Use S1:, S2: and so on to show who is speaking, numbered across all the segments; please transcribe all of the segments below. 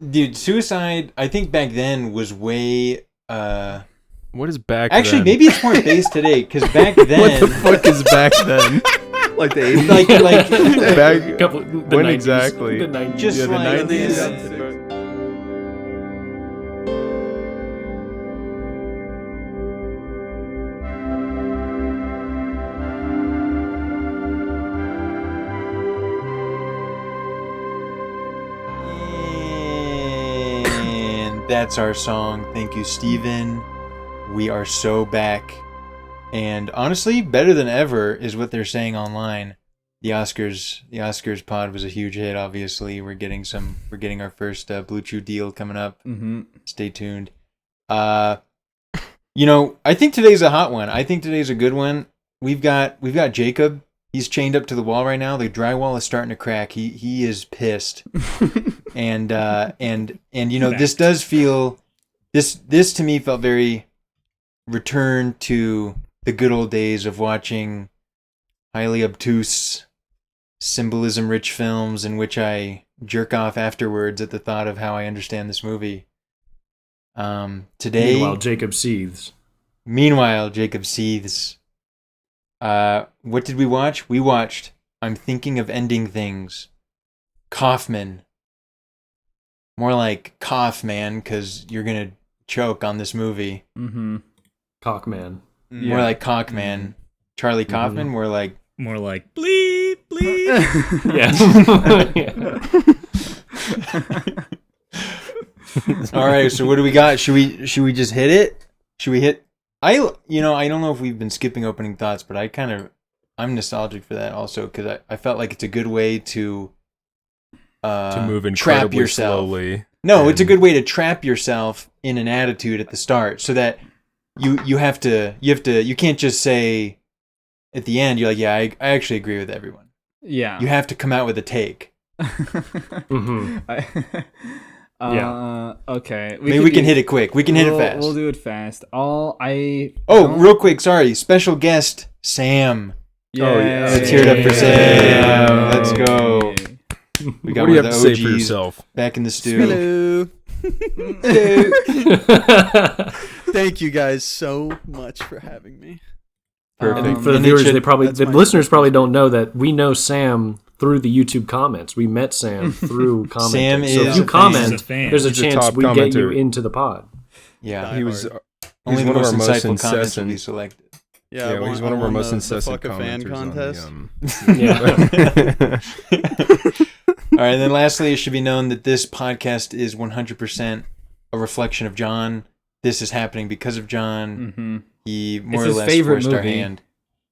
S1: dude, Suicide, I think back then was way...
S2: What is back
S1: Actually,
S2: then?
S1: maybe it's more based today, because back then...
S2: What the fuck is back then?
S3: Like the 80s?
S1: like
S2: Back,
S4: The
S2: when
S4: 90s,
S2: exactly?
S4: The 90s.
S1: Just
S2: Yeah, the
S1: like
S2: 90s.
S1: And that's our song. Thank you, Steven. We are so back. And honestly, better than ever is what they're saying online. The Oscars pod was a huge hit, obviously. We're getting our first Blue Chew deal coming up.
S3: Mm-hmm.
S1: Stay tuned. I think today's a hot one. I think today's a good one. We've got Jacob. He's chained up to the wall right now. The drywall is starting to crack. He is pissed. and this does feel this to me felt very return to the good old days of watching highly obtuse, symbolism-rich films in which I jerk off afterwards at the thought of how I understand this movie. Today,
S4: Meanwhile,
S1: Jacob seethes. What did we watch? We watched I'm Thinking of Ending Things. Kaufman. More like cough, man, because you're going to choke on this movie.
S3: Mm-hmm.
S4: Cockman.
S1: More like Cockman.
S3: Mm-hmm.
S1: Charlie Kaufman, more like
S5: bleep, bleep.
S1: Yeah. All right, so what do we got? Should we just hit it? Should we hit? I don't know if we've been skipping opening thoughts, but I'm nostalgic for that also because I felt like it's a good way to
S2: move incredibly
S1: trap yourself.
S2: slowly.
S1: No, it's a good way to trap yourself in an attitude at the start, so that you can't just say at the end you're like, yeah, I actually agree with everyone.
S3: Yeah.
S1: You have to come out with a take.
S4: Mm-hmm.
S3: Okay.
S1: Maybe we can hit it quick. We can hit it fast.
S3: We'll do it fast.
S1: Real quick, sorry. Special guest, Sam.
S3: Yeah.
S2: Oh, yeah.
S1: Let's hear it up for Sam. Let's go.
S3: Yay.
S1: We got
S2: What do you
S1: one
S2: have
S1: of
S2: to
S1: the
S2: say for
S1: OGs
S2: yourself?
S1: back in the stew.
S5: Hello. Thank you guys so much for having me.
S1: Perfect.
S4: I think for the
S1: And it
S4: viewers,
S1: should-
S4: the listeners probably don't know that we know Sam through the YouTube comments. We met Sam through commenting.
S1: Sam
S4: So if
S1: is
S4: you
S1: a
S4: comment,
S5: He's a fan.
S4: there's a
S2: He's a
S4: chance
S2: top
S4: we get you
S2: commenter.
S4: into the pod.
S1: Yeah.
S2: He was
S1: Only
S2: he's
S1: the
S2: one of
S1: most
S2: our most
S1: insightful comments will be
S2: incessant.
S1: selected.
S5: Yeah,
S2: Yeah, he's one of our most incessant
S5: the Fuck a Fan
S2: commenters
S5: contest.
S2: on the,
S4: Yeah.
S1: All right, and then lastly, it should be known that this podcast is 100% a reflection of John. This is happening because of John.
S3: Mm-hmm.
S1: He more
S3: It's
S1: or
S3: his
S1: less
S3: favorite
S1: forced our
S3: movie.
S1: hand.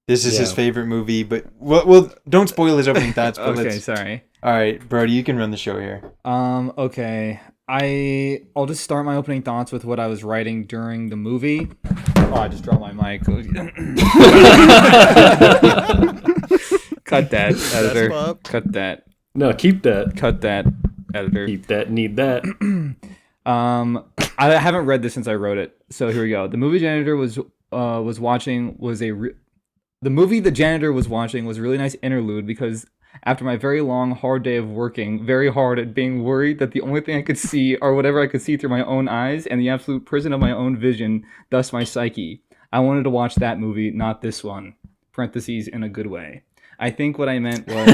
S1: This is his
S4: Yeah.
S1: favorite movie, but well, don't spoil his opening thoughts. But
S3: Okay,
S1: let's.
S3: sorry.
S1: All right, Brody, you can run the show here.
S3: Okay. I'll just start my opening thoughts with what I was writing during the movie. Oh, I just dropped my mic. Cut that, editor.
S5: Bob.
S3: Cut that.
S4: No, keep that.
S3: Cut that, editor.
S4: Keep that. Need that.
S3: I haven't read this since I wrote it, so here we go. The movie janitor was watching was the movie the janitor was watching was a really nice interlude because after my very long, hard day of working very hard at being worried that the only thing I could see are whatever I could see through my own eyes and the absolute prison of my own vision, thus my psyche, I wanted to watch that movie, not this one. Parentheses, in a good way. I think what I meant was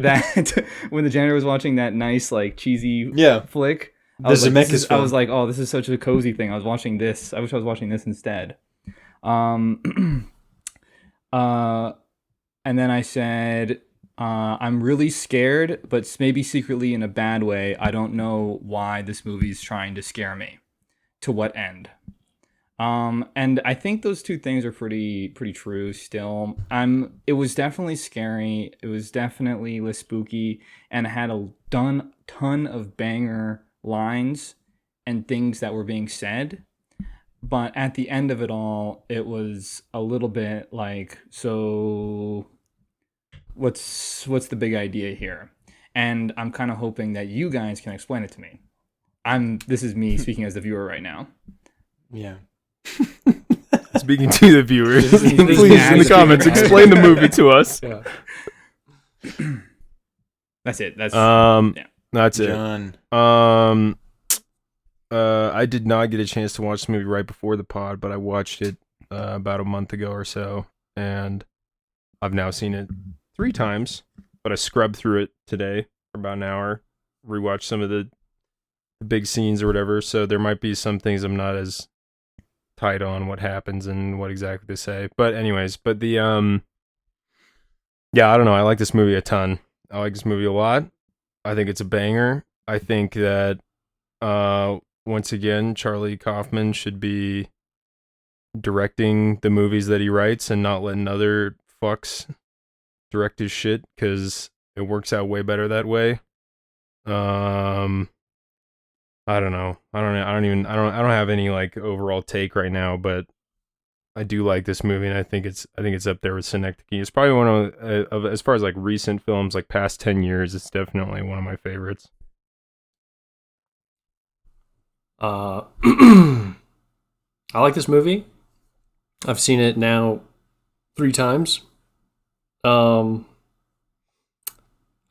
S3: that when the janitor was watching that nice, like, cheesy flick, I was like, oh, this is such a cozy thing. I was watching this. I wish I was watching this instead. And then I said, I'm really scared, but maybe secretly in a bad way. I don't know why this movie's trying to scare me. To what end? And I think those two things are pretty true still. It was definitely scary. It was definitely spooky, and it had a ton of banger lines and things that were being said. But at the end of it all, it was a little bit like, so what's the big idea here? And I'm kind of hoping that you guys can explain it to me. This is me speaking as the viewer right now.
S1: Yeah.
S2: Speaking to the viewers,
S3: Speaking
S2: please in the
S3: as-
S2: comments explain the movie to us.
S4: Yeah.
S3: That's it. That's
S2: That's it.
S1: John.
S2: I did not get a chance to watch this movie right before the pod, but I watched it about a month ago or so, and I've now seen it 3 times. But I scrubbed through it today for about an hour, rewatched some of the big scenes or whatever. So there might be some things I'm not as tight on what happens and what exactly they say. But anyways, yeah, I don't know. I like this movie a ton. I like this movie a lot. I think it's a banger. I think that once again, Charlie Kaufman should be directing the movies that he writes and not letting other fucks direct his shit, because it works out way better that way. I don't know. I don't have any like overall take right now, but I do like this movie, and I think it's up there with Synecdoche. It's probably one of as far as like recent films, like past 10 years, it's definitely one of my favorites.
S4: I like this movie. I've seen it now 3 times. I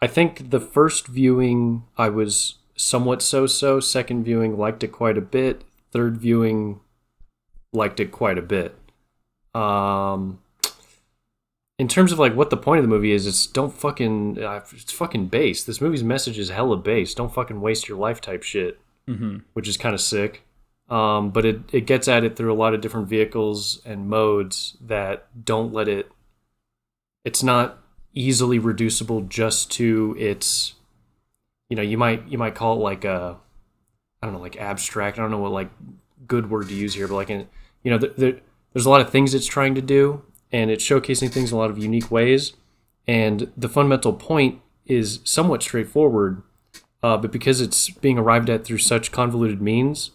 S4: think the first viewing I was somewhat so-so. Second viewing liked it quite a bit. Third viewing liked it quite a bit. In terms of like what the point of the movie is, it's fucking base. This movie's message is hella base. Don't fucking waste your life type shit, which is kind of sick. But it gets at it through a lot of different vehicles and modes that don't let it. It's not easily reducible just to its. You might call it like I don't know, like abstract. I don't know what like good word to use here, but like there's a lot of things it's trying to do, and it's showcasing things in a lot of unique ways. And the fundamental point is somewhat straightforward, but because it's being arrived at through such convoluted means,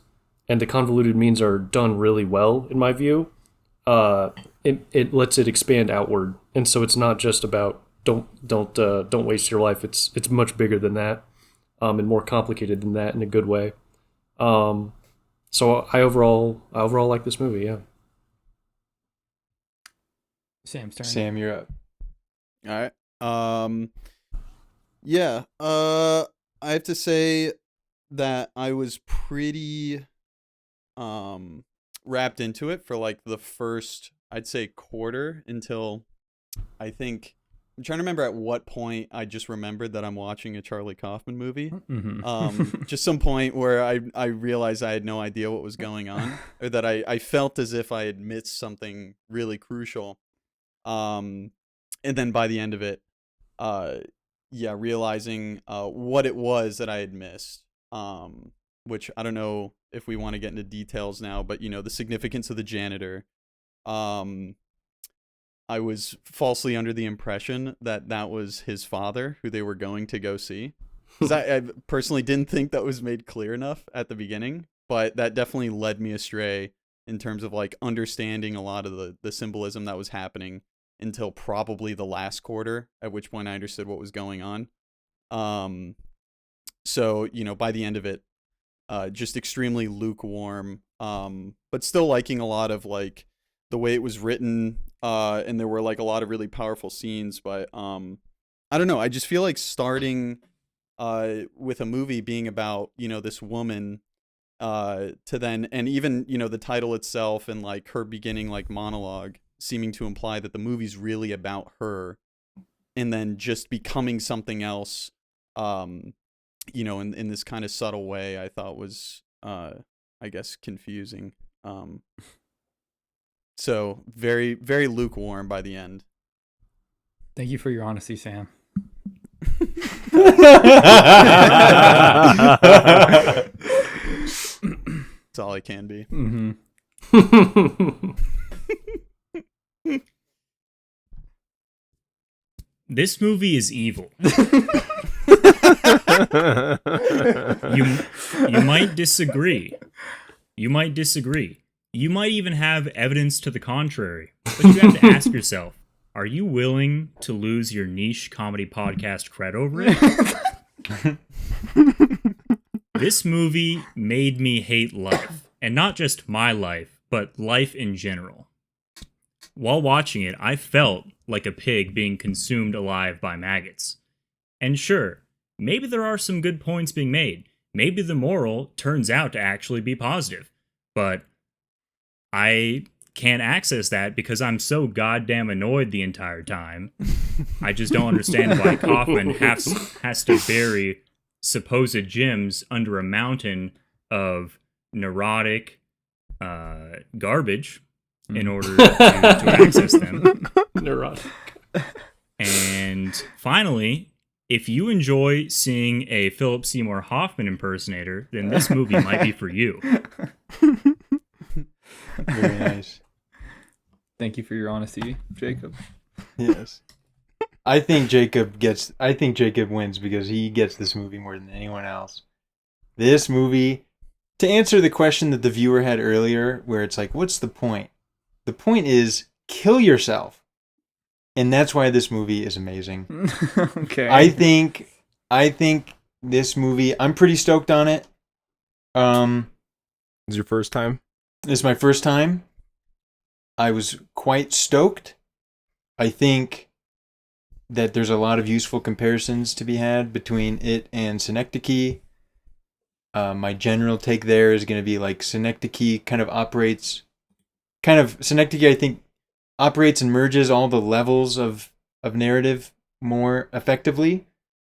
S4: and the convoluted means are done really well, in my view, it lets it expand outward. And so it's not just about don't waste your life. It's much bigger than that, and more complicated than that in a good way. So I overall like this movie. Yeah.
S3: Sam's turn.
S1: Sam, you're up.
S5: All right. Yeah. I have to say that I was pretty wrapped into it for like the first, I'd say, quarter, until I'm trying to remember at what point I just remembered that I'm watching a Charlie Kaufman movie. Just some point where I realized I had no idea what was going on, or that I felt as if I had missed something really crucial. And then by the end of it, realizing what it was that I had missed, which I don't know if we want to get into details now, but the significance of the janitor. I was falsely under the impression that was his father who they were going to go see. 'Cause I personally didn't think that was made clear enough at the beginning, but that definitely led me astray in terms of like understanding a lot of the symbolism that was happening until probably the last quarter, at which point I understood what was going on. So, by the end of it, just extremely lukewarm, but still liking a lot of like the way it was written, and there were like a lot of really powerful scenes. But I don't know, I just feel like starting with a movie being about this woman, to then, and even the title itself and like her beginning like monologue seeming to imply that the movie's really about her, and then just becoming something else, in this kind of subtle way, I thought was I guess confusing. So very, very lukewarm by the end.
S3: Thank you for your honesty, Sam.
S5: That's all I can be.
S6: This movie is evil. You might disagree. You might even have evidence to the contrary. But you have to ask yourself, are you willing to lose your niche comedy podcast cred over it? This movie made me hate life. And not just my life, but life in general. While watching it, I felt like a pig being consumed alive by maggots. And sure, maybe there are some good points being made. maybe the moral turns out to actually be positive. But I can't access that because I'm so goddamn annoyed the entire time. I just don't understand why Kaufman has to bury supposed gems under a mountain of neurotic garbage in order to access them.
S4: Neurotic.
S6: And finally, if you enjoy seeing a Philip Seymour Hoffman impersonator, then this movie might be for you.
S1: Very nice.
S3: Thank you for your honesty, Jacob.
S1: Yes. I think Jacob wins because he gets this movie more than anyone else. This movie, to answer the question that the viewer had earlier, where it's like, what's the point? The point is, kill yourself. And that's why this movie is amazing.
S3: Okay.
S1: I think this movie, I'm pretty stoked on it.
S2: This is your first time?
S1: This is my first time. I was quite stoked. I think that there's a lot of useful comparisons to be had between it and Synecdoche. My general take there is going to be like Synecdoche Synecdoche, I think, operates and merges all the levels of narrative more effectively,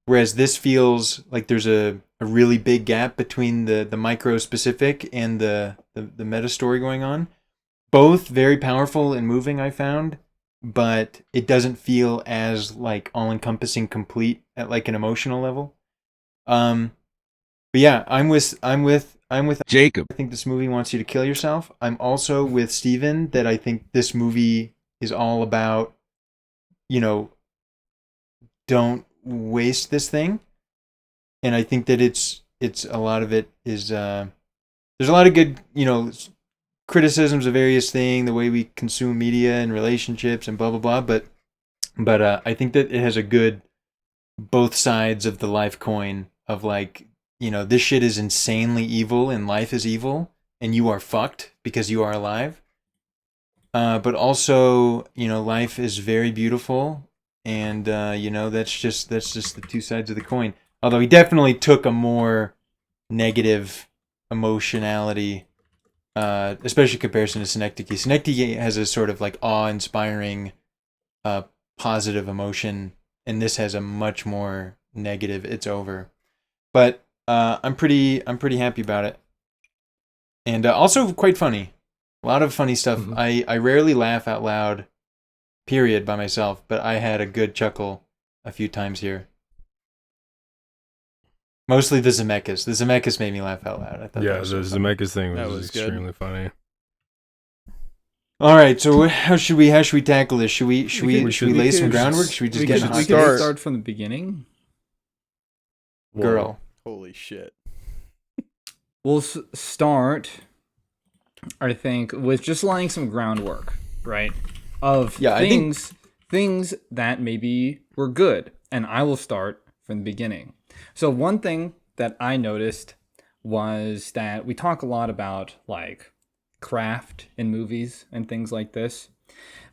S1: whereas this feels like there's a really big gap between the micro specific and the meta story going on. Both very powerful and moving, I found, but it doesn't feel as like all-encompassing complete at like an emotional level. But yeah, I'm with
S7: Jacob.
S1: I think this movie wants you to kill yourself. I'm also with Steven that I think this movie is all about, don't waste this thing. And I think that it's a lot of it is there's a lot of good, criticisms of various things, the way we consume media and relationships and blah blah blah, but I think that it has a good both sides of the life coin of like, this shit is insanely evil and life is evil and you are fucked because you are alive. But also, life is very beautiful and that's just the two sides of the coin. Although he definitely took a more negative emotionality, especially in comparison to Synecdoche. Synecdoche has a sort of like awe-inspiring, positive emotion, and this has a much more negative. It's over, but I'm pretty happy about it, and also quite funny. A lot of funny stuff. Mm-hmm. I rarely laugh out loud, period, by myself, but I had a good chuckle a few times here. Mostly the Zemeckis. The Zemeckis made me laugh out loud. I thought
S2: the Zemeckis thing was extremely
S5: good.
S2: funny.
S1: All right, so how should we tackle this? Should we lay some groundwork? Should we just get
S3: we can start from the beginning?
S1: Girl.
S5: Holy shit.
S3: We'll start, I think, with just laying some groundwork, right? Of things that maybe were good. And I will start from the beginning. So one thing that I noticed was that we talk a lot about like craft in movies and things like this,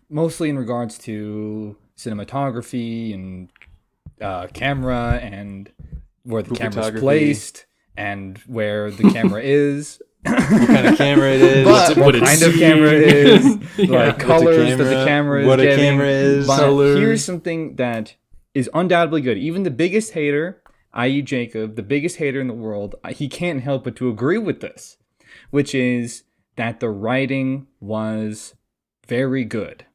S3: mostly in regards to cinematography and camera and where the camera's placed and where the camera is.
S1: What kind of camera it is,
S3: what kind of camera it is, like colors that the camera is
S1: what
S3: getting.
S1: A camera is.
S3: But
S1: colors.
S3: Here's something that is undoubtedly good. Even the biggest hater, i.e. Jacob, the biggest hater in the world, he can't help but to agree with this, which is that the writing was very good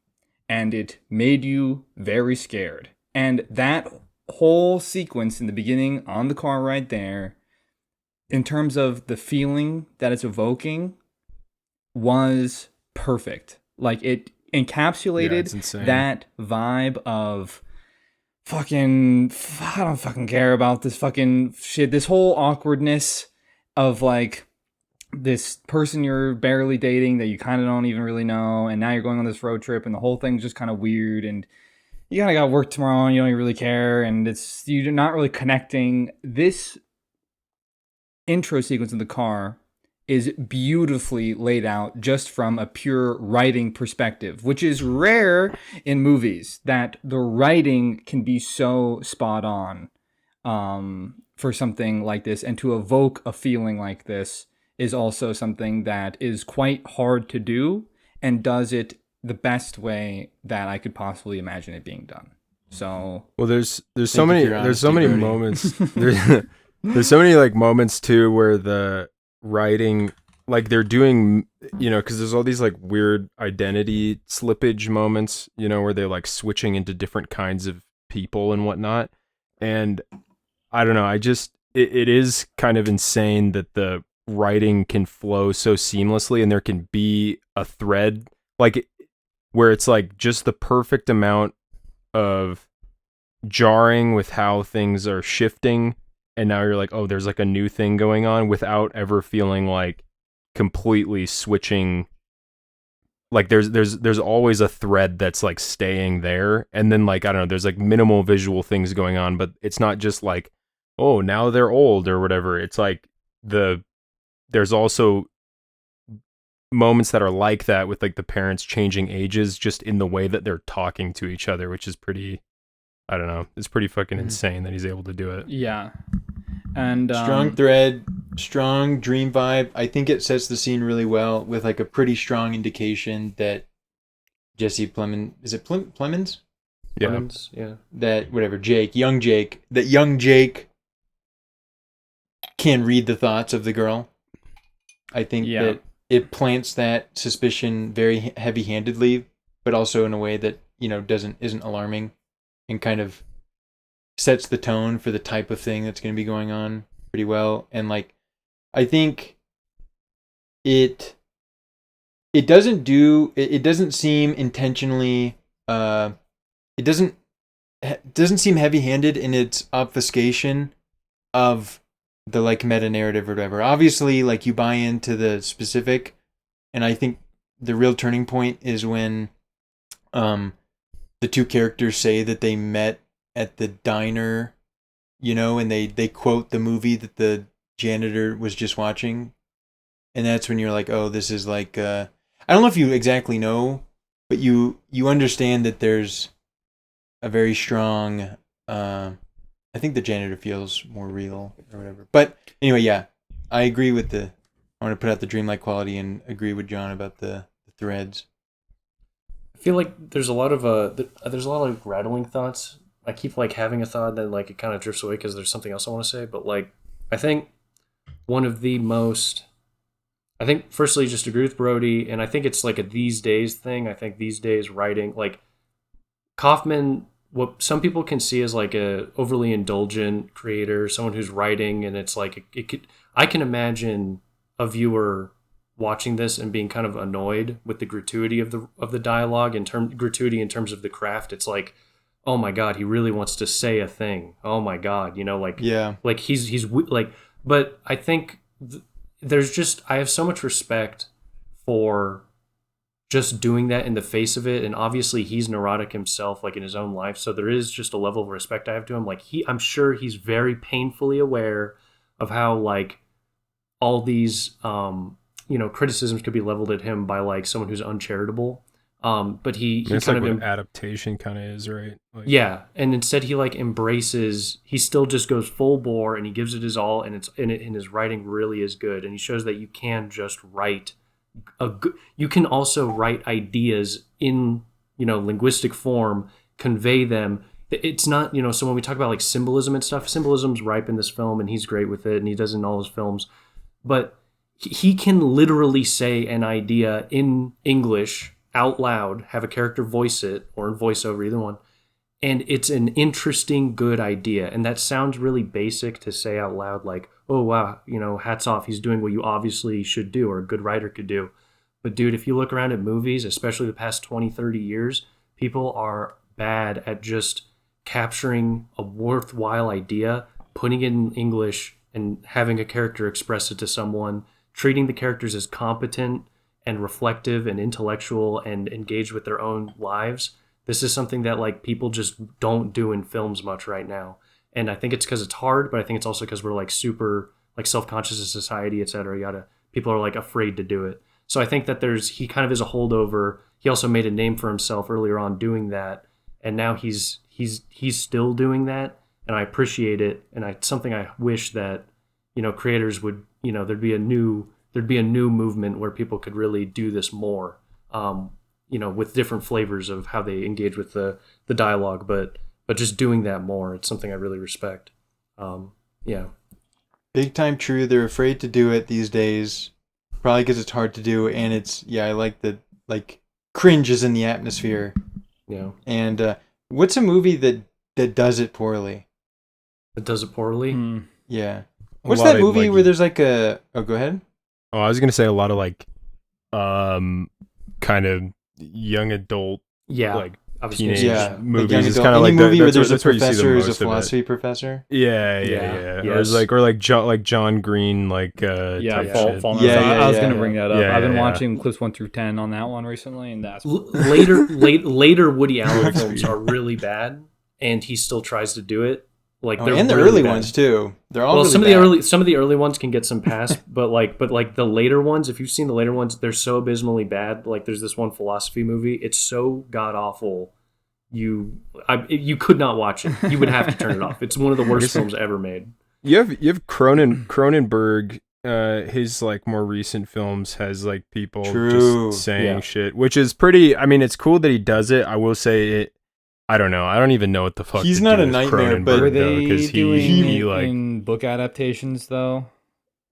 S3: and it made you very scared. And that whole sequence in the beginning on the car ride there, in terms of the feeling that it's evoking, was perfect. Like it encapsulated that vibe of fucking, I don't fucking care about this fucking shit. This whole awkwardness of like this person you're barely dating that you kind of don't even really know, and now you're going on this road trip and the whole thing's just kind of weird, and you kind of got work tomorrow and you don't even really care, and you're not really connecting. This intro sequence in the car is beautifully laid out just from a pure writing perspective, which is rare in movies, that the writing can be so spot on for something like this, and to evoke a feeling like this is also something that is quite hard to do, and does it the best way that I could possibly imagine it being done. So
S2: well, there's
S1: Thank
S2: so
S1: you
S2: many
S1: for your
S2: there's so
S1: honesty,
S2: many
S1: Brody.
S2: moments there's so many like moments too where the writing, like they're doing, because there's all these like weird identity slippage moments, where they're like switching into different kinds of people and whatnot. And I don't know, it is kind of insane that the writing can flow so seamlessly, and there can be a thread like where it's like just the perfect amount of jarring with how things are shifting, and now you're like, oh, there's like a new thing going on, without ever feeling like completely switching. Like there's always a thread that's like staying there, and then like I don't know, there's like minimal visual things going on, but it's not just like, oh, now they're old or whatever. It's like there's also moments that are like that, with like the parents changing ages just in the way that they're talking to each other, which is pretty, I don't know, it's pretty fucking insane that he's able to do it.
S3: yeah, and
S1: Strong thread, strong dream vibe. I think it sets the scene really well, with like a pretty strong indication that Jesse Plemons, is it Plemons?
S2: Yeah.
S4: Clemens, yeah.
S1: That whatever, young Jake can read the thoughts of the girl. I think
S3: Yeah.
S1: that it plants that suspicion very heavy-handedly, but also in a way that isn't alarming, and kind of sets the tone for the type of thing that's going to be going on pretty well. And like, I think it doesn't seem intentionally, it doesn't seem heavy-handed in its obfuscation of the like meta narrative or whatever. Obviously, like, you buy into the specific, and I think the real turning point is when the two characters say that they met at the diner, and they quote the movie that the janitor was just watching, and that's when you're like, oh, this is like I don't know if you exactly know, but you understand that there's a very strong I think the janitor feels more real or whatever. But anyway, yeah, I agree with I want to put out the dreamlike quality, and agree with John about the threads.
S4: I feel like there's a lot of like rattling thoughts. I keep like having a thought, then like it kind of drifts away because there's something else I want to say. But like, I think one of the most, I think firstly just agree with Brody, and I think it's like a these days thing. I think these days writing, like Kaufman, what some people can see as like a overly indulgent creator, someone who's writing, and it's like I can imagine a viewer watching this and being kind of annoyed with the gratuity of the dialogue, gratuity in terms of the craft. It's like, oh my god, he really wants to say a thing. Oh my god, like,
S1: Yeah.
S4: like he's like, but I think there's just, I have so much respect for just doing that in the face of it, and obviously he's neurotic himself, like in his own life, so there is just a level of respect I have to him. Like I'm sure he's very painfully aware of how like all these criticisms could be leveled at him by like someone who's uncharitable, but he
S2: It's
S4: kind
S2: like
S4: of
S2: what adaptation kind of is, right? Like,
S4: yeah, and instead he like embraces, he still just goes full bore, and he gives it his all, and his writing really is good, and he shows that you can just write you can also write ideas in linguistic form, convey them. It's not, so when we talk about like symbolism and stuff, symbolism's ripe in this film, and he's great with it, and he does in all his films, but he can literally say an idea in English out loud, have a character voice it, or in voiceover, either one, and it's an interesting, good idea. And that sounds really basic to say out loud, like, oh wow, hats off, he's doing what you obviously should do, or a good writer could do. But dude, if you look around at movies, especially the past 20, 30 years, people are bad at just capturing a worthwhile idea, putting it in English, and having a character express it to someone, treating the characters as competent and reflective and intellectual and engaged with their own lives. This is something that like people just don't do in films much right now. And I think it's because it's hard, but I think it's also because we're like super like self-conscious as society, et cetera. People are like afraid to do it. So I think that he kind of is a holdover. He also made a name for himself earlier on doing that, and now he's still doing that. and I appreciate it, and it's something I wish that creators would there'd be a new movement where people could really do this more, with different flavors of how they engage with the dialogue, but just doing that more, it's something I really respect. Yeah.
S1: Big time true. They're afraid to do it these days, probably because it's hard to do, and I like the cringe is in the atmosphere.
S4: Yeah.
S1: And what's a movie that does it poorly?
S4: It does it poorly?
S1: Yeah. What's that movie where there's like a... Oh, go ahead.
S2: Oh, I was going to say a lot of kind of young adult, teenage movies. It's kind of like
S1: movie where there's a
S2: that's where you see the
S1: professor who's a
S2: most of it.
S1: philosophy professor.
S2: Yeah.
S4: Yes.
S2: Or like John Green, type shit.
S3: I was gonna bring that up. I've been
S2: watching
S3: watching clips 1 through 10 on that one recently, and that's
S4: later Woody Allen films are really bad, and he still tries to do it.
S1: And the early ones too. They're all really bad.
S4: Some of the early ones can get some pass, but the later ones, if you've seen the later ones, they're so abysmally bad. Like there's this one philosophy movie. It's so god awful. You could not watch it. You would have to turn it off. It's one of the worst films ever made.
S2: You have Cronenberg. His more recent films has people just saying shit, which is pretty. I mean, it's cool that he does it. I will say it. I don't know. I don't even know what the fuck.
S1: He's not a nightmare, but
S3: were they doing in book adaptations though?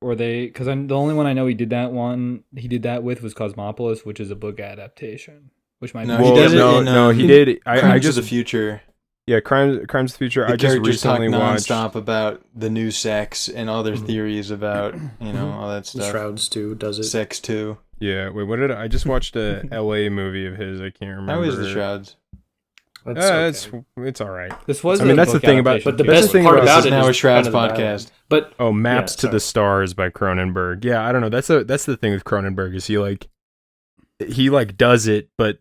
S3: Or they? Because the only one I know he did that with was Cosmopolis, which is a book adaptation. Which might
S1: he
S2: did.
S1: Crimes of the Future.
S2: Yeah, Crimes of the Future. I just recently watched
S1: nonstop about the new sex and all their theories about all that stuff.
S4: Shrouds too does it.
S1: Sex too.
S2: Yeah. Wait, what did I just watched a L.A. movie of his? I can't remember.
S1: How is the Shrouds?
S2: It's all right.
S3: This was.
S2: That's the thing about.
S4: But the best part about it
S1: now
S4: is
S1: a Shrouds
S4: kind of
S1: podcast.
S4: But
S2: Maps to the Stars by Cronenberg. Yeah, I don't know. That's the thing with Cronenberg is he does it, but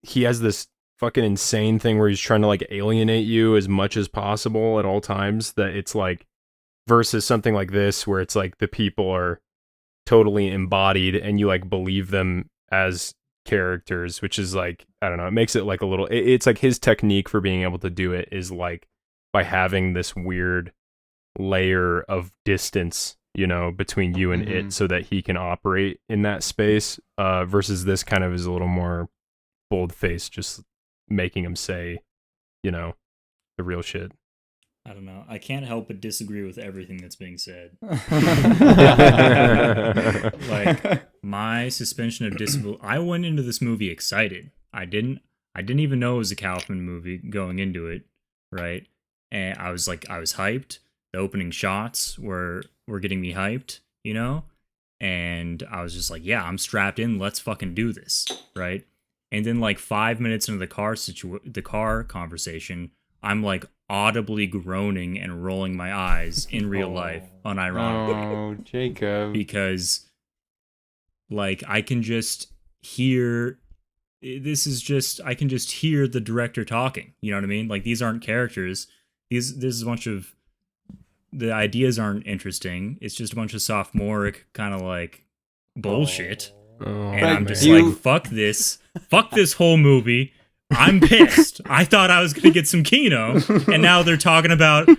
S2: he has this fucking insane thing where he's trying to alienate you as much as possible at all times. That it's versus something like this where it's the people are totally embodied and you believe them as characters, which is I don't know, it makes it a little, it's his technique for being able to do it is by having this weird layer of distance between you and it so that he can operate in that space, versus this kind of is a little more bold-faced, just making him say the real shit.
S6: I don't know. I can't help but disagree with everything that's being said. My suspension of disbelief. I went into this movie excited. I didn't even know it was a Kaufman movie going into it, right? And I was hyped. The opening shots were getting me hyped, And I was just yeah, I'm strapped in. Let's fucking do this, right? And then 5 minutes into the car conversation, I'm audibly groaning and rolling my eyes in real life, unironically.
S1: Oh, Jacob.
S6: Because I can just hear I can just hear the director talking. You know what I mean? These aren't characters. This is a bunch of, the ideas aren't interesting. It's just a bunch of sophomoric kind of bullshit. And I'm just fuck this. Fuck this whole movie. I'm pissed. I thought I was going to get some Kino, and now they're talking about,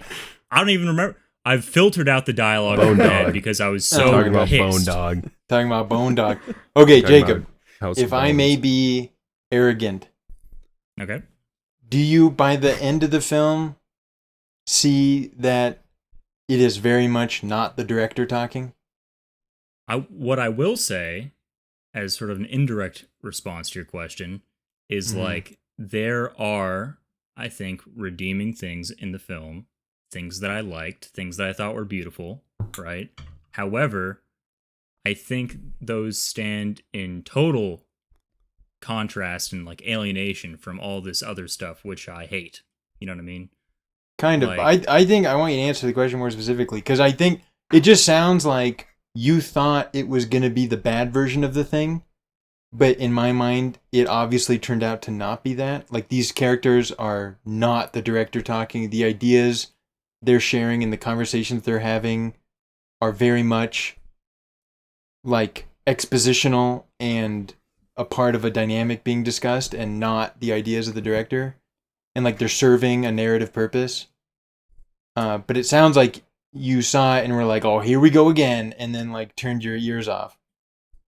S6: I don't even remember. I've filtered out the dialogue in my head because I was so
S2: talking about
S6: pissed.
S1: Talking about Bone Dog. Okay, Jacob, if I may be arrogant.
S6: Okay.
S1: Do you, by the end of the film, see that it is very much not the director talking?
S6: What I will say, as sort of an indirect response to your question, is there are, I think, redeeming things in the film, things that I liked, things that I thought were beautiful, right? However, I think those stand in total contrast and alienation from all this other stuff, which I hate. You know what I mean?
S1: Kind of. I think I want you to answer the question more specifically, because I think it just sounds like you thought it was going to be the bad version of the thing. But in my mind, it obviously turned out to not be that. These characters are not the director talking. The ideas they're sharing and the conversations they're having are very much expositional and a part of a dynamic being discussed, and not the ideas of the director. And they're serving a narrative purpose. But it sounds like you saw it and were like, "Oh, here we go again," and then like turned your ears off.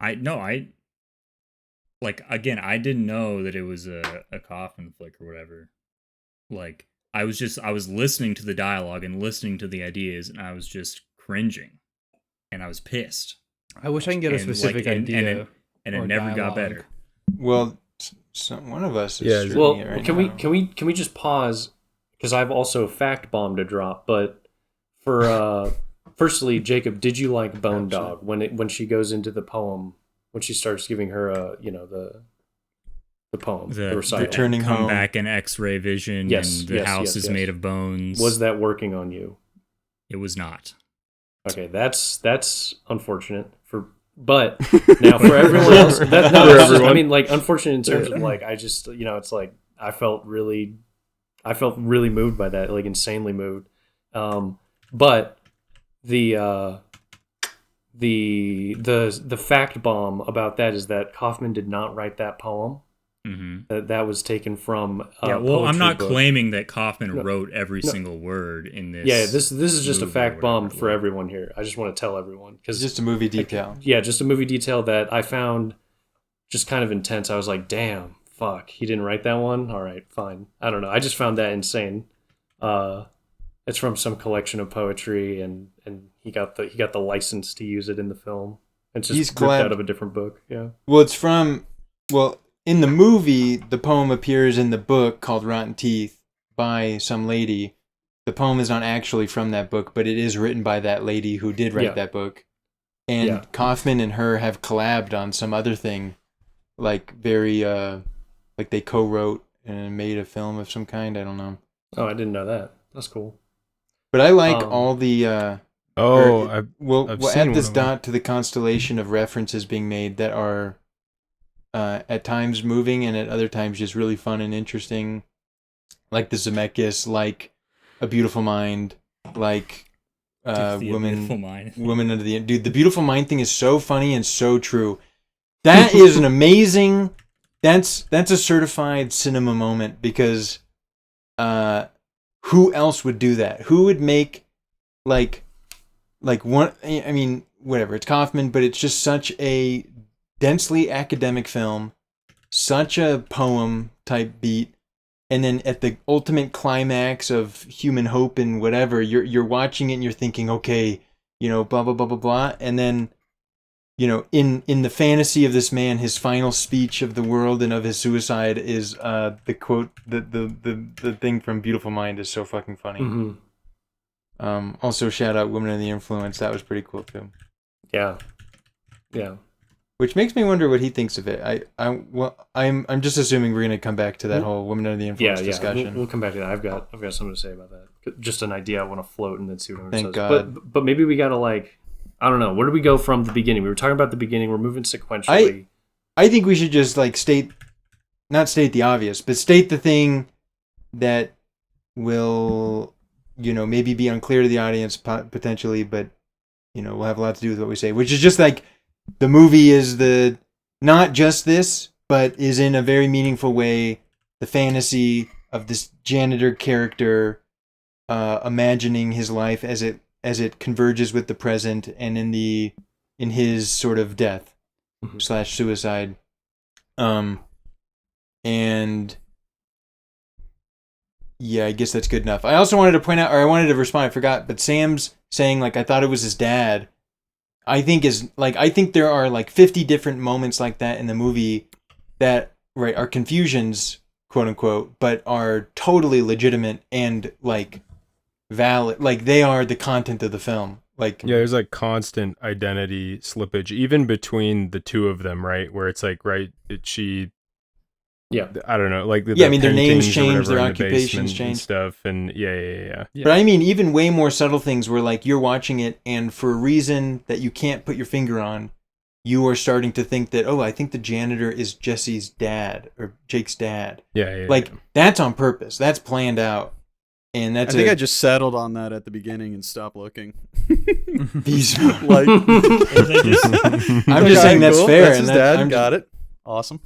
S6: I didn't know that it was a coffin flick or whatever. Like, I was listening to the dialogue and listening to the ideas, and I was just cringing, and I was pissed.
S3: I wish I can get a specific idea.
S6: And it never got better.
S1: Well, one of us is
S2: Yeah,
S4: Well,
S1: it right
S4: can
S1: now.
S4: we just pause, because I've also fact bombed a drop. But for firstly, Jacob, did you like Bone Dog when she goes into the poem, when she starts giving her the poem, the recital?
S1: Returning
S6: come
S1: home.
S6: back in X-ray vision,
S4: Yes,
S6: and the
S4: yes,
S6: house
S4: yes,
S6: is
S4: yes.
S6: made of bones.
S4: Was that working on you?
S6: It was not.
S4: Okay, that's unfortunate but now for everyone else, I mean, like, unfortunate in terms of like, I just, it's like I felt really moved by that, like insanely moved. But the fact bomb about that is that Kaufman did not write that poem.
S6: Mm-hmm.
S4: That was taken from
S6: I'm not
S4: book.
S6: claiming that Kaufman wrote every single word in this.
S4: Yeah, this is just a
S6: movie
S4: fact
S6: or
S4: bomb
S6: whatever.
S4: for everyone here. I just want to tell everyone, because
S1: Just a movie detail.
S4: yeah, just a movie detail that I found just kind of intense. I was like, damn, fuck, he didn't write that one. All right, fine. I don't know. I just found that insane. It's from some collection of poetry, and he got the license to use it in the film. It's just
S1: He's
S4: ripped
S1: collab-
S4: out of a different book. Yeah.
S1: Well, it's from in the movie, the poem appears in the book called Rotten Teeth by some lady. The poem is not actually from that book, but it is written by that lady who did write
S4: Yeah.
S1: that book. And
S4: Yeah.
S1: Kaufman and her have collabed on some other thing, like very like they co-wrote and made a film of some kind. I don't know.
S4: Oh, I didn't know that. That's cool.
S1: But I like
S4: Um,
S1: all the
S2: I've
S1: we'll
S2: seen
S1: add
S2: one
S1: this
S2: of them.
S1: dot to the constellation of references being made that are at times moving and at other times just really fun and interesting, like the Zemeckis, like A Beautiful Mind, like
S6: The Beautiful Mind.
S1: Woman Under the Dude. The Beautiful Mind thing is so funny and so true. That is an amazing. That's a certified cinema moment, because who else would do that? Who would make like one? I mean, whatever. It's Kaufman, but it's just such a densely academic film, such a poem type beat, and then at the ultimate climax of human hope and whatever, you're watching it and you're thinking, okay, blah blah blah blah blah, and then in the fantasy of this man, his final speech of the world and of his suicide is the quote, the thing from Beautiful Mind is so fucking funny.
S4: Mm-hmm.
S1: Also shout out Women Under the Influence. That was pretty cool too.
S4: Yeah.
S1: Which makes me wonder what he thinks of it. I'm just assuming we're gonna come back to that whole Women Under the Influence
S4: Yeah.
S1: discussion.
S4: We'll come back to that. I've got something to say about that. Just an idea I want to float and then see what everyone
S1: Thank
S4: says.
S1: God.
S4: But maybe we gotta, like, I don't know. Where do we go from the beginning? We were talking about the beginning. We're moving sequentially.
S1: I think we should just like not state the obvious, but state the thing that will, maybe be unclear to the audience potentially, but will have a lot to do with what we say, which is just like the movie is not just this, but is in a very meaningful way the fantasy of this janitor character imagining his life as it converges with the present and in his sort of death / suicide. And yeah, I guess that's good enough. I also wanted to point out, or I wanted to respond, I forgot, but Sam's saying like, I thought it was his dad. I think there are like 50 different moments like that in the movie that are confusions, quote unquote, but are totally legitimate and like valid. Like they are the content of the film. Like,
S2: yeah, there's like constant identity slippage, even between the two of them, right? Where it's like,
S4: Yeah.
S2: I don't know, like
S1: I mean, their names
S2: paintings or
S1: change,
S2: whatever
S1: their
S2: in the
S1: occupations
S2: basement and
S1: change.
S2: stuff, and yeah.
S1: But I mean, even way more subtle things where like you're watching it and for a reason that you can't put your finger on, you are starting to think that, I think the janitor is Jesse's dad or Jake's dad.
S2: Yeah.
S1: Like that's on purpose. That's planned out. And that's
S5: I just settled on that at the beginning and stopped looking.
S1: these
S5: Like,
S1: I'm just saying that's
S5: cool.
S1: fair.
S5: That's
S1: and
S5: his dad.
S1: I'm
S5: Got it. Awesome.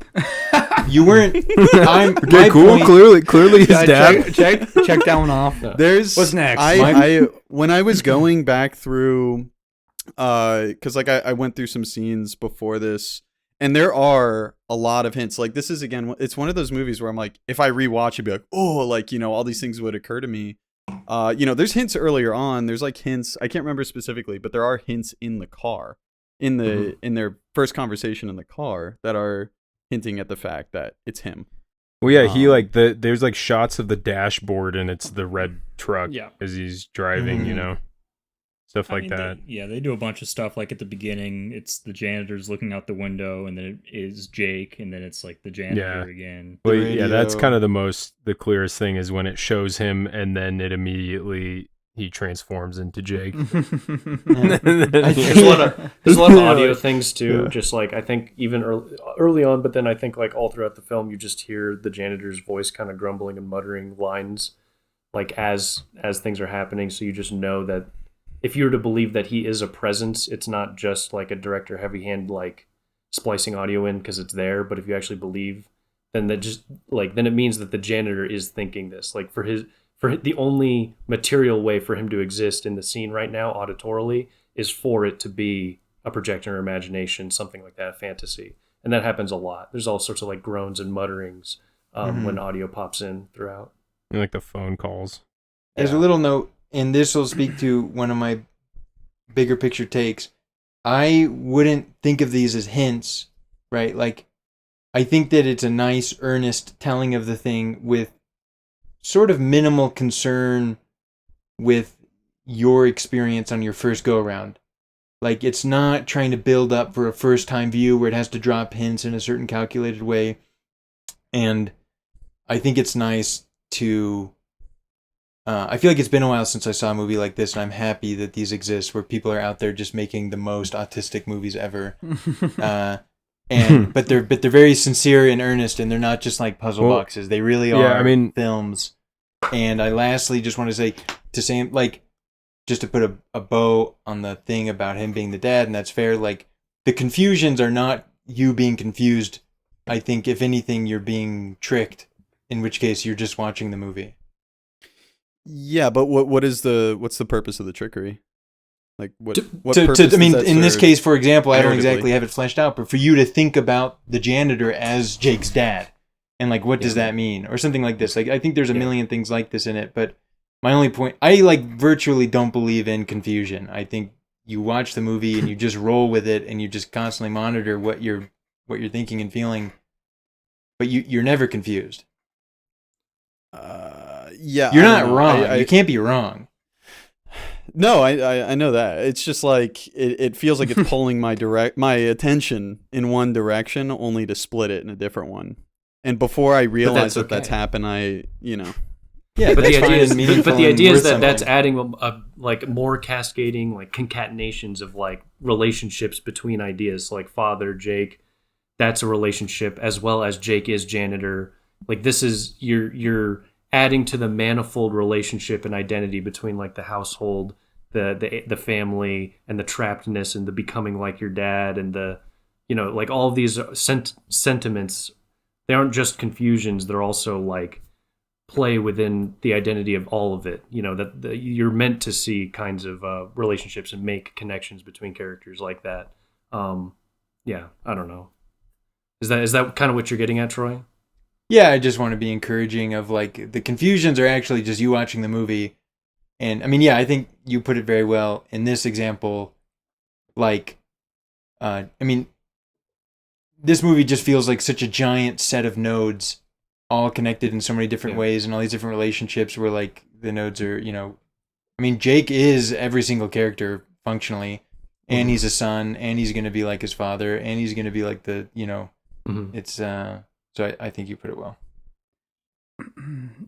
S1: You weren't. I'm
S2: Okay,
S1: my
S2: cool.
S1: point-
S2: Clearly, his dad.
S3: check that one off.
S5: There's
S3: What's next?
S5: I when I was going back through, because like I went through some scenes before this, and there are a lot of hints. Like this is again, it's one of those movies where I'm like, if I rewatch, it'd be like, oh, like all these things would occur to me. There's hints earlier on. There's like hints. I can't remember specifically, but there are hints in the car, in their first conversation in the car that are hinting at the fact that it's him.
S2: Well, yeah, he there's like shots of the dashboard and it's the red truck as he's driving, stuff like that.
S6: They do a bunch of stuff. Like at the beginning, it's the janitor's looking out the window, and then it is Jake, and then it's like the janitor again.
S2: Well, yeah, that's kind of the clearest thing is when it shows him, and then it immediately he transforms into Jake.
S4: There's a lot of audio things too. Yeah. Just like I think even early on, but then I think like all throughout the film, you just hear the janitor's voice kind of grumbling and muttering lines, like as things are happening. So you just know that if you were to believe that he is a presence, it's not just like a director heavy hand like splicing audio in because it's there. But if you actually believe, then then it means that the janitor is thinking this. Like for the only material way for him to exist in the scene right now, auditorily, is for it to be a projection or imagination, something like that, fantasy. And that happens a lot. There's all sorts of like groans and mutterings when audio pops in throughout.
S2: And like the phone calls.
S1: As a little note, and this will speak to one of my bigger picture takes, I wouldn't think of these as hints, right? Like, I think that it's a nice, earnest telling of the thing with sort of minimal concern with your experience on your first go around. Like, it's not trying to build up for a first time view where it has to drop hints in a certain calculated way. And I think it's nice to I feel like it's been a while since I saw a movie like this, and I'm happy that these exist where people are out there just making the most autistic movies ever. But they're very sincere and earnest, and they're not just like puzzle boxes. They really are films. And I lastly just want to say like, just to put a bow on the thing about him being the dad, and that's fair. Like, the confusions are not you being confused. I think if anything, you're being tricked. In which case, you're just watching the movie.
S5: Yeah, but what's the purpose of the trickery? Like what purpose
S1: I mean,
S5: does that
S1: in this
S5: serve
S1: case, for example, I don't
S5: narratively?
S1: exactly have it fleshed out, but for you to think about the janitor as Jake's dad, and like, what does that mean, or something like this. Like, I think there's a million things like this in it, but my only point, I like virtually don't believe in confusion. I think you watch the movie and you just roll with it, and you just constantly monitor what you're thinking and feeling, but you're never confused.
S5: Yeah,
S1: you're not wrong. You can't be wrong.
S5: No, I know that. It's just like it feels like it's pulling my attention in one direction only to split it in a different one. And before I realize that's happened,
S1: Yeah,
S4: but the idea is that
S1: something.
S4: that's adding like more cascading, like concatenations of like relationships between ideas. Like father, Jake, that's a relationship, as well as Jake is janitor. Like, this is you're adding to the manifold relationship and identity between like the household, the family, and the trappedness and the becoming like your dad, and the like all of these sentiments. They aren't just confusions; they're also like play within the identity of all of it. That you're meant to see kinds of relationships and make connections between characters like that. Yeah, I don't know. Is that kind of what you're getting at, Troy?
S1: Yeah, I just want to be encouraging of like the confusions are actually just you watching the movie. And I mean, yeah, I think you put it very well in this example. Like, I mean, this movie just feels like such a giant set of nodes, all connected in so many different ways, and all these different relationships where like the nodes are, I mean, Jake is every single character functionally, and he's a son, and he's going to be like his father, and he's going to be like the, it's, so I think you put it well.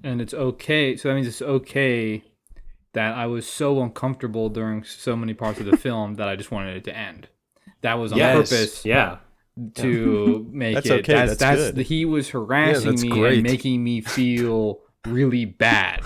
S3: And it's okay. So that means it's okay that I was so uncomfortable during so many parts of the film that I just wanted it to end. That was on purpose.
S4: Yeah.
S3: To make
S5: that's
S3: it.
S5: Okay. That's good.
S3: He was harassing me and making me feel really bad.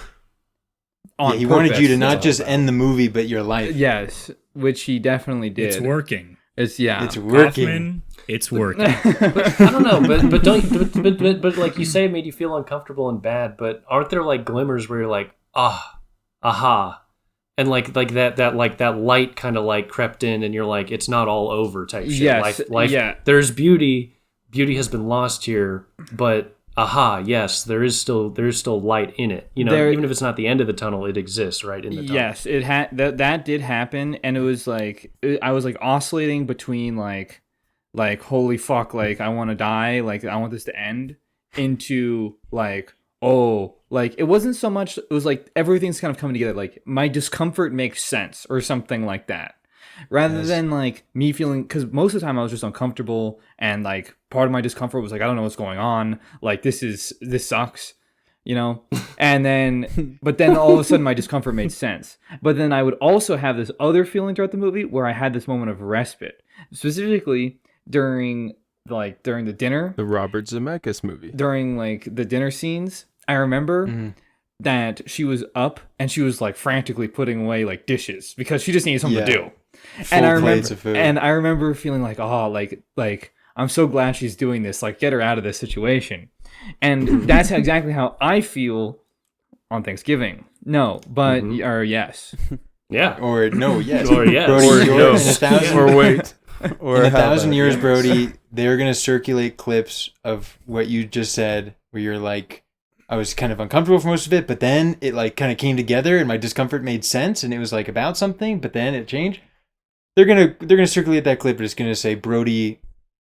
S1: He wanted you to not just end the movie, but your life.
S3: Yes, which he definitely did.
S6: It's working.
S3: It's
S1: It's working.
S6: Kaufman, it's working.
S4: I don't know, but don't but like you say, it made you feel uncomfortable and bad. But aren't there like glimmers where you're like, aha, and like that light kind of like crept in, and you're like, it's not all over type shit.
S3: Yes,
S4: life.
S3: yeah.
S4: There's beauty. Beauty has been lost here, but yes, there is still light in it. You know, even if it's not the end of the tunnel, it exists right in the tunnel.
S3: Yes, it had that did happen, and it was like I was like oscillating between like holy fuck, like I want to die, like I want this to end, into like, oh, like it wasn't so much. It was like everything's kind of coming together. Like my discomfort makes sense, or something like that. Rather than like me feeling, because most of the time I was just uncomfortable, and like part of my discomfort was like, I don't know what's going on, like this sucks, you know. And then but then all of a sudden my discomfort made sense. But then I would also have this other feeling throughout the movie where I had this moment of respite, specifically during the dinner,
S2: The Robert Zemeckis movie.
S3: during like the dinner scenes. I remember that she was up and she was like frantically putting away like dishes because she just needed something to do. And I
S1: plates of food.
S3: remember feeling like, oh, like I'm so glad she's doing this. Like, get her out of this situation. And that's exactly how I feel on Thanksgiving. No, but or yes.
S4: Yeah.
S1: Or no, yes.
S4: Or yes.
S1: Brody,
S2: Or
S1: you're
S2: no.
S1: in 1,000
S2: Or wait.
S5: Or
S1: in
S5: how
S1: 1,000
S5: about
S1: years,
S5: yes?
S1: Brody, they're gonna circulate clips of what you just said, where you're like, I was kind of uncomfortable for most of it, but then it like kind of came together, and my discomfort made sense, and it was like about something, but then it changed. They're gonna circulate that clip, but it's gonna say Brody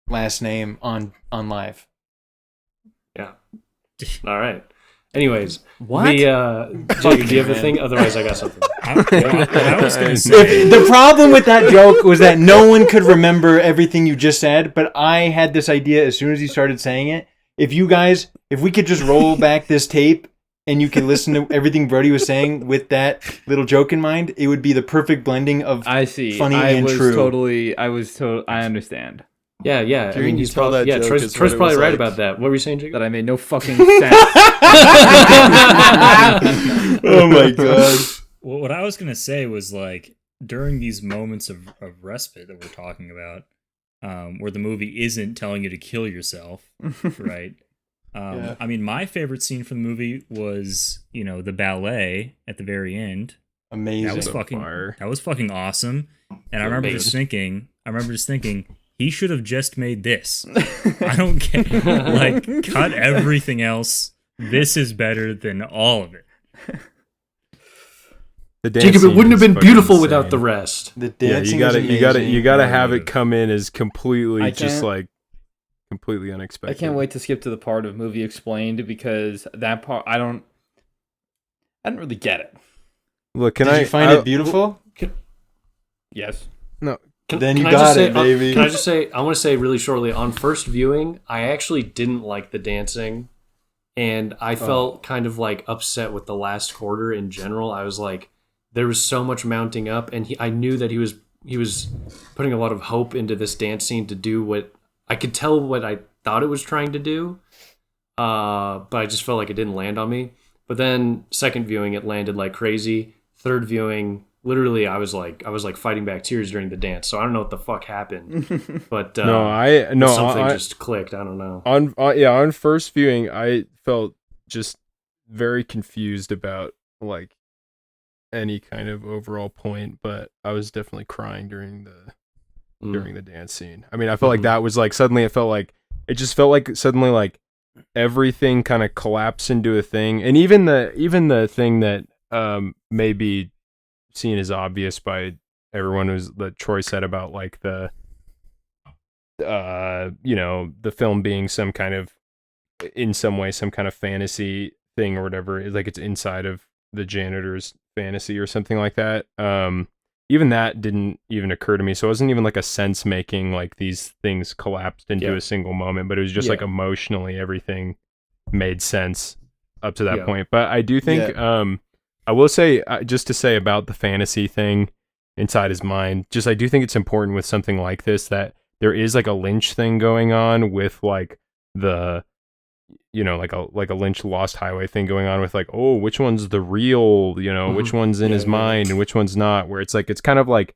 S1: last name on live.
S4: Yeah. All right. Anyways,
S3: What?
S4: Jake, do you have a thing? Otherwise, I got something.
S6: What I was going to say.
S1: The problem with that joke was that no one could remember everything you just said, but I had this idea as soon as you started saying it. If we could just roll back this tape and you could listen to everything Brody was saying with that little joke in mind, it would be the perfect blending of
S3: I see.
S1: funny
S3: I
S1: and
S3: was
S1: true.
S3: I understand.
S4: Yeah. I mean,
S5: you
S4: he's
S5: tell
S4: probably
S5: that joke
S4: Troy's
S5: is what it
S4: probably
S5: was
S4: right
S5: like.
S4: about that. What were you saying, Jacob?
S3: That I made no fucking sense.
S1: Oh my god.
S6: Well, what I was going to say was like during these moments of respite that we're talking about, where the movie isn't telling you to kill yourself, right?
S1: Yeah.
S6: I mean, my favorite scene from the movie was, the ballet at the very end.
S1: Amazing.
S6: That was fucking awesome. And I remember just thinking, he should have just made this. I don't care. Like, cut everything else. This is better than all of it.
S2: The dance
S4: Jacob, it
S2: scene
S4: wouldn't have
S2: is
S4: been
S2: fucking
S4: beautiful
S2: insane.
S4: without the rest.
S1: The
S2: Yeah,
S1: dancing
S2: you gotta have it
S6: Would've.
S2: come in as completely
S3: I
S2: just
S3: can't-
S2: like completely
S3: I
S2: unexpected.
S3: can't wait to skip to the part of movie explained, because that part I didn't really get it.
S2: Look,
S1: Did you find it beautiful?
S3: Yes.
S2: No,
S1: Then you
S4: I
S1: got
S4: just
S1: it,
S4: say,
S1: baby.
S4: Can I just say, I want to say really shortly, on first viewing, I actually didn't like the dancing, and I felt kind of like upset with the last quarter in general. I was like, there was so much mounting up, and I knew that he was putting a lot of hope into this dance scene to do what I could tell what I thought it was trying to do, but I just felt like it didn't land on me. But then second viewing, it landed like crazy. Third viewing, literally, I was like fighting back tears during the dance. So I don't know what the fuck happened, but something just clicked. I don't know.
S2: On first viewing, I felt just very confused about like any kind of overall point, but I was definitely crying during the dance scene. I mean, I felt like that was like suddenly it just felt like suddenly like everything kind of collapsed into a thing, and even the thing that may be seen as obvious by everyone was that Troy said about like the the film being some kind of in some way some kind of fantasy thing or whatever, like it's inside of the janitor's fantasy or something like that. Even that didn't even occur to me, so it wasn't even like a sense making like these things collapsed into a single moment, but it was just like emotionally everything made sense up to that point. But I do think I will say just to say about the fantasy thing inside his mind, just I do think it's important with something like this that there is like a Lynch thing going on with like the like a Lynch Lost Highway thing going on with like, oh, which one's the real, which one's in his mind and which one's not, where it's like it's kind of like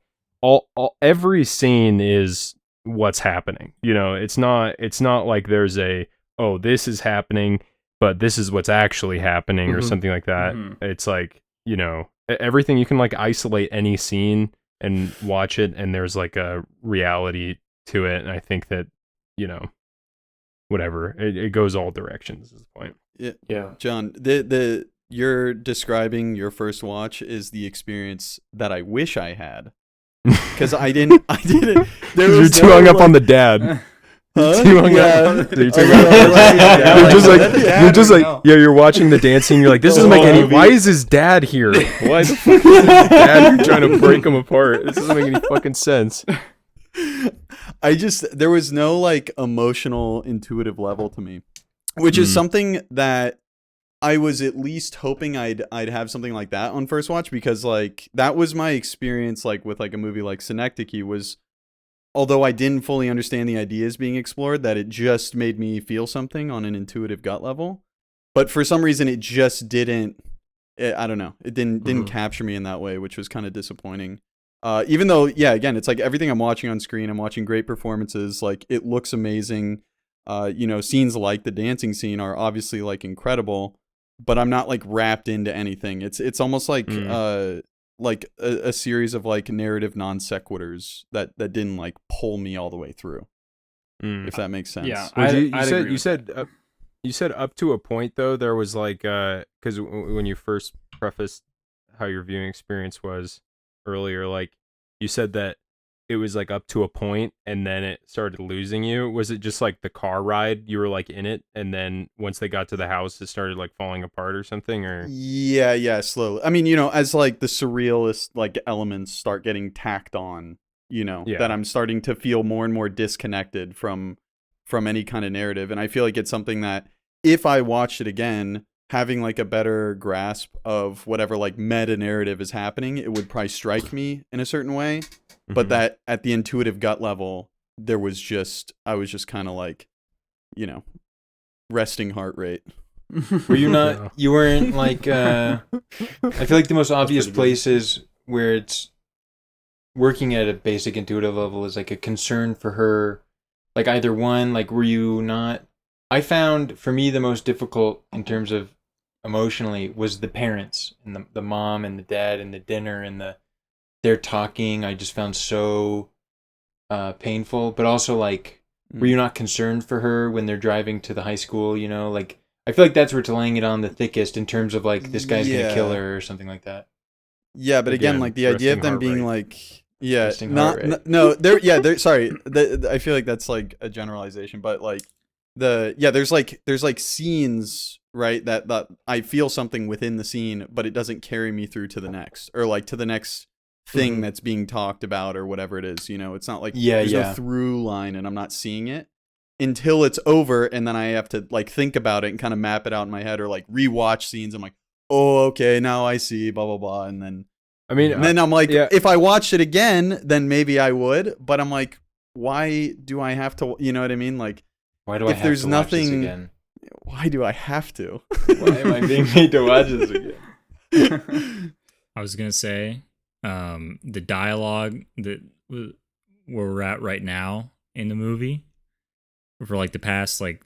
S2: every scene is what's happening. You know, it's not like there's this is happening, but this is what's actually happening or something like that. It's like, you know, everything, you can like isolate any scene and watch it, and there's like a reality to it. And I think that, you know, whatever, it goes all directions is the point.
S5: Yeah. John, you're describing your first watch is the experience that I wish I had. Because I didn't.
S2: You're too hung up on the dad.
S5: Huh?
S2: You're just like, you're watching the dancing. You're like, this doesn't make any. Why is his dad here? Why the fuck is his dad here trying to break him apart? This doesn't make any fucking sense.
S5: There was no like emotional, intuitive level to me, which is something that I was at least hoping I'd have something like that on first watch, because like that was my experience like with like a movie like Synecdoche was. Although I didn't fully understand the ideas being explored, that it just made me feel something on an intuitive gut level. But for some reason, it just didn't. I don't know. It didn't capture me in that way, which was kind of disappointing. Even though, yeah, again, it's like everything I'm watching on screen, I'm watching great performances. Like it looks amazing. You know, scenes like the dancing scene are obviously like incredible, but I'm not like wrapped into anything. It's almost like a series of like narrative non sequiturs that didn't like pull me all the way through. If that makes sense.
S3: Yeah,
S2: you said up to a point though. There was like because when you first prefaced how your viewing experience was earlier, like you said that it was like up to a point and then it started losing you. Was it just like the car ride, you were like in it, and then once they got to the house it started like falling apart or something? Or
S5: yeah, slowly. I mean, you know, as like the surrealist like elements start getting tacked on, you know, that I'm starting to feel more and more disconnected from any kind of narrative. And I feel like it's something that if I watched it again, having like a better grasp of whatever like meta narrative is happening, it would probably strike me in a certain way. But that at the intuitive gut level, I was just kind of like, you know, resting heart rate.
S1: Were you not? You weren't like. I feel like the most obvious places where it's working at a basic intuitive level is like a concern for her. Like either one, like were you not? I found for me the most difficult in terms of emotionally was the parents and the mom and the dad and the dinner and their talking. I just found so painful, but also like, were you not concerned for her when they're driving to the high school? You know, like I feel like that's where it's laying it on the thickest in terms of like this guy's gonna kill her or something like that.
S5: Yeah, but again, like the idea of them being like, sorry. I feel like that's like a generalization, but like there's like scenes, right, that I feel something within the scene, but it doesn't carry me through to the next, or like to the next thing that's being talked about or whatever it is. You know, it's not like there's no through line and I'm not seeing it until it's over, and then I have to like think about it and kind of map it out in my head, or like rewatch scenes. I'm like, oh, okay, now I see, blah blah blah, and then I'm like, if I watched it again, then maybe I would, but I'm like, why do I have to? You know what I mean? Like,
S1: why do I have to watch this again?
S5: Why do I have to?
S1: Why am I being made to watch this again?
S6: I was gonna say, the dialogue that where we're at right now in the movie, for like the past like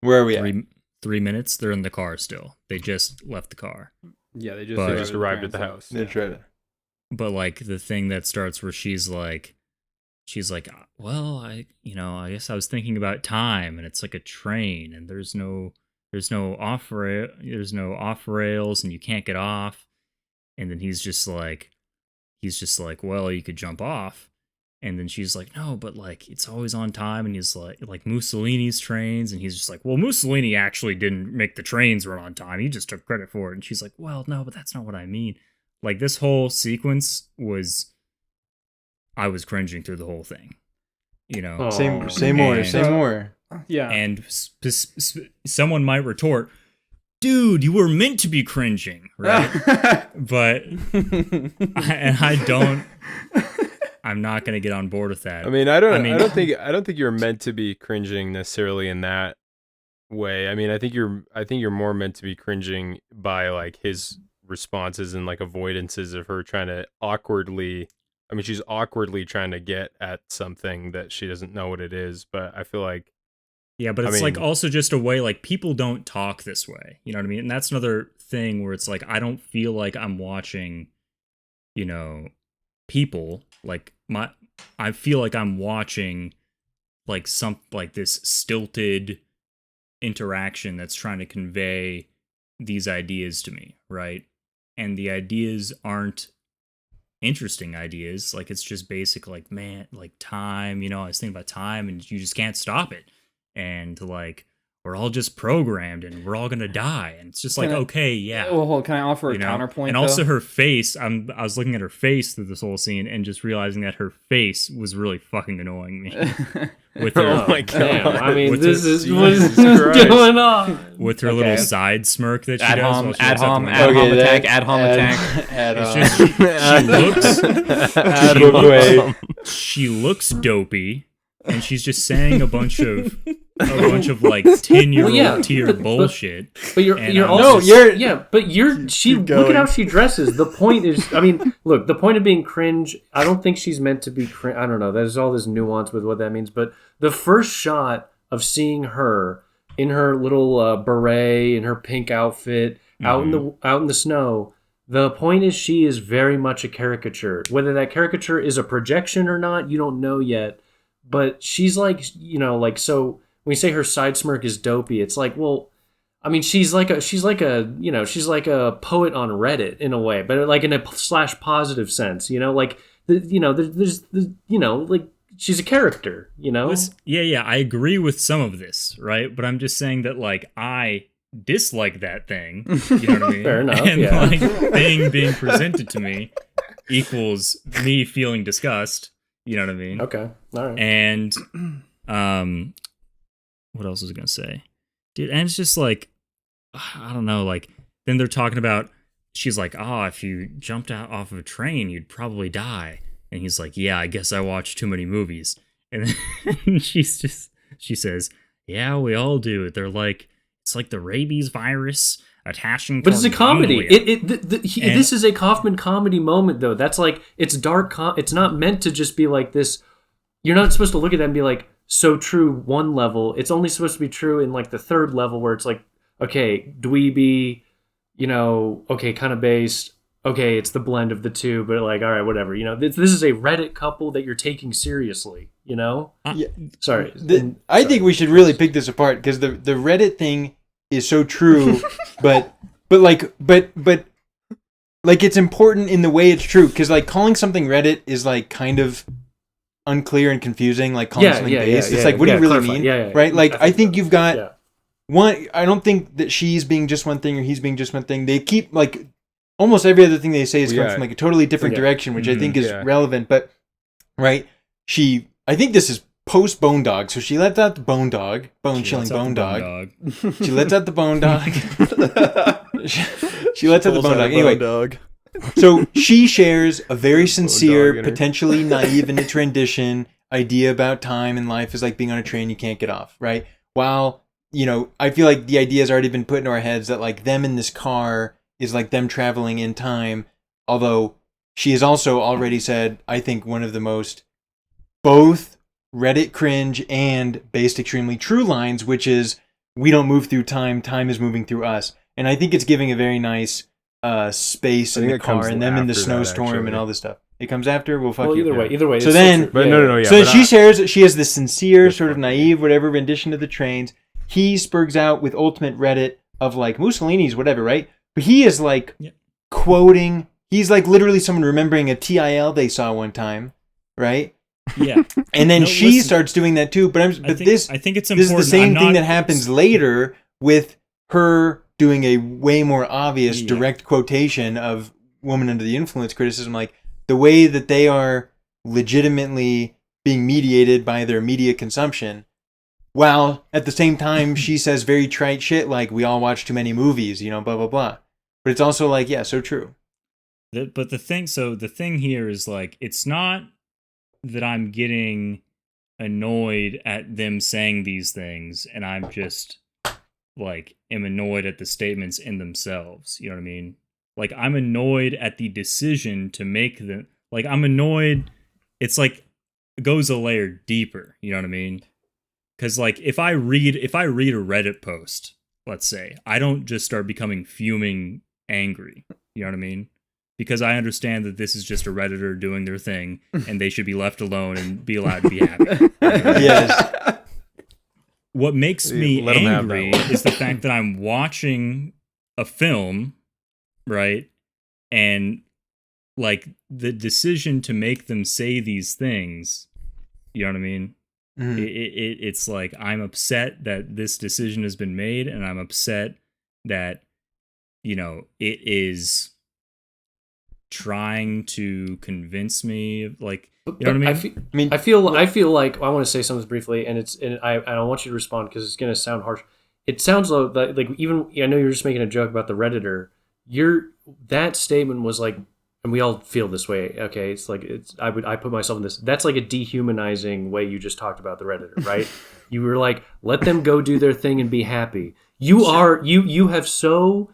S1: where are we at?
S6: 3 minutes, they're in the car still. They just left the car.
S2: Yeah, they just arrived at the house.
S1: They tried it.
S6: But like the thing that starts where she's like, well, I guess I was thinking about time, and it's like a train, and there's no off rails, and you can't get off. And then he's just like, well, you could jump off. And then she's like, no, but like it's always on time. And he's like Mussolini's trains, and he's just like, well, Mussolini actually didn't make the trains run on time. He just took credit for it. And she's like, well, no, but that's not what I mean. Like this whole sequence I was cringing through the whole thing, you know.
S1: Say more.
S3: Yeah.
S6: And someone might retort, dude, you were meant to be cringing, right? But I'm not gonna get on board with that.
S2: I mean, I don't think you're meant to be cringing necessarily in that way. I mean, I think you're more meant to be cringing by like his responses and like avoidances of her trying to awkwardly I mean, she's awkwardly trying to get at something that she doesn't know what it is, but I feel like
S6: Yeah, but
S2: I
S6: it's like
S2: mean-
S6: also just a way like people don't talk this way. You know what I mean? And that's another thing where it's like I don't feel like I'm watching, you know, people like I feel like I'm watching like some like this stilted interaction that's trying to convey these ideas to me, right? And the ideas aren't interesting ideas. Like it's just basic like man, like time, you know, I was thinking about time and you just can't stop it. And like we're all just programmed and we're all gonna die. And it's just like, okay, yeah.
S3: Well, hold on, can I offer a
S6: you know?
S3: counterpoint?
S6: And also her face, I was looking at her face through this whole scene and just realizing that her face was really fucking annoying me. With her,
S2: Oh my God.
S4: Damn, I mean,
S6: With
S4: this
S6: her-
S4: is what is
S2: Jesus Christ.
S4: going on.
S6: with her
S3: Okay.
S6: little side smirk that she
S3: ad
S6: does.
S3: hom,
S6: while she
S3: ad
S6: looks out
S3: hom,
S6: the
S3: ad
S6: window.
S3: hom attack,
S1: that-
S3: ad hom attack.
S1: Add
S6: She looks dopey, and she's just saying a bunch of like 10-year-old
S4: Well, yeah,
S6: tier
S4: but-
S6: bullshit.
S4: But you're
S6: And
S4: you're
S6: I'm
S4: also
S6: just-
S4: but she
S5: Keep
S4: look at how
S5: going.
S4: she dresses. The point is, I mean, look, the point of being cringe. I don't think she's meant to be cringe. I don't know. There's all this nuance with what that means. But the first shot of seeing her in her little beret in her pink outfit out in the snow. The point is, she is very much a caricature. Whether that caricature is a projection or not, you don't know yet. But she's like, you know, like so. When you say her side smirk is dopey, it's like, well, I mean, she's like a poet on Reddit in a way, but like in a / positive sense, you know, like there's like she's a character, you know.
S6: Yeah, I agree with some of this, right? But I'm just saying that like I dislike that thing. You know what I mean?
S4: Fair enough,
S6: And
S4: yeah.
S6: like thing being presented to me equals me feeling disgust. You know what I mean?
S4: Okay, all right.
S6: And what else was I gonna say, dude? And it's just like I don't know. Like then they're talking about. She's like, oh, if you jumped out off of a train, you'd probably die. And he's like, yeah, I guess I watched too many movies. And then she says, yeah, we all do. They're like, it's like the rabies virus attaching.
S4: But it's a
S6: toward
S4: comedy.
S6: Mongolia.
S4: This is a Kaufman comedy moment, though. That's like it's dark. It's not meant to just be like this. You're not supposed to look at that and be like so true one level. It's only supposed to be true in like the third level where it's like, okay, dweeby, you know, okay, kind of based. Okay, it's the blend of the two, but like, all right, whatever. You know, this is a Reddit couple that you're taking seriously. You know.
S1: Yeah.
S4: Sorry.
S1: I think we should really pick this apart because the Reddit thing is so true, but like it's important in the way it's true because like calling something Reddit is like kind of unclear and confusing. Like calling something based, it's like what do you really
S4: clarify.
S1: mean,
S4: Yeah,
S1: right? Like I think you've got
S4: yeah.
S1: one. I don't think that she's being just one thing or he's being just one thing. They keep like almost every other thing they say is coming from like a totally different direction, which I think is relevant. But right, I think this is post Bone Dog, so she lets out the Bone Dog, bone chilling Bone Dog. She lets out the Bone Dog. she lets out the Bone Dog. Anyway,
S5: dog.
S1: so she shares a very sincere,
S2: Dog in her.
S1: potentially naive in its rendition idea about time and life is like being on a train you can't get off, right? While, you know, I feel like the idea has already been put into our heads that like them in this car is like them traveling in time, although she has also already said, I think one of the most both Reddit cringe and based extremely true lines, which is we don't move through time, time is moving through us. And I think it's giving a very nice space
S2: I
S1: in
S2: think
S1: the
S2: it comes
S1: car and them in the
S2: after that,
S1: snowstorm and
S2: actually.
S1: all this stuff. It comes after, well, fuck
S4: Well,
S1: you.
S4: either way.
S1: So
S4: it's
S1: then-
S4: true.
S2: But no, yeah.
S1: So
S2: but
S1: she has this sincere,
S2: That's
S1: sort of
S2: funny.
S1: naive, whatever rendition of the trains. He spurgs out with ultimate Reddit of like Mussolini's whatever, right? But he is like quoting. He's like literally someone remembering a TIL they saw one time, right?
S6: Yeah.
S1: And then
S6: No,
S1: she
S6: listen,
S1: starts doing that too. But
S6: I think it's important.
S1: this is the same
S6: I'm
S1: thing
S6: not-
S1: that happens later with her doing a way more obvious direct quotation of woman under the influence criticism, like the way that they are legitimately being mediated by their media consumption, while at the same time she says very trite shit like we all watch too many movies, you know, blah blah blah. But it's also like, yeah, so true.
S6: But the thing here is like it's not that I'm getting annoyed at them saying these things, and I'm just like am annoyed at the statements in themselves. You know what I mean? Like I'm annoyed at the decision to make them. Like, I'm annoyed. It's like it goes a layer deeper. You know what I mean? Because like if I read a Reddit post, let's say, I don't just start becoming fuming angry. You know what I mean? Because I understand that this is just a Redditor doing their thing, and they should be left alone and be allowed to be happy.
S1: Yes.
S6: What makes me
S2: Let 'em have that
S6: angry
S2: one.
S6: is the fact that I'm watching a film, right? And like the decision to make them say these things, you know what I mean?
S1: Mhm.
S6: It's like I'm upset that this decision has been made, and I'm upset that, you know, it is trying to convince me, like, you know what I mean?
S1: I
S4: I feel like I want to say something briefly, and I don't want you to respond because it's gonna sound harsh. It sounds like even I know you're just making a joke about the Redditor. That statement was like, and we all feel this way. Okay, it's like I put myself in this. That's like a dehumanizing way you just talked about the Redditor, right? You were like, let them go do their thing and be happy. You have so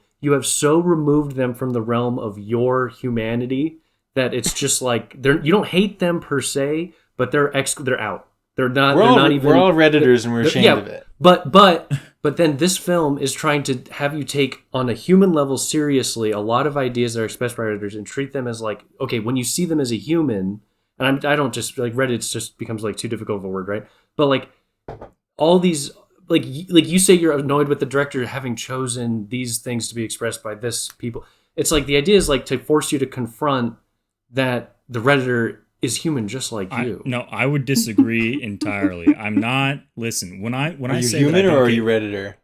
S4: removed them from the realm of your humanity that it's just like you don't hate them per se, but they're out. They're not.
S1: we're
S4: They're
S1: all
S4: not even.
S1: Redditors and we're ashamed
S4: Yeah,
S1: of it.
S4: but then this film is trying to have you take on a human level seriously a lot of ideas that are expressed by Redditors and treat them as like, okay, when you see them as a human, and I don't just like Reddit just becomes like too difficult of a word, right? But like all these like you say you're annoyed with the director having chosen these things to be expressed by this people. It's like the idea is like to force you to confront that the Redditor is human just like you.
S6: No, I would disagree entirely. I'm not. Listen, when I
S1: Are you
S6: say
S1: human
S6: that I don't
S1: or are
S6: get-
S1: you Redditor?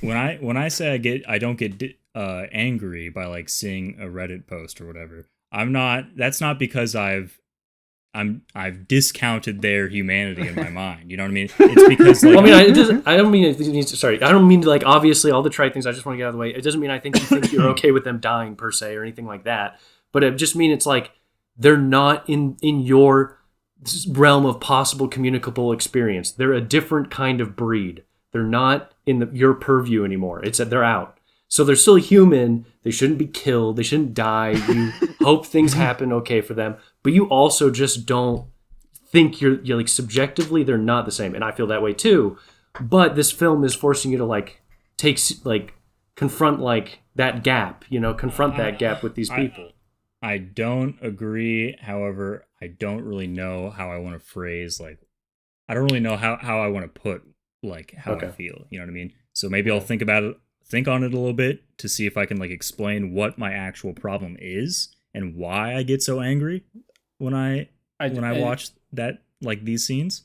S6: when I say I don't get angry by like seeing a Reddit post or whatever. I'm not. That's not because I've discounted their humanity in my mind. You know what I mean? It's because like,
S4: Well, I mean, I don't mean. Sorry, I don't mean to like obviously all the trite things. I just want to get out of the way. It doesn't mean I think you think you're okay with them dying per se or anything like that. But it just mean it's like they're not in your realm of possible communicable experience. They're a different kind of breed. They're not in your purview anymore. It's that they're out. So they're still human. They shouldn't be killed. They shouldn't die. You hope things happen okay for them, but you also just don't think you're like subjectively they're not the same. And I feel that way too. But this film is forcing you to like confront like that gap. You know, confront that gap with these people.
S6: I don't agree. However, I don't really know how I want to phrase like. I don't really know how I want to put like how I feel. You know what I mean? So maybe I'll think on it a little bit to see if I can like explain what my actual problem is and why I get so angry when I watch that like these scenes.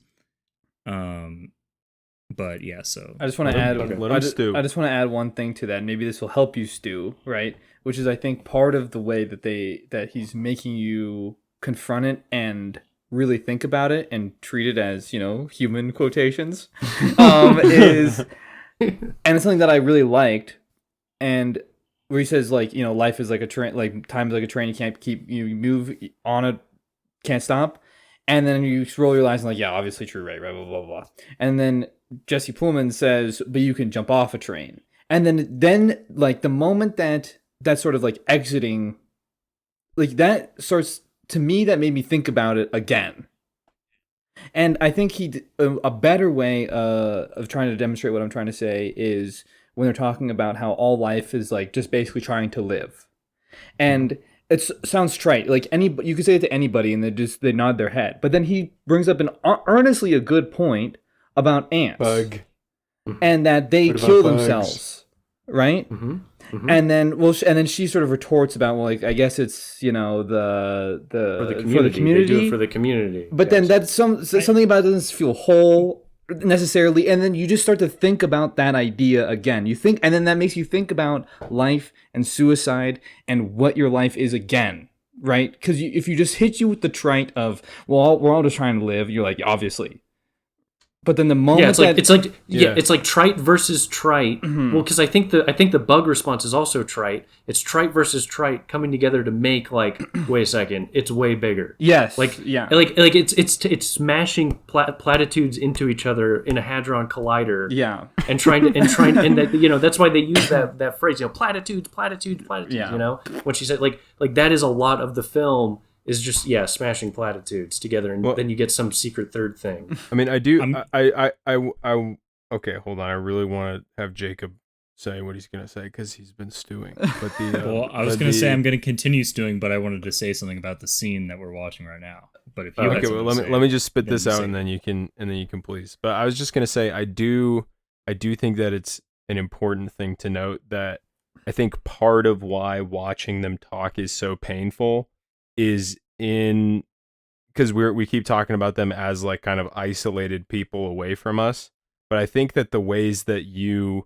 S6: But yeah, so
S3: I just want to add.
S2: Let him stew.
S3: I just want to add one thing to that. Maybe this will help you stew, right? Which is, I think, part of the way that he's making you confront it and really think about it and treat it as, you know, human quotations. Is and it's something that I really liked, and where he says like, you know, life is like a train, like time is like a train. You can't you move on it, can't stop, and then you roll your eyes and like, yeah, obviously true, right, blah blah blah. And then Jesse Plemons says, but you can jump off a train. And then like the moment that sort of like exiting, like that starts, to me, that made me think about it again. And I think a better way of trying to demonstrate what I'm trying to say is when they're talking about how all life is like just basically trying to live. And it sounds trite. Like you could say it to anybody and they nod their head. But then he brings up earnestly a good point about ants.
S1: Bug.
S3: And that they
S1: What about
S3: kill
S1: bugs?
S3: themselves, right?
S4: Mm-hmm. Mm-hmm.
S3: And then and then she sort of retorts about, well, like, I guess it's, you know,
S4: for the
S3: for
S4: community.
S3: the community.
S4: They do it for the community.
S3: But then that's something about it doesn't feel whole necessarily, and then you just start to think about that idea again. You think, and then that makes you think about life and suicide and what your life is again, right? Because if you just hit you with the trite of, well, we're all just trying to live, you're like, obviously. But then the moment
S4: it's like trite versus trite.
S3: Mm-hmm.
S4: Well, because I think the bug response is also trite. It's trite versus trite coming together to make like, wait a second, it's way bigger.
S3: yes,
S4: Like
S3: yeah,
S4: like it's smashing platitudes into each other in a hadron collider.
S3: yeah,
S4: And trying and that, you know, that's why they use that phrase, you know, platitudes.
S3: Yeah.
S4: You know, when she said like that is a lot of the film is just smashing platitudes together, and then you get some secret third thing.
S2: I mean, I do. I okay, hold on. I really want to have Jacob say what he's gonna say because he's been stewing. But
S6: well, I was gonna say I'm gonna continue stewing, but I wanted to say something about the scene that we're watching right now. But if you
S2: okay, well, let me just spit this out, and then you can please. But I was just gonna say I do think that it's an important thing to note that I think part of why watching them talk is so painful is because we keep talking about them as like kind of isolated people away from us. But I think that the ways that you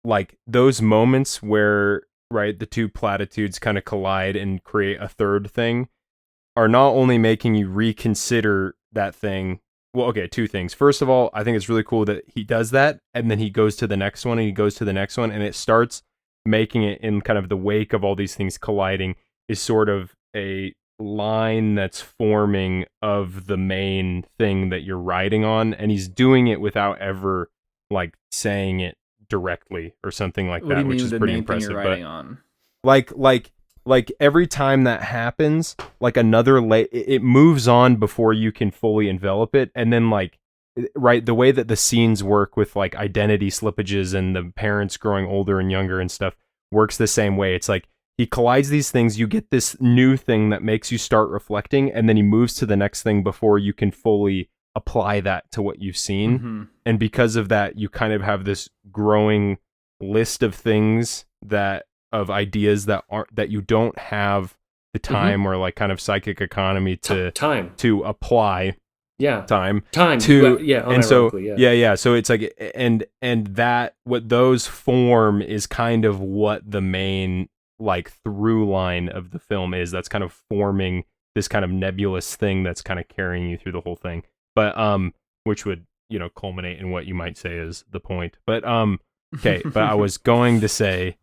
S2: like those moments where the two platitudes kind of collide and create a third thing are not only making you reconsider that thing. Well, okay, two things. First of all, I think it's really cool that he does that, and then he goes to the next one, and he goes to the next one, and it starts making it in kind of the wake of all these things colliding is sort of a line that's forming of the main thing that you're riding on, and he's doing it without ever like saying it directly or something like that, which is pretty impressive. But
S3: on?
S2: like every time that happens, like another it moves on before you can fully envelop it, and then like the way that the scenes work with like identity slippages and the parents growing older and younger and stuff works the same way. It's like he collides these things, you get this new thing that makes you start reflecting, and then he moves to the next thing before you can fully apply that to what you've seen.
S3: Mm-hmm.
S2: And because of that, you kind of have this growing list of things of ideas that you don't have the time or like kind of psychic economy to apply.
S4: Yeah.
S2: Time
S4: to
S2: and so so it's like and that what those form is kind of what the main like through line of the film is. That's kind of forming this kind of nebulous thing that's kind of carrying you through the whole thing, but which would culminate in what you might say is the point. But okay, but what I was going to say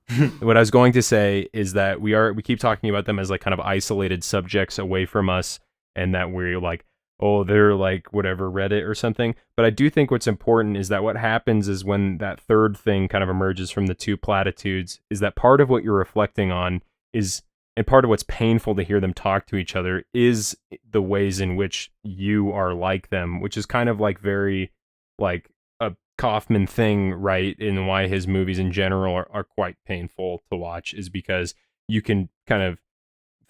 S2: is that we keep talking about them as like kind of isolated subjects away from us, and that we're like, oh, they're like whatever Reddit or something. But I do think what's important is that what happens is when that third thing kind of emerges from the two platitudes is that part of what you're reflecting on is, and part of what's painful to hear them talk to each other is the ways in which you are like them, which is kind of like very like a Kaufman thing, right? And why his movies in general are quite painful to watch is because you can kind of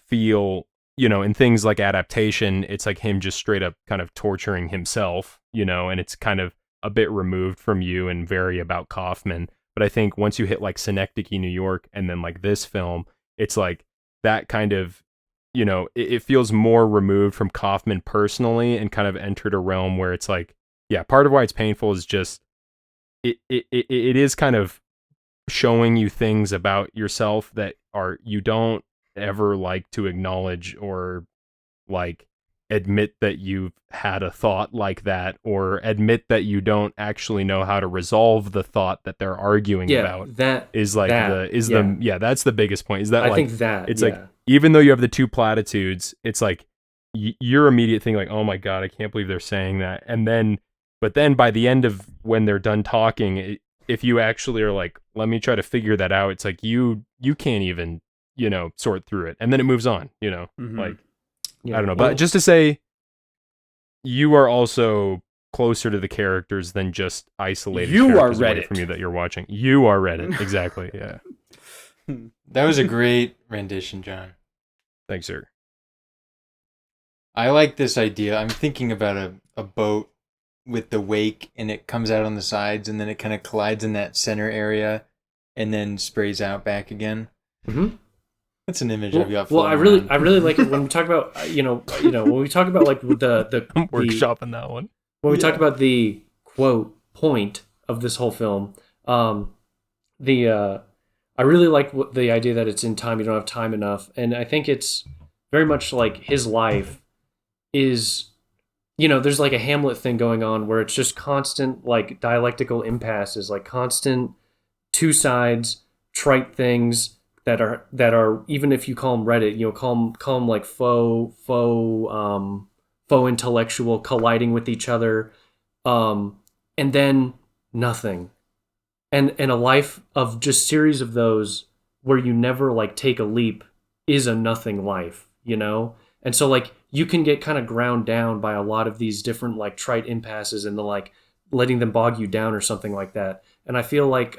S2: feel, in things like Adaptation, it's like him just straight up kind of torturing himself, and it's kind of a bit removed from you and very about Kaufman. But I think once you hit like Synecdoche, New York, and then like this film, it's like that kind of, it feels more removed from Kaufman personally and kind of entered a realm where it's like, yeah, part of why it's painful is just it is kind of showing you things about yourself that you don't ever like to acknowledge or like admit that you've had a thought like that, or admit that you don't actually know how to resolve the thought that they're arguing about. That is like that's the biggest point. Is that
S4: I
S2: like
S4: think that
S2: it's like even though you have the two platitudes, it's like your immediate thing like, oh my god, I can't believe they're saying that, but then by the end of when they're done talking, if you actually are like, let me try to figure that out, it's like you can't even sort through it, and then it moves on.
S3: Mm-hmm.
S2: Like I don't know, but just to say, you are also closer to the characters than just isolated.
S1: You are
S2: characters away
S1: Reddit
S2: from you that you're watching. You are Reddit, exactly. Yeah.
S1: That was a great rendition, John.
S2: Thanks, sir.
S1: I like this idea. I'm thinking about a boat with the wake, and it comes out on the sides, and then it kind of collides in that center area, and then sprays out back again.
S4: Mm-hmm.
S1: That's an image I've got.
S4: Well, I really like it when we talk about when we talk about like the
S2: I'm workshopping that one.
S4: When we talk about the quote point of this whole film, I really like the idea that it's in time. You don't have time enough, and I think it's very much like his life is. There's like a Hamlet thing going on where it's just constant like dialectical impasses, like constant two sides, trite things that are even if you call them Reddit, call them like faux intellectual colliding with each other, and then nothing, and a life of just series of those where you never like take a leap is a nothing life, and And so like you can get kind of ground down by a lot of these different like trite impasses and the like letting them bog you down or something like that. And I feel like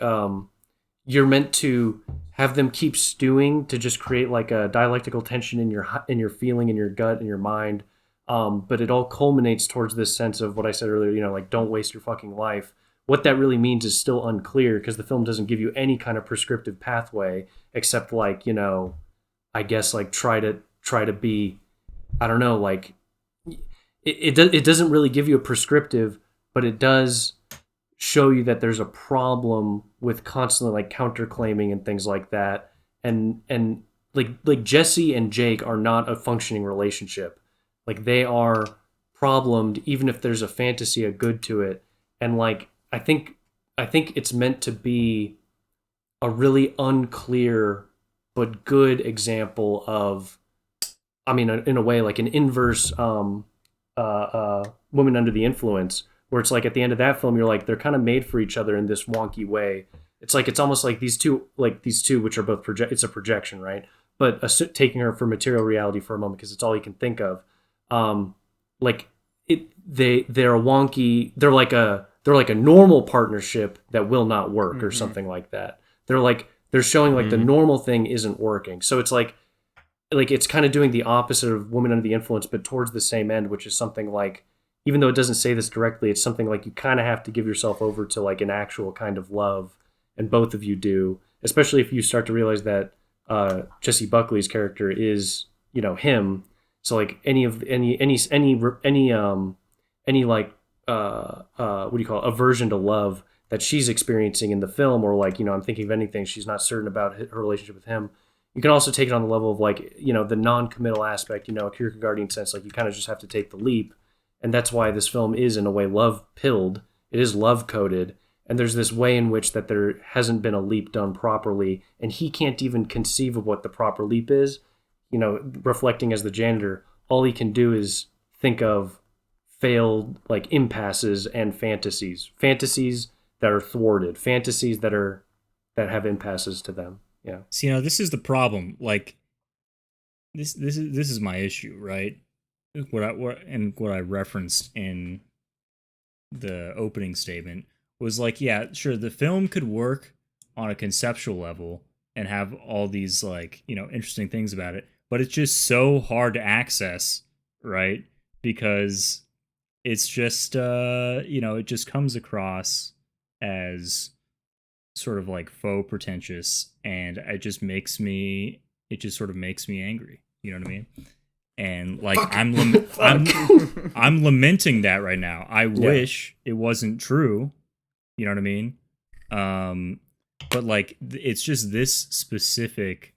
S4: you're meant to have them keep stewing to just create like a dialectical tension in your feeling, in your gut, in your mind. But it all culminates towards this sense of what I said earlier, you know, like don't waste your fucking life. What that really means is still unclear because the film doesn't give you any kind of prescriptive pathway except like, you know, I guess like try to be, I don't know, like it doesn't really give you a prescriptive, but it does show you that there's a problem with constantly like counterclaiming and things like that. And like Jesse and Jake are not a functioning relationship. Like they are problemed even if there's a fantasy, a good to it. And like I think it's meant to be a really unclear but good example of, I mean, in a way, like an inverse Woman Under the Influence, where it's like at the end of that film, you're like, they're kind of made for each other in this wonky way. It's like, it's almost like these two, which are both it's a projection, right? But taking her for material reality for a moment, because it's all you can think of. They're wonky. They're like a normal partnership that will not work or something like that. They're showing like the normal thing isn't working. So it's like it's kind of doing the opposite of Woman Under the Influence, but towards the same end, which is something like, even though it doesn't say this directly, it's something like you kind of have to give yourself over to like an actual kind of love, and both of you do, especially if you start to realize that Jesse Buckley's character is, you know, him. So like any like what do you call it, aversion to love that she's experiencing in the film, or like, you know, I'm thinking of anything she's not certain about her relationship with him. You can also take it on the level of like, you know, the non-committal aspect, you know, a Kierkegaardian sense, like you kind of just have to take the leap. And that's why this film is in a way love-pilled. It is love-coded. And there's this way in which that there hasn't been a leap done properly. And he can't even conceive of what the proper leap is. You know, reflecting as the janitor, all he can do is think of failed like impasses and fantasies that are thwarted, fantasies that have impasses to them. Yeah.
S6: So, you know, this is the problem. Like, this is my issue, right? What I referenced in the opening statement was like, yeah, sure, the film could work on a conceptual level and have all these like, you know, interesting things about it, but it's just so hard to access, right? Because it's just you know, it just comes across as sort of like faux pretentious, and it just sort of makes me angry. You know what I mean? And like I'm lamenting that right now. I wish it wasn't true. You know what I mean? But like it's just this specific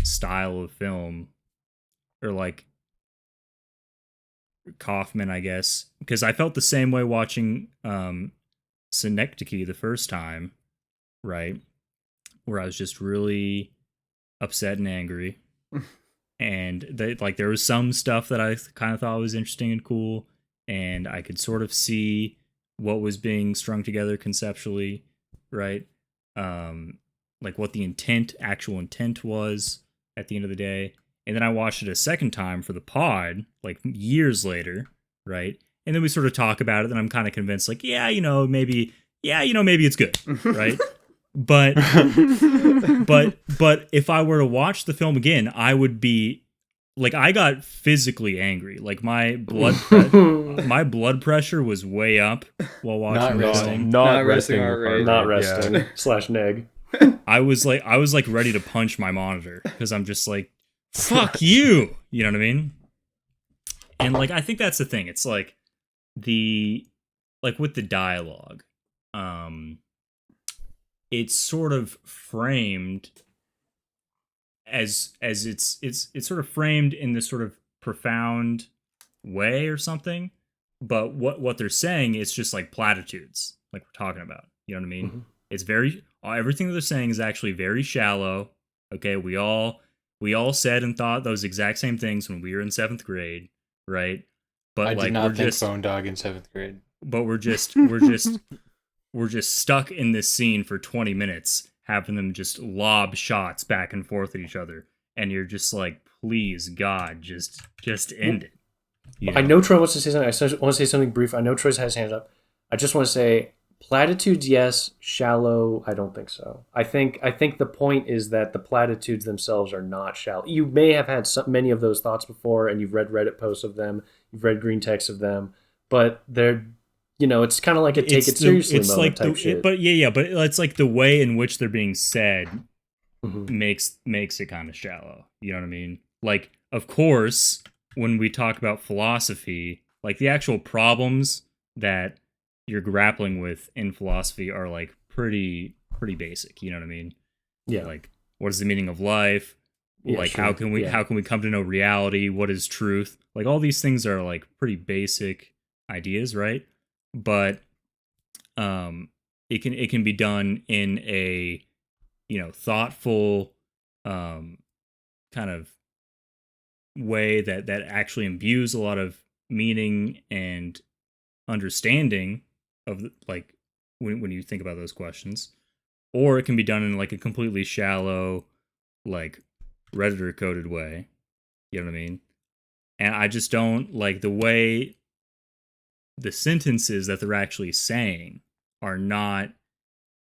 S6: style of film, or like Kaufman, I guess, because I felt the same way watching Synecdoche the first time, right? Where I was just really upset and angry. And there was some stuff that I kind of thought was interesting and cool, and I could sort of see what was being strung together conceptually, right? Like what the actual intent was at the end of the day. And then I watched it a second time for the pod, like years later, right? And then we sort of talk about it, and I'm kind of convinced, like, maybe it's good, right? But if I were to watch the film again, I would be like, I got physically angry. Like my blood pressure was way up while watching the film.
S2: Not resting heart rate.
S4: Not resting / neg.
S6: I was like ready to punch my monitor because I'm just like, fuck you. You know what I mean? And like, I think that's the thing. It's like with the dialogue, it's sort of framed as it's sort of framed in this sort of profound way or something, but what they're saying is just like platitudes, like we're talking about. You know what I mean? Mm-hmm. It's everything that they're saying is actually very shallow. Okay, we all said and thought those exact same things when we were in 7th grade, right? But
S1: I did not think Bone Dog in 7th grade.
S6: But we're just stuck in this scene for 20 minutes, having them just lob shots back and forth at each other. and you're just like, please God, just end it. You
S4: I know Troy wants to say something. I want to say something brief. I know Troy's has his hands up. I just want to say platitudes, yes. Shallow, I don't think so. I think the point is that the platitudes themselves are not shallow. You may have had many of those thoughts before, and you've read Reddit posts of them, you've read green texts of them, but they're, it's kind of like a take it seriously moment
S6: like
S4: type shit.
S6: But it's like the way in which they're being said
S4: Mm-hmm.
S6: makes it kind of shallow. You know what I mean? Like, of course, when we talk about philosophy, like the actual problems that you're grappling with in philosophy are like pretty basic. You know what I mean?
S4: Yeah.
S6: Like, what is the meaning of life?
S4: Yeah,
S6: like,
S4: sure.
S6: how can we come to know reality? What is truth? Like, all these things are like pretty basic ideas, right? But it can be done in a thoughtful kind of way that actually imbues a lot of meaning and understanding of like when you think about those questions, or it can be done in like a completely shallow, like Redditor coded way. You know what I mean? And I just don't like the way the sentences that they're actually saying are not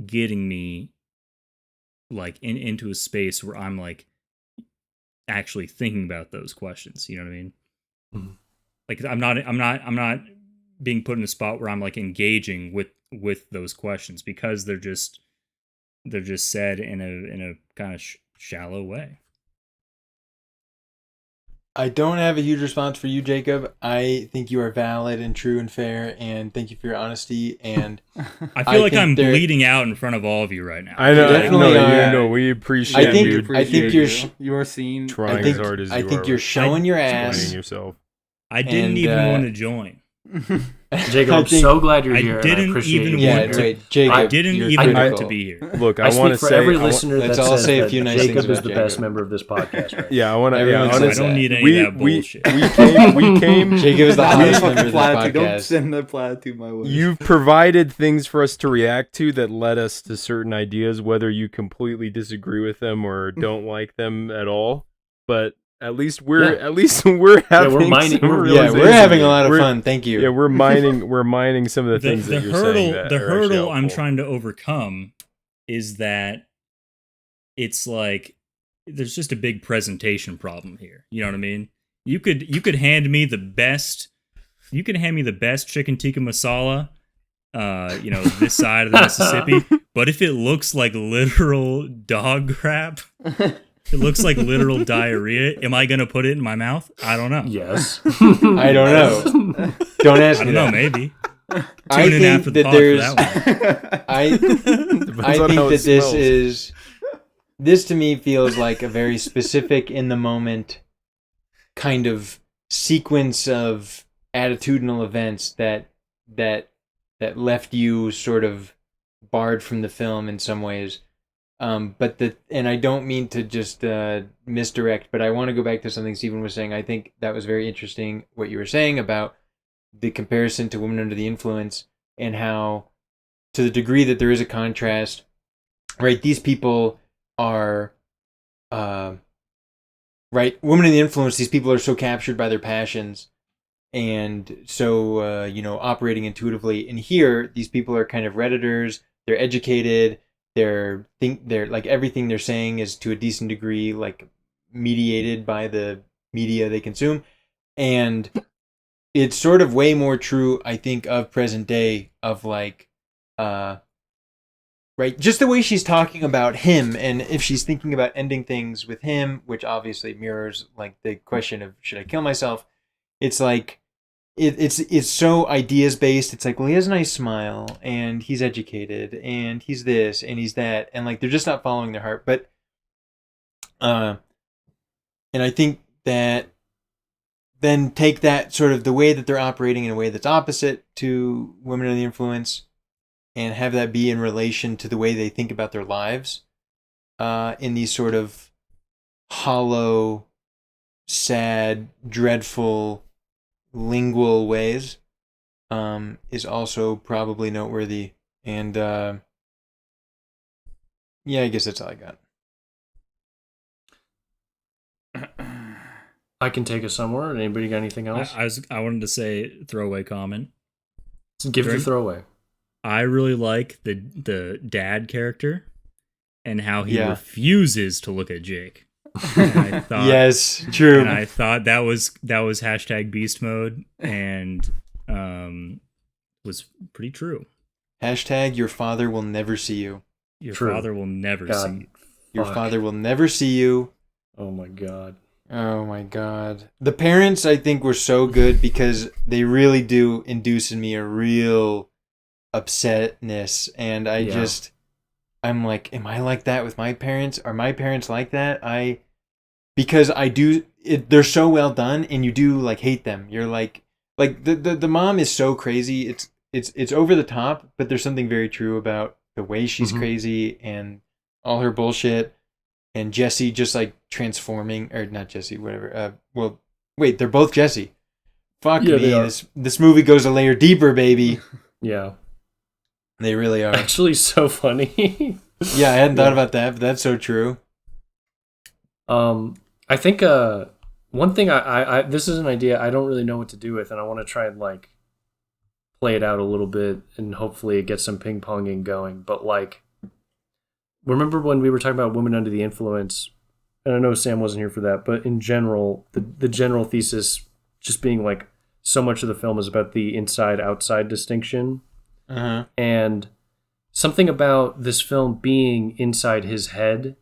S6: getting me like into a space where I'm like actually thinking about those questions. You know what I mean?
S4: Mm-hmm.
S6: Like I'm not being put in a spot where I'm like engaging with those questions because they're just said in a kind of shallow way.
S1: I don't have a huge response for you, Jacob. I think you are valid and true and fair, and thank you for your honesty. And
S6: I feel like I'm bleeding out in front of all of you right now.
S2: I know.
S1: Definitely are.
S2: No, we appreciate.
S1: I think
S2: you
S3: you are seen.
S2: trying as hard as you are.
S1: I think you're showing your ass.
S2: Explaining yourself.
S6: I didn't even want to join.
S4: Jacob, I'm so glad you're here.
S6: I didn't even want to.
S1: Jacob,
S6: I didn't even want to be here.
S2: Look,
S4: I
S2: want to
S4: speak for
S2: say
S4: every listener that
S1: let's all
S4: says
S1: say a
S4: that
S1: few nice
S4: Jacob
S1: things
S4: is
S1: about
S4: the best
S1: Jacob.
S4: member of this podcast. Right?
S2: Yeah, I want to.
S1: Everyone
S2: Yeah,
S1: says
S6: I don't need any of that bullshit.
S2: We came.
S1: Jacob is the hottest member of the
S3: Don't
S1: podcast.
S3: send the platitude my way.
S2: You've provided things for us to react to that led us to certain ideas, whether you completely disagree with them or don't like them at all. But at least we're having
S4: we're mining-
S2: some
S4: we're-
S1: Yeah, we're
S2: realization.
S1: having a lot of
S2: We're-
S1: fun. Thank you.
S2: Yeah, we're mining some of the things
S6: the
S2: that you're
S6: hurdle
S2: saying. That
S6: the
S2: are actually
S6: hurdle I'm
S2: helpful.
S6: trying to overcome is that it's like there's just a big presentation problem here. You know what I mean? You could hand me the best chicken tikka masala this side of the Mississippi, but if it looks like literal dog crap, it looks like literal diarrhea, am I gonna put it in my mouth? I don't know.
S4: Yes.
S1: I don't know. Don't ask
S6: I
S1: me
S6: don't know,
S1: that.
S6: maybe.
S1: I
S6: Tune in
S1: think
S6: after the
S1: that
S6: pod for
S1: there's.
S6: that one.
S1: I
S2: Depends on
S1: think
S2: how it
S1: that this
S2: smells.
S1: is. This to me feels like a very specific, in the moment, kind of sequence of attitudinal events that left you sort of barred from the film in some ways. And I don't mean to just misdirect, but I want to go back to something Stephen was saying. I think that was very interesting what you were saying about the comparison to Women Under the Influence and how, to the degree that there is a contrast, right? These people are, right? Women in the Influence. These people are so captured by their passions and so operating intuitively. And here, these people are kind of Redditors. They're educated. They're like everything they're saying is to a decent degree like mediated by the media they consume, and it's sort of way more true, I think, of present day, of like right, just the way she's talking about him, and if she's thinking about ending things with him, which obviously mirrors like the question of should I kill myself. It's like it's so ideas based. It's like, well, he has a nice smile and he's educated and he's this and he's that, and like they're just not following their heart. But and I think that then take that sort of the way that they're operating in a way that's opposite to Women Under the Influence and have that be in relation to the way they think about their lives in these sort of hollow, sad, dreadful, lingual ways is also probably noteworthy. And I guess that's all I got.
S4: I can take us somewhere. Anybody got anything else?
S6: I wanted to say throwaway comment.
S4: Give it a throwaway.
S6: I really like the dad character and how he refuses to look at Jake. And I thought,
S1: yes, true.
S6: And I thought that was hashtag beast mode and was pretty true.
S1: Hashtag your father will never see you.
S6: Your father will never see you.
S1: Your father will never see you.
S4: Oh my god.
S1: Oh my god. The parents, I think, were so good because they really do induce in me a real upsetness. And I'm like, am I like that with my parents? Are my parents like that? Because I do, they're so well done and you do like hate them. You're like the mom is so crazy. It's over the top, but there's something very true about the way she's crazy and all her bullshit. And Jesse just like transforming, or not Jesse, whatever. Well, wait, they're both Jesse. Fuck me. This movie goes a layer deeper, baby.
S4: Yeah.
S1: They really are.
S4: Actually, so funny.
S1: Yeah, I hadn't thought about that, but that's so true.
S4: I think one thing I this is an idea I don't really know what to do with, and I want to try and like play it out a little bit and hopefully get some ping ponging going. But like, remember when we were talking about women under the influence? And I know Sam wasn't here for that, but in general, the general thesis just being like so much of the film is about the inside-outside distinction.
S1: Uh-huh.
S4: And something about this film being inside his head,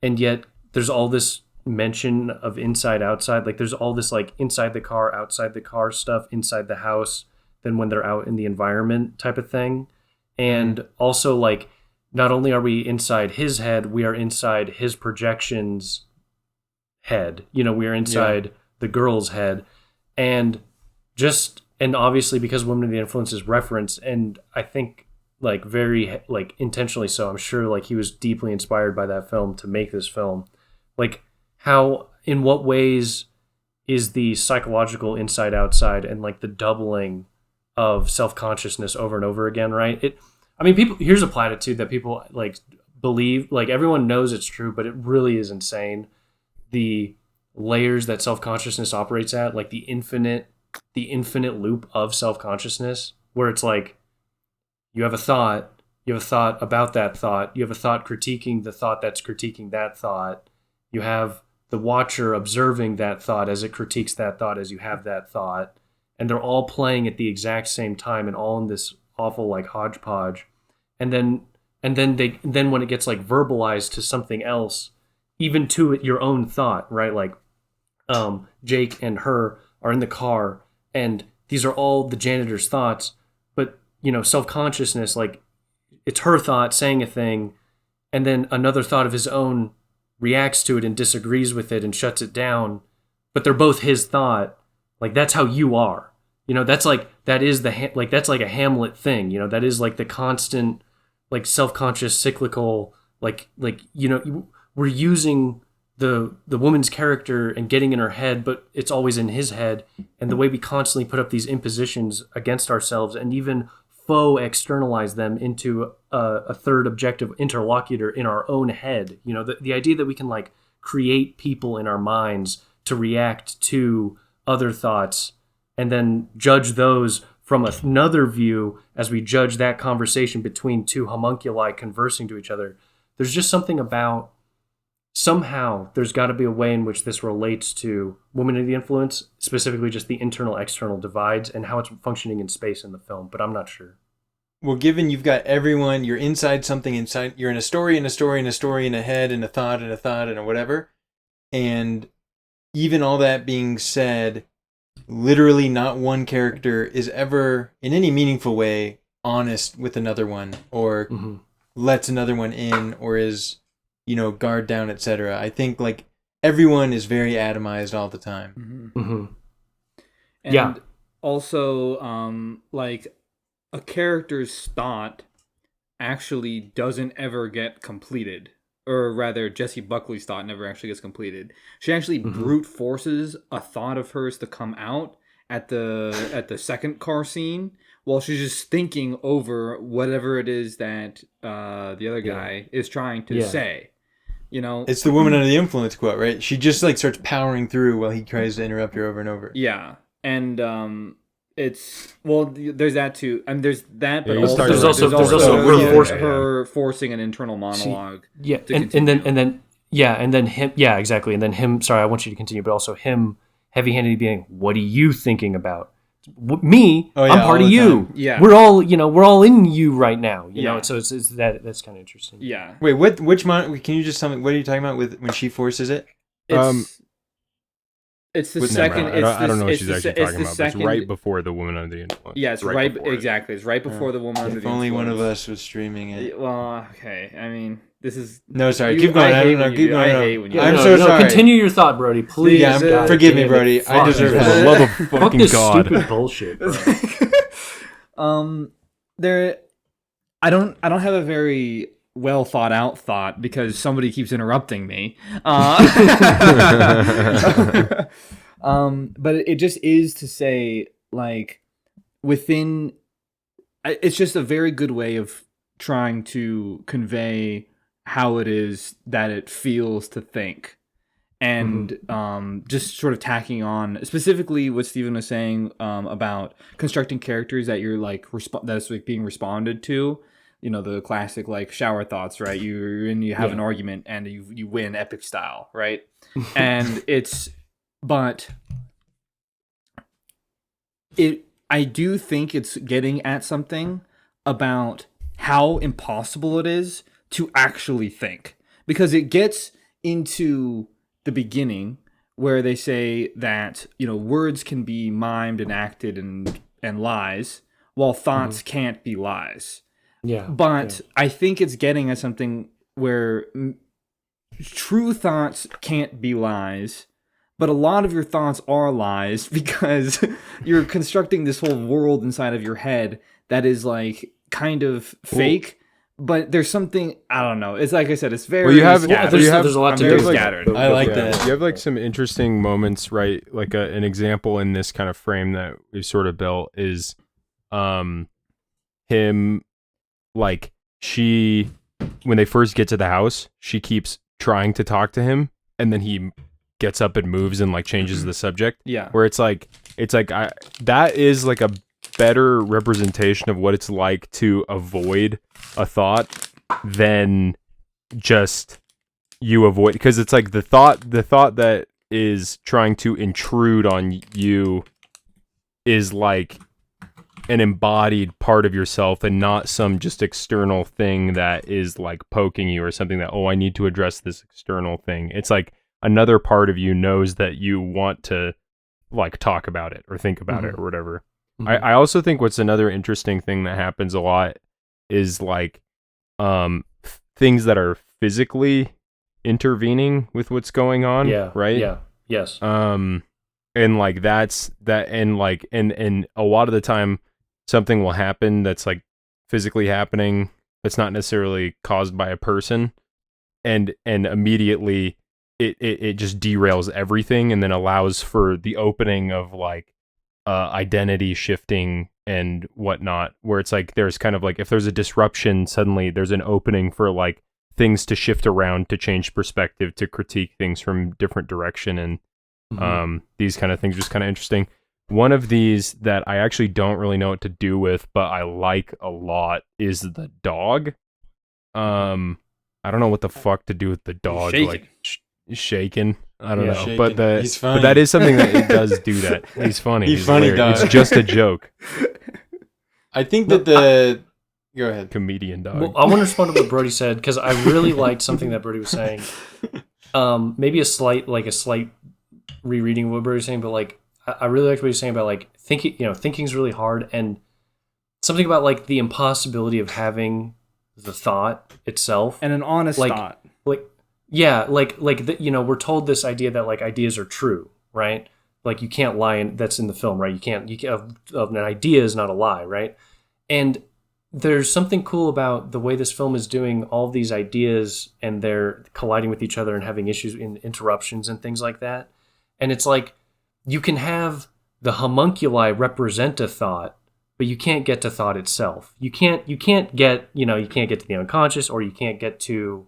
S4: and yet there's all this mention of inside-outside. Like there's all this like inside the car, outside the car stuff, inside the house, then when they're out in the environment type of thing. And also like, not only are we inside his head, we are inside his projections head. You know, we are inside the girl's head. And obviously because Women of the Influence is referenced, and I think like very like intentionally so, I'm sure like he was deeply inspired by that film to make this film. Like how, in what ways is the psychological inside outside and like the doubling of self-consciousness over and over again, right? People, here's a platitude that people like believe, like everyone knows it's true, but it really is insane. The layers that self-consciousness operates at, like the infinite loop of self-consciousness, where it's like you have a thought about that thought, you have a thought critiquing the thought that's critiquing that thought, you have the watcher observing that thought as it critiques that thought as you have that thought, and they're all playing at the exact same time and all in this awful like hodgepodge. And then when it gets like verbalized to something else, even to it, your own thought, right? Like Jake and her are in the car, and these are all the janitor's thoughts, but you know, self-consciousness, like it's her thought saying a thing, and then another thought of his own reacts to it and disagrees with it and shuts it down, but they're both his thought. Like that's how you are, you know. That's like that's like a Hamlet thing, you know. That is like the constant, like self-conscious, cyclical, like you know, we're using the woman's character and getting in her head, but it's always in his head. And the way we constantly put up these impositions against ourselves and even faux externalize them into a third objective interlocutor in our own head. You know, the idea that we can like create people in our minds to react to other thoughts and then judge those from another view as we judge that conversation between two homunculi conversing to each other. There's just something about, somehow there's got to be a way in which this relates to Women of the Influence, specifically just the internal-external divides and how it's functioning in space in the film, but I'm not sure.
S1: Well, given you've got everyone, you're inside something, you're in a story, in a story, in a story, in a head, in a thought, and a thought, and a whatever, and even all that being said, literally not one character is ever, in any meaningful way, honest with another one, or lets another one in, or is, you know, guard down, etc. I think like everyone is very atomized all the time.
S3: And also, like a character's thought actually doesn't ever get completed, or rather, Jessie Buckley's thought never actually gets completed. She actually brute forces a thought of hers to come out at the second car scene, while she's just thinking over whatever it is that the other guy is trying to say. You know,
S1: It's the woman under the influence quote, right? She just like starts powering through while he tries to interrupt her over and over.
S3: yeah, and it's there's that too. I mean, there's that, but
S2: Yeah, you
S3: also,
S2: started
S3: there's
S2: right.
S3: also,
S2: There's also
S3: her forcing an internal monologue.
S4: Yeah,
S3: to
S4: and
S3: continue.
S4: then him. Yeah, exactly. And then him. Sorry, I want you to continue, but also him heavy-handedly being, "What are you thinking about?" Me,
S1: Oh, yeah,
S4: I'm part
S1: all
S4: of
S1: the
S4: you.
S1: time.
S3: Yeah.
S4: we're all in you right now. You know,
S3: Yeah.
S4: so it's that's kind of interesting.
S3: Yeah,
S1: Wait, which can you just tell me what are you talking about with when she forces it?
S3: it's the
S1: With-
S3: second.
S2: Never mind. I don't know what
S3: it's
S2: she's
S3: the-
S2: actually
S3: it's
S2: talking
S3: the
S2: about. But it's
S3: second-
S2: right before the woman under the influence.
S3: Yeah, it's right
S2: before it.
S3: exactly. It's right before the woman under
S1: If
S3: the
S1: only one of
S3: influence.
S1: us was streaming it.
S3: Well, okay. I mean, this is
S1: No, sorry.
S3: You-
S1: Keep going.
S3: I
S1: I
S3: hate
S1: don't know.
S3: when you
S1: Keep
S3: do-
S1: going.
S3: I
S1: No.
S3: hate when you
S1: I'm
S3: do
S1: so
S3: that.
S1: sorry.
S4: Continue your thought, Brody. Please.
S1: Yeah,
S4: God
S1: forgive me,
S4: damn it.
S1: Brody. I
S4: Fuck.
S1: deserve
S2: For the
S1: that.
S2: love of
S4: Fuck
S2: fucking
S4: this
S2: God.
S4: stupid bullshit, bro.
S3: there. I don't have a very well thought out thought because somebody keeps interrupting me. But it just is to say, like, it's just a very good way of trying to convey how it is that it feels to think. And just sort of tacking on specifically what Steven was saying about constructing characters that you're like that's like being responded to. You know, the classic like shower thoughts, right? You have an argument and you win epic style, right? And I do think it's getting at something about how impossible it is to actually think, because it gets into the beginning where they say that, you know, words can be mimed and acted and lies, while thoughts can't be lies.
S4: Yeah.
S3: But I think it's getting at something where true thoughts can't be lies, but a lot of your thoughts are lies because you're constructing this whole world inside of your head that is like kind of fake. But there's something, I don't know. It's like I said, it's very
S2: Well, you have-
S3: scattered.
S4: there's a lot
S3: I'm
S4: to
S3: very
S4: do with
S3: scattered.
S4: that.
S1: I like
S2: Yeah,
S1: that.
S2: You have like some interesting moments, right? Like an example in this kind of frame that we've sort of built is him, like, when they first get to the house, she keeps trying to talk to him, and then he gets up and moves and like changes the subject.
S3: Yeah.
S2: Where it's like that is like a better representation of what it's like to avoid a thought than just you avoid, because it's like the thought that is trying to intrude on you is like an embodied part of yourself and not some just external thing that is like poking you or something that, oh, I need to address this external thing. It's like another part of you knows that you want to like talk about it or think about it or whatever. I also think what's another interesting thing that happens a lot is like things that are physically intervening with what's going on.
S4: Yeah.
S2: Right.
S4: Yeah. Yes.
S2: And like and a lot of the time something will happen that's like physically happening that's not necessarily caused by a person, and immediately it just derails everything and then allows for the opening of like identity shifting and whatnot, where it's like there's kind of like if there's a disruption, suddenly there's an opening for like things to shift around, to change perspective, to critique things from different direction, and these kind of things are just kind of interesting. One of these that I actually don't really know what to do with, but I like a lot, is the dog. I don't know what the fuck to do with the dog.
S3: Shaking.
S2: Like shaking. I don't know,
S1: shaking.
S2: but
S1: He's funny.
S2: but that is something that it does do that. He's funny.
S1: He's funny,
S2: hilarious.
S1: dog.
S2: It's just a joke.
S1: I think that go ahead.
S2: Comedian dog.
S4: Well, I want to respond to what Brody said because I really liked something that Brody was saying. Maybe a slight rereading of what Brody was saying, but like I really liked what he was saying about like thinking. You know, thinking's really hard, and something about like the impossibility of having the thought itself
S3: And an honest
S4: like,
S3: thought.
S4: Like, yeah, you know, we're told this idea that like ideas are true, right? Like you can't lie, and that's in the film, right? You can't an idea is not a lie, right? And there's something cool about the way this film is doing all of these ideas, and they're colliding with each other and having issues in interruptions and things like that. And it's like you can have the homunculi represent a thought, but you can't get to thought itself. You can't get to the unconscious, or you can't get to,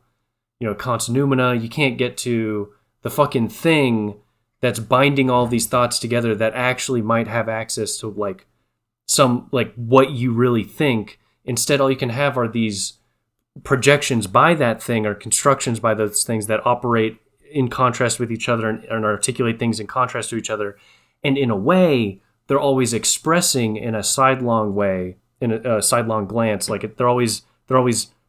S4: cons noumena. You can't get to the fucking thing that's binding all these thoughts together that actually might have access to like some like what you really think. Instead, all you can have are these projections by that thing or constructions by those things that operate in contrast with each other and articulate things in contrast to each other. And in a way, they're always expressing in a sidelong way, in a sidelong glance. Like they're always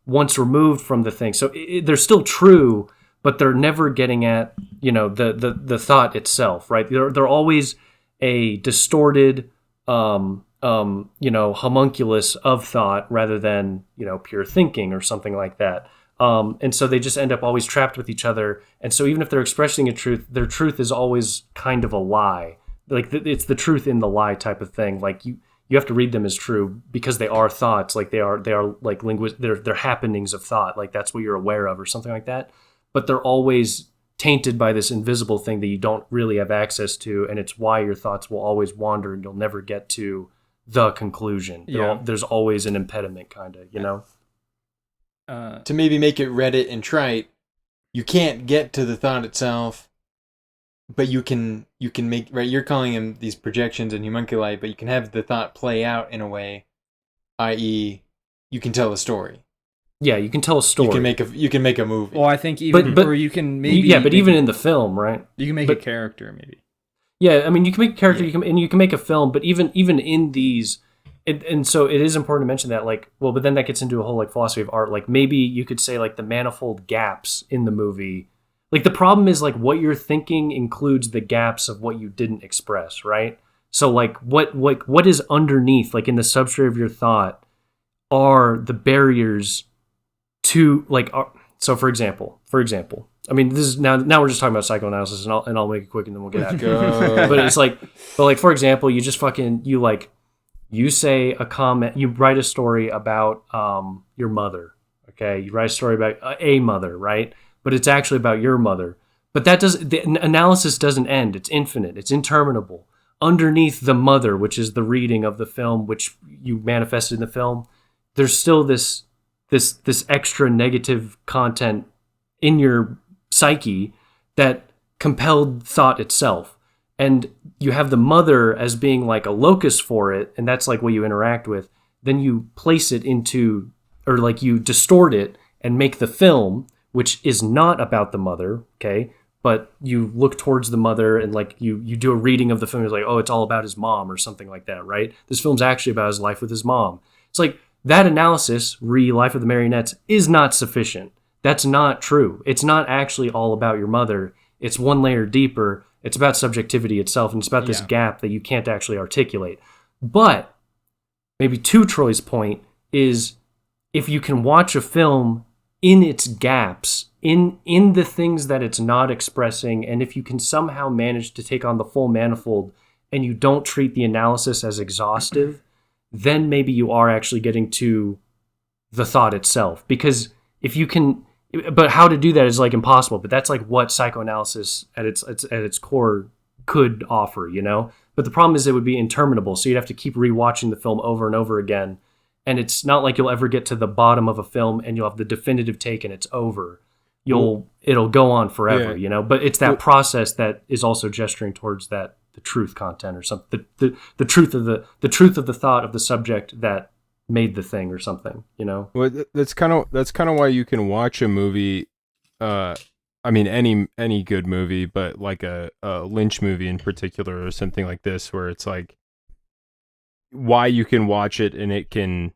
S4: once removed from the thing. So they're still true, but they're never getting at, the thought itself, right? They're always a distorted, homunculus of thought rather than, pure thinking or something like that. And so they just end up always trapped with each other. And so even if they're expressing a truth, their truth is always kind of a lie. Like it's the truth in the lie type of thing. Like you have to read them as true because they are thoughts. Like they are like they're happenings of thought. Like that's what you're aware of or something like that. But they're always tainted by this invisible thing that you don't really have access to. And it's why your thoughts will always wander and you'll never get to the conclusion. There's always an impediment kind of,
S1: To maybe make it Reddit and trite, you can't get to the thought itself, but you can make, right, you're calling them these projections and homunculi, but you can have the thought play out in a way, i.e. you can tell a story.
S4: Yeah, you can tell a story.
S1: You can make a movie.
S3: Well, I think even, or you can maybe...
S4: but even in the film, right?
S3: You can make a character, maybe.
S4: Yeah, I mean, you can make a character, you can make a film, but even in these... And so it is important to mention that, like, well, but then that gets into a whole, like, philosophy of art. Like, maybe you could say, like, the manifold gaps in the movie. Like, the problem is, like, what you're thinking includes the gaps of what you didn't express, right? So, like, what is underneath, like, in the substrate of your thought are the barriers to, like, so, for example, I mean, this is now we're just talking about psychoanalysis, and I'll make it quick, and then we'll get out of it. But it's like, for example, you just you say a comment, you write a story about your mother, okay? You write a story about a mother, right? But it's actually about your mother. But the analysis doesn't end. It's infinite. It's interminable. Underneath the mother, which is the reading of the film, which you manifested in the film, there's still this extra negative content in your psyche that compelled thought itself. And you have the mother as being like a locus for it, and that's like what you interact with. Then you place it into, or like you distort it and make the film, which is not about the mother, okay? But you look towards the mother and like you do a reading of the film. It's like, oh, it's all about his mom or something like that, right? This film's actually about his life with his mom. It's like that analysis, Life of the Marionettes, is not sufficient. That's not true. It's not actually all about your mother. It's one layer deeper. It's about subjectivity itself, and it's about this gap that you can't actually articulate. But maybe to Troy's point is if you can watch a film in its gaps, in the things that it's not expressing, and if you can somehow manage to take on the full manifold and you don't treat the analysis as exhaustive, then maybe you are actually getting to the thought itself. Because if you can... But how to do that is like impossible. But that's like what psychoanalysis at its core could offer, But the problem is it would be interminable. So you'd have to keep rewatching the film over and over again. And it's not like you'll ever get to the bottom of a film and you'll have the definitive take and it's over. It'll go on forever, But it's that process that is also gesturing towards the truth content or something. The truth of the thought of the subject that made the thing or something,
S2: Well, that's kind of why you can watch a movie, I mean any good movie, but like a Lynch movie in particular or something like this, where it's like why you can watch it and it can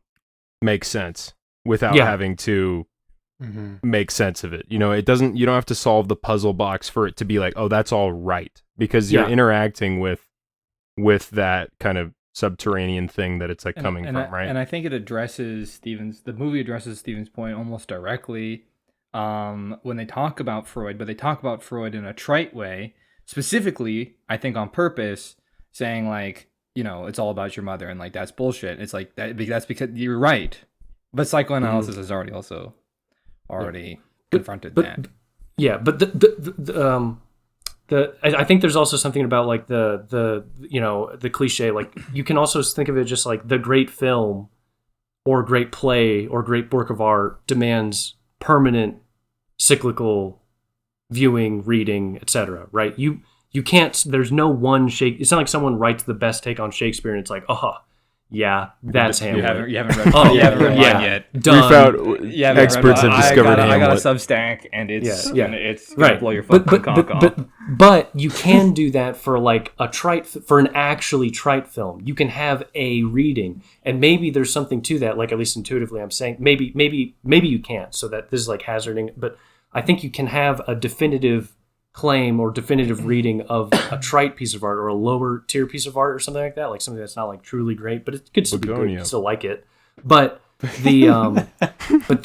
S2: make sense without having to make sense of it. You don't have to solve the puzzle box for it to be like, oh, that's all right, because you're interacting with that kind of subterranean thing that it's like coming from, right?
S3: And I think it addresses the movie addresses Stephen's point almost directly when they talk about Freud, but they talk about Freud in a trite way, specifically, I think on purpose, saying like, it's all about your mother and like that's bullshit. It's like that's because you're right, but psychoanalysis has already confronted that. Yeah, but I think there's also something about like the cliche, like you can also think of it just like the great film or great play or great work of art demands permanent
S4: cyclical viewing, reading, etc. Right? You can't. There's no one It's not like someone writes the best take on Shakespeare and it's like, oh, yeah, that's Hamlet.
S3: You haven't read.
S4: Oh,
S3: you haven't read
S4: yeah.
S3: mine yet.
S4: Done.
S2: We found experts have discovered
S3: I got a
S2: Hamlet.
S3: Substack, and it's
S4: Yeah.
S3: gonna blow your fucking cock off.
S4: But you can do that for like for an actually trite film. You can have a reading, and maybe there's something to that. Like at least intuitively, I'm saying maybe you can't. So that this is like hazarding, but I think you can have a definitive claim or definitive reading of a trite piece of art or a lower tier piece of art or something like that, like something that's not like truly great, but it could still be good. You still like it, but the but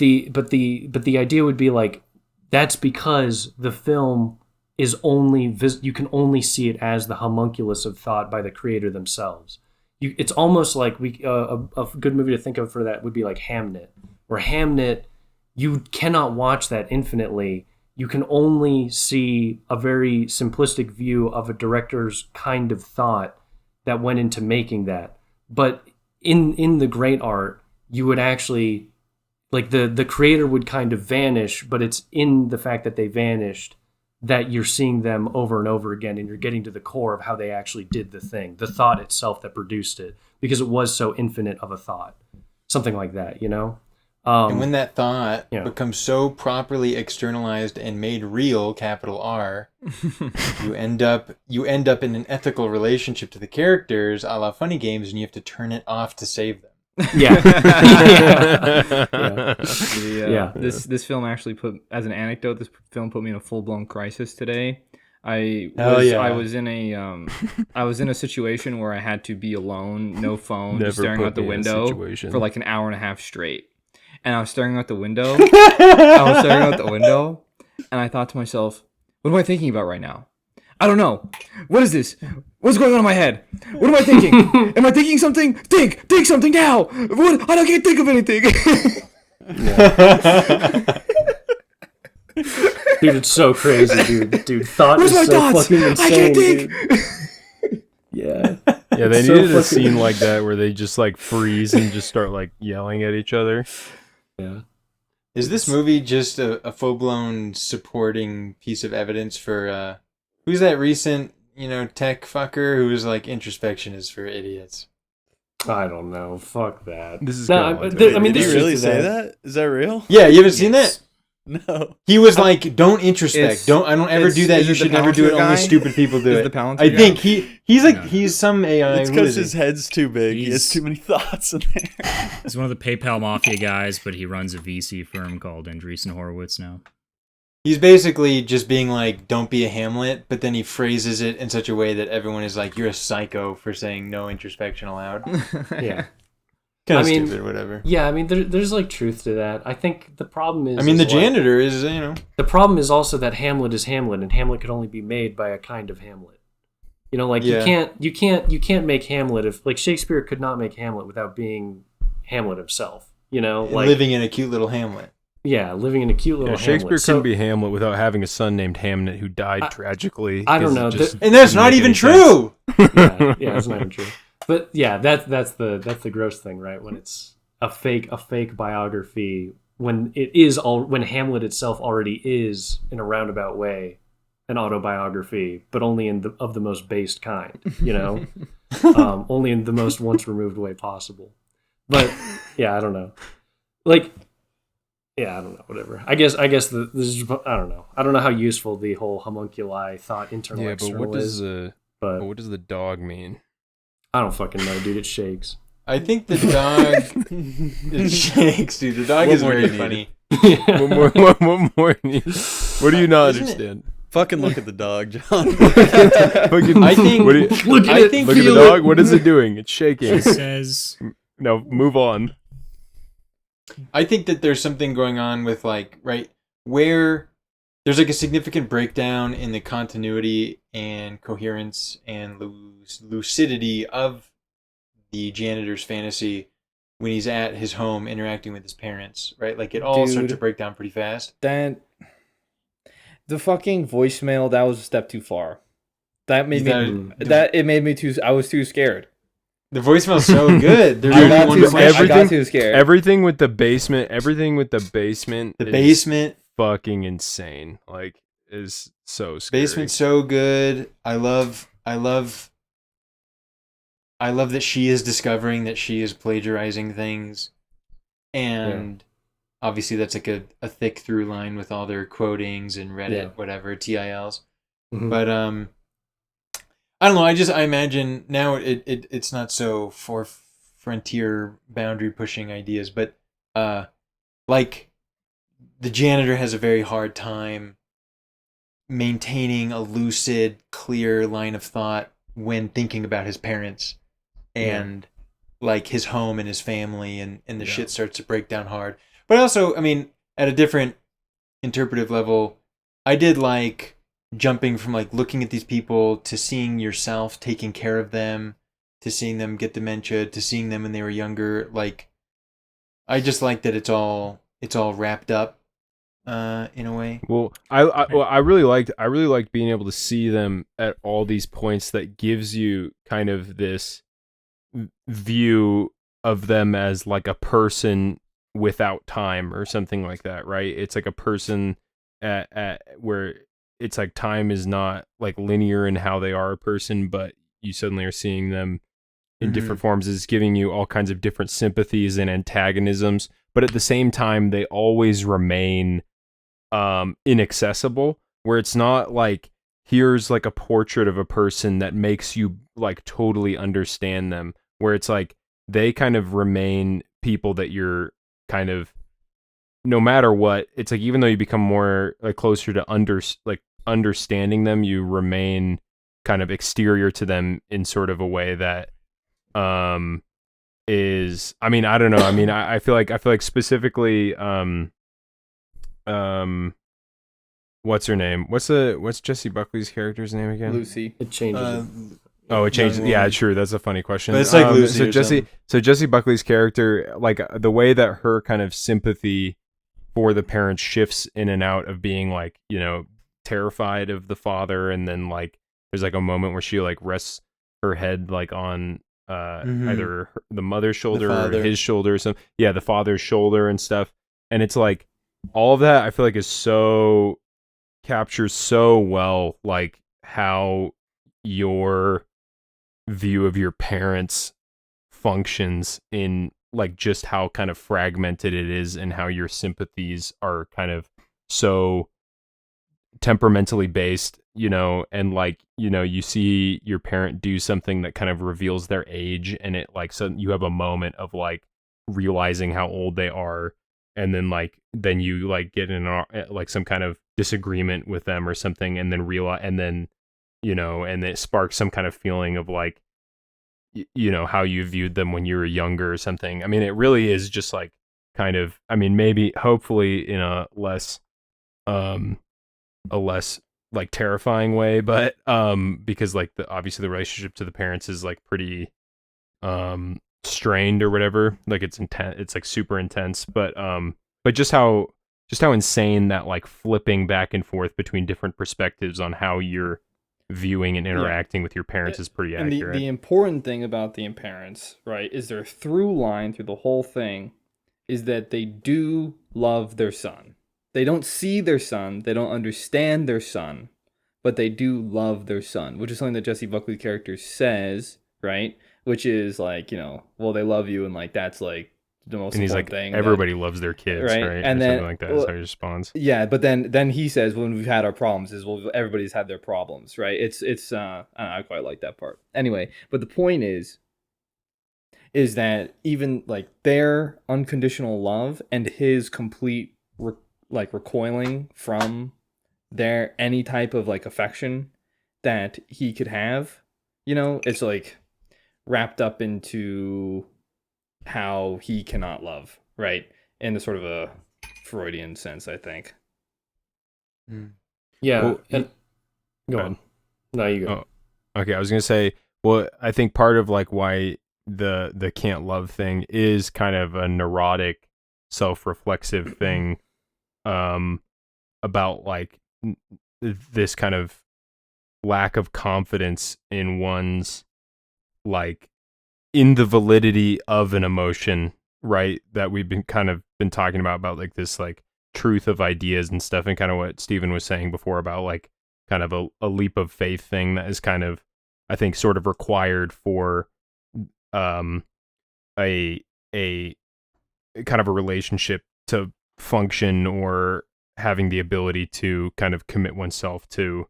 S4: the idea would be like that's because the film is only you can only see it as the homunculus of thought by the creator themselves. It's almost like a good movie to think of for that would be like Hamnet, where Hamnet, you cannot watch that infinitely. You can only see a very simplistic view of a director's kind of thought that went into making that. But in the great art, you would actually, like the creator would kind of vanish, but it's in the fact that they vanished that you're seeing them over and over again, and you're getting to the core of how they actually did the thing, the thought itself that produced it, because it was so infinite of a thought. Something like that, you know?
S1: And when that thought becomes so properly externalized and made real, capital R, you end up in an ethical relationship to the characters, a la Funny Games, and you have to turn it off to save them.
S4: Yeah.
S3: This film actually as an anecdote, this film put me in a full-blown crisis today. I was in a situation where I had to be alone, no phone, just staring out the window for like an hour and a half straight. And I was staring out the window. And I thought to myself, what am I thinking about right now? I don't know. What is this? What's going on in my head? What am I thinking? Am I thinking something? Think something now. What? I can't think of anything.
S4: Dude, it's so crazy, dude. Thought
S3: Where's
S4: is
S3: my
S4: so
S3: thoughts?
S4: fucking insane,
S3: I can't think.
S4: Dude. Yeah.
S2: Yeah, they
S4: So
S2: needed a
S4: fucking-
S2: scene like that where they just like freeze and just start like yelling at each other.
S4: Yeah.
S1: Is this movie just a full-blown supporting piece of evidence for who's that recent, tech fucker who was like introspection is for idiots?
S4: I don't know. Fuck that.
S2: This is
S4: No,
S2: kinda like
S4: there- I mean,
S5: Did
S4: there's
S5: he really
S4: truth to
S5: say that? Is that real?
S1: Yeah, you haven't seen that?
S5: No.
S1: He was like, "Don't introspect. I don't ever do that.
S3: is
S1: You
S3: it the
S1: should never do it.
S3: Palantir
S1: Only
S3: guy?
S1: stupid people do
S3: Is
S1: it."
S3: the Palantir
S1: I
S3: guy?
S1: think he's like
S6: Yeah.
S1: he's some AI.
S5: It's
S1: Who
S5: because
S1: is
S5: his
S1: he?
S5: head's too big. He has
S6: He's-
S5: too many thoughts in there.
S6: He's one of the PayPal mafia guys, but he runs a VC firm called Andreessen Horowitz now.
S1: He's basically just being like, "Don't be a Hamlet," but then he phrases it in such a way that everyone is like, "You're a psycho for saying no introspection allowed."
S4: Yeah.
S1: Kind of
S4: I mean,
S1: stupid, whatever.
S4: Yeah, I mean, there's like truth to that. I think the problem is.
S1: I mean, the
S4: is, like,
S1: janitor is,
S4: the problem is also that Hamlet is Hamlet, and Hamlet could only be made by a kind of Hamlet. Like
S1: Yeah.
S4: you can't make Hamlet if like Shakespeare could not make Hamlet without being Hamlet himself. Like
S1: living in a cute little Hamlet.
S4: Yeah, living in a cute little
S2: Shakespeare
S4: Hamlet. So-
S2: couldn't be Hamlet without having a son named Hamnet who died tragically.
S4: I don't
S2: 'cause
S4: know.
S2: it just
S1: And that's
S2: didn't
S1: not
S2: make
S1: even
S2: any sense.
S1: true.
S4: yeah, it's not even true. But yeah, that's the gross thing, right? When it's a fake biography, when Hamlet itself already is in a roundabout way an autobiography, but only of the most based kind, only in the most once removed way possible. But yeah, I don't know. Like, yeah, I don't know. Whatever. I guess this is. I don't know. I don't know how useful the whole homunculi thought internal
S2: Yeah, but
S4: external
S2: what
S4: is.
S2: but what does the dog mean?
S4: I don't fucking know, dude. It shakes.
S1: I think the dog it shakes, dude. The dog
S5: What
S1: is
S5: more do
S1: very
S5: you
S1: funny.
S2: What more? What do you not
S1: Isn't it-
S2: understand?
S5: Fucking look at the dog, John.
S2: Fucking,
S1: I think-
S2: what do you-
S4: Look at
S1: I
S4: it.
S1: think
S2: look at the
S1: feel it.
S2: dog. What is it doing? It's shaking.
S6: It says
S2: No, move on.
S1: I think that there's something going on with where there's like a significant breakdown in the continuity and coherence and lucidity of the janitor's fantasy when he's at his home interacting with his parents, right? Like it all starts to
S3: Dude.
S1: break down pretty fast.
S3: Then the fucking voicemail, that was a step too far. That made I was too scared.
S1: The voicemail's so good. There's
S3: I
S1: only
S3: got
S1: one
S3: too,
S1: question.
S3: I got too scared.
S2: Everything with the basement. Everything with the basement.
S1: The
S2: is
S1: basement.
S2: fucking insane. Like, is so scary.
S1: Basement's so good. I love that she is discovering that she is plagiarizing things, and obviously that's like a thick through line with all their quotings and Reddit, whatever, TILs.
S4: Mhm.
S1: But I don't know. I imagine now it's not so for frontier boundary pushing ideas, but like the janitor has a very hard time maintaining a lucid, clear line of thought when thinking about his parents and like his home and his family, and the shit starts to break down hard. But also, I mean, at a different interpretive level, I did like jumping from like looking at these people to seeing yourself taking care of them, to seeing them get dementia, to seeing them when they were younger. Like, I just like that it's all wrapped up in a way.
S2: Well, I really liked being able to see them at all these points. That gives you kind of this view of them as like a person without time or something like that, right? It's like a person at where it's like time is not like linear in how they are a person, but you suddenly are seeing them in different forms. Is giving you all kinds of different sympathies and antagonisms, but at the same time they always remain inaccessible, where it's not like here's like a portrait of a person that makes you like totally understand them, where it's like they kind of remain people that you're kind of, no matter what, it's like even though you become more like closer to understanding them, you remain kind of exterior to them in sort of a way that is, I mean, I don't know, I mean, I feel like specifically what's her name? What's Jessie Buckley's character's name again?
S3: Lucy.
S4: It changes.
S2: Oh, it changed. Yeah, true. That's a funny question.
S1: But it's like Lucy
S2: so Jessie Buckley's character, like the way that her kind of sympathy for the parents shifts in and out of being like, you know, terrified of the father, and then like there's like a moment where she like rests her head like on either the mother's shoulder or his shoulder or something. Yeah, the father's shoulder and stuff. And it's like all of that I feel like is so captures so well like how your view of your parents functions in like just how kind of fragmented it is, and how your sympathies are kind of so temperamentally based, you know, and like, you know, you see your parent do something that kind of reveals their age, and it like, so you have a moment of like realizing how old they are, and then you like get in like some kind of disagreement with them or something, and then realize, and then, you know, and it sparks some kind of feeling of like, you know, how you viewed them when you were younger or something. I mean, it really is just like kind of, I mean, maybe hopefully in a less like terrifying way, but because like obviously the relationship to the parents is like pretty strained or whatever, like it's intense, it's like super intense, but just how insane that like flipping back and forth between different perspectives on how you're viewing and interacting with your parents is pretty accurate.
S3: And the important thing about the parents, right, is their through line through the whole thing is that they do love their son. They don't see their son, they don't understand their son, but they do love their son, which is something that Jessie Buckley's character says, right? Which is like, you know, well, they love you, and like that's like the most important thing.
S2: Everybody loves their kids, right?
S3: And
S2: or
S3: then
S2: something like that is how he responds.
S3: Yeah, but then he says, when we've had our problems, is well, everybody's had their problems, right? It's I quite like that part. Anyway, but the point is that even like their unconditional love and his complete recoiling from their any type of like affection that he could have, you know, it's like wrapped up into how he cannot love, right? In a sort of a Freudian sense, I think.
S4: Yeah.
S2: Well,
S4: go on. No, you go.
S2: Oh, okay, I was gonna say, well, I think part of like why the can't love thing is kind of a neurotic, self-reflexive thing, about like this kind of lack of confidence in one's like in the validity of an emotion, right? That we've been talking about like this like truth of ideas and stuff, and kind of what Steven was saying before about like kind of a leap of faith thing that is kind of, I think, sort of required for a kind of a relationship to function, or having the ability to kind of commit oneself to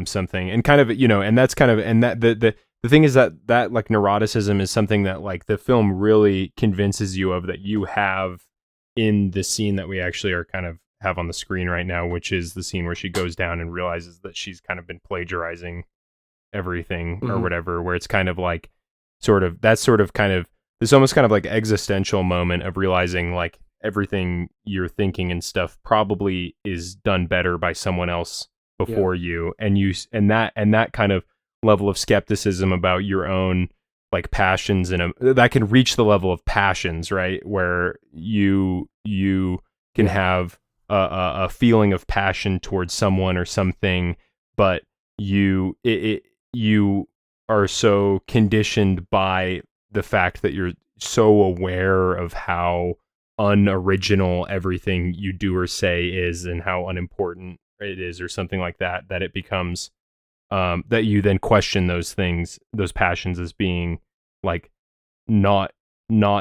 S2: something, and kind of, and that's kind of, and that the thing is that like neuroticism is something that like the film really convinces you of, that you have in the scene that we actually are kind of have on the screen right now, which is the scene where she goes down and realizes that she's kind of been plagiarizing everything or whatever, where it's kind of like this almost kind of like existential moment of realizing like everything you're thinking and stuff probably is done better by someone else before you, and that kind of level of skepticism about your own like passions, and that can reach the level of passions, right, where you can have a feeling of passion towards someone or something, but you are so conditioned by the fact that you're so aware of how unoriginal everything you do or say is, and how unimportant it is, or something like that, that it becomes that you then question those things, those passions, as being like not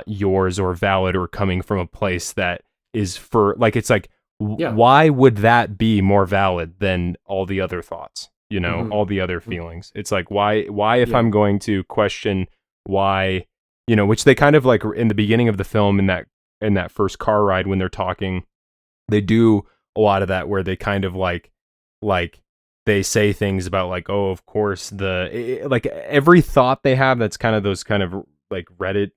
S2: yours or valid, or coming from a place that is for like, it's like, why would that be more valid than all the other thoughts, all the other feelings? It's like, why if I'm going to question why, which they kind of like in the beginning of the film, in that first car ride when they're talking, they do a lot of that, where they kind of like they say things about like, oh, of course, like every thought they have, that's kind of those kind of like Reddit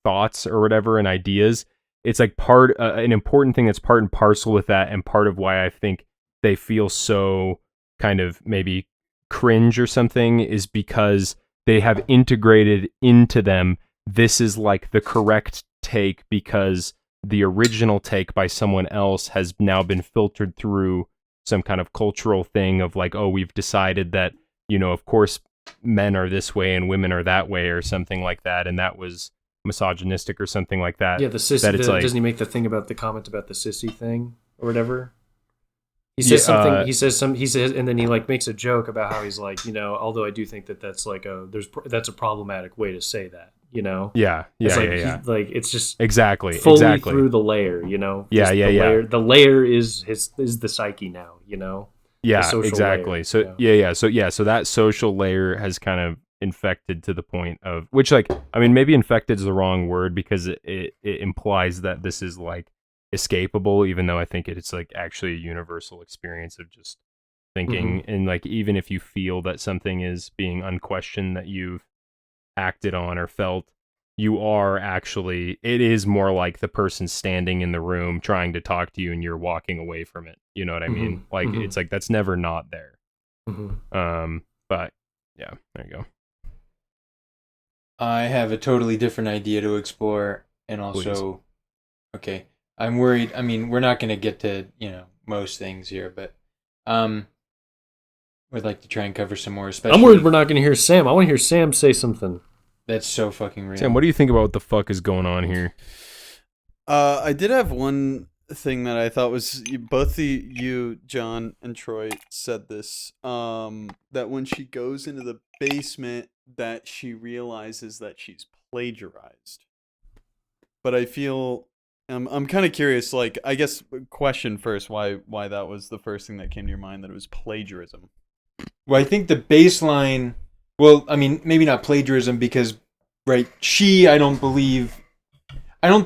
S2: thoughts or whatever, and ideas. It's like an important thing that's part and parcel with that, and part of why I think they feel so kind of maybe cringe or something, is because they have integrated into them, this is like the correct take, because the original take by someone else has now been filtered through some kind of cultural thing of like, oh, we've decided that, of course men are this way and women are that way, or something like that, and that was misogynistic or something like that.
S4: Yeah, the sissy. Doesn't he make the thing about the comment about the sissy thing or whatever? He says something. He says, and then he like makes a joke about how he's like, although I do think that that's like that's a problematic way to say that,
S2: Yeah.
S4: Like it's just
S2: exactly
S4: through the layer,
S2: Yeah.
S4: The layer is the psyche now,
S2: Yeah, exactly.
S4: Layer,
S2: So that social layer has kind of infected to the point of, which, like, I mean, maybe infected is the wrong word, because it implies that this is like escapable, even though I think it's like actually a universal experience of just thinking, and like, even if you feel that something is being unquestioned that you've acted on or felt, you are actually, it is more like the person standing in the room trying to talk to you and you're walking away from it. You know what I mean? Like, it's like, that's never not there. But yeah, there you go.
S1: I have a totally different idea to explore, and also, okay, I'm worried. I mean, we're not going to get to, most things here, but would like to try and cover some more. Especially,
S4: I'm worried we're not going to hear Sam. I want to hear Sam say something.
S1: That's so fucking real.
S2: Sam, what do you think about what the fuck is going on here?
S5: I did have one thing that I thought was, both you, John, and Troy said this, that when she goes into the basement, that she realizes that she's plagiarized. But I feel, I'm kind of curious, like, I guess, question first, why that was the first thing that came to your mind, that it was plagiarism.
S1: Well, I think the baseline, well, I mean, maybe not plagiarism, because, right, I don't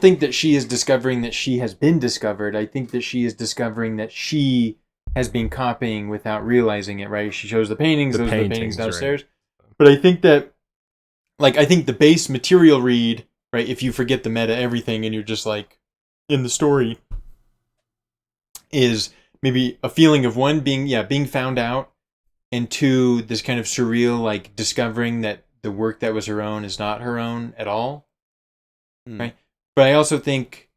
S1: think that she is discovering that she has been discovered. I think that she is discovering that she has been copying without realizing it, right? She shows the paintings, those are the paintings downstairs. Right. But I think that, like, the base material read, right, if you forget the meta everything and you're just, like, in the story, is maybe a feeling of, one, being found out, and two, this kind of surreal, like, discovering that the work that was her own is not her own at all, right? But I also think,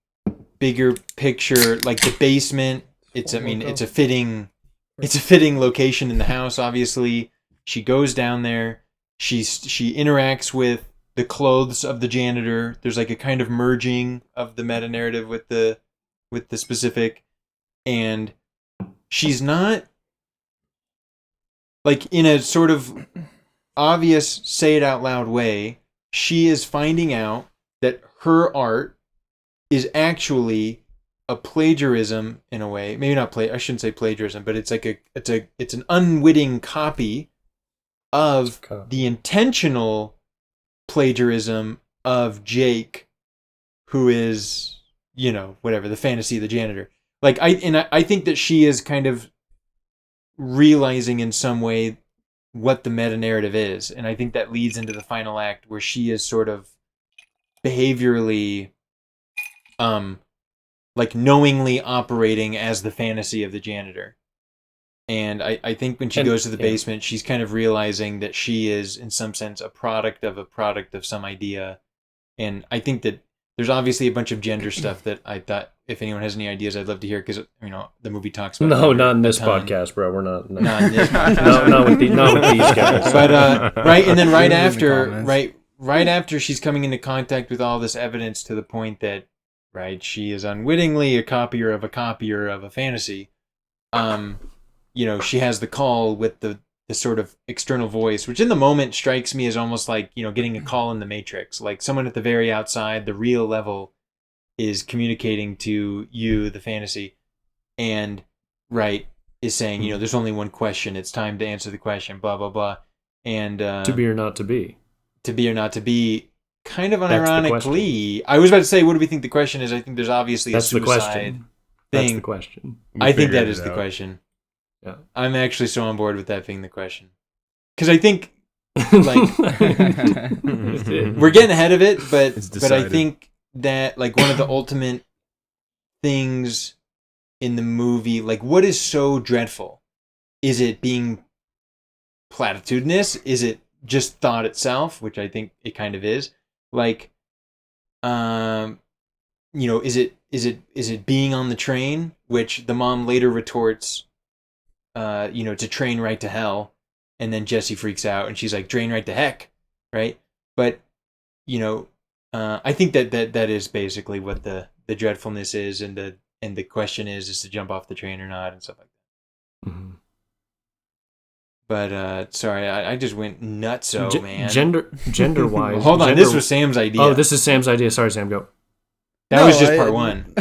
S1: bigger picture, like the basement, it's a fitting location in the house. Obviously, she goes down there. She interacts with the clothes of the janitor. There's like a kind of merging of the meta narrative with the specific. and she's not like in a sort of obvious say it out loud way. She is finding out that her art is actually a plagiarism in a way. Maybe not I shouldn't say plagiarism, but it's like it's an unwitting copy of the intentional plagiarism of Jake, who is, whatever, the fantasy of the janitor. Like I think that she is kind of realizing in some way what the meta narrative is, and I think that leads into the final act where she is sort of behaviorally like knowingly operating as the fantasy of the janitor. And I think when she goes to the basement, she's kind of realizing that she is, in some sense, a product of some idea. And I think that there's obviously a bunch of gender stuff that I thought, if anyone has any ideas, I'd love to hear, because the movie talks about.
S4: No, not in this podcast, bro. We're not. No.
S1: Not in this podcast.
S4: not with these guys.
S1: But right, and then right after she's coming into contact with all this evidence to the point that, right, she is unwittingly a copier of a fantasy. She has the call with the sort of external voice, which in the moment strikes me as almost like, getting a call in the Matrix. Like someone at the very outside, the real level, is communicating to you, the fantasy, and, right, is saying, there's only one question. It's time to answer the question, blah, blah, blah. And
S4: to be or not to be.
S1: To be or not to be, kind of unironically. I was about to say, what do we think the question is? I think there's obviously a suicide thing.
S4: That's the question.
S1: I think that is the question.
S4: Yeah.
S1: I'm actually so on board with that being the question. Because I think, like, we're getting ahead of it, but I think that, like, one of the ultimate things in the movie, like, what is so dreadful? Is it being platitudinous? Is it just thought itself, which I think it kind of is? Like, is it being on the train, which the mom later retorts, to train right to hell, and then Jesse freaks out and she's like, train right to heck, right? But I think that is basically what the dreadfulness is, and the question is to jump off the train or not, and stuff like that.
S4: Mm-hmm.
S1: But sorry, I just went nutso, man.
S4: Gender wise.
S1: Hold on, this was Sam's idea.
S4: Oh, this is Sam's idea. Sorry, Sam, go.
S1: That was just part one.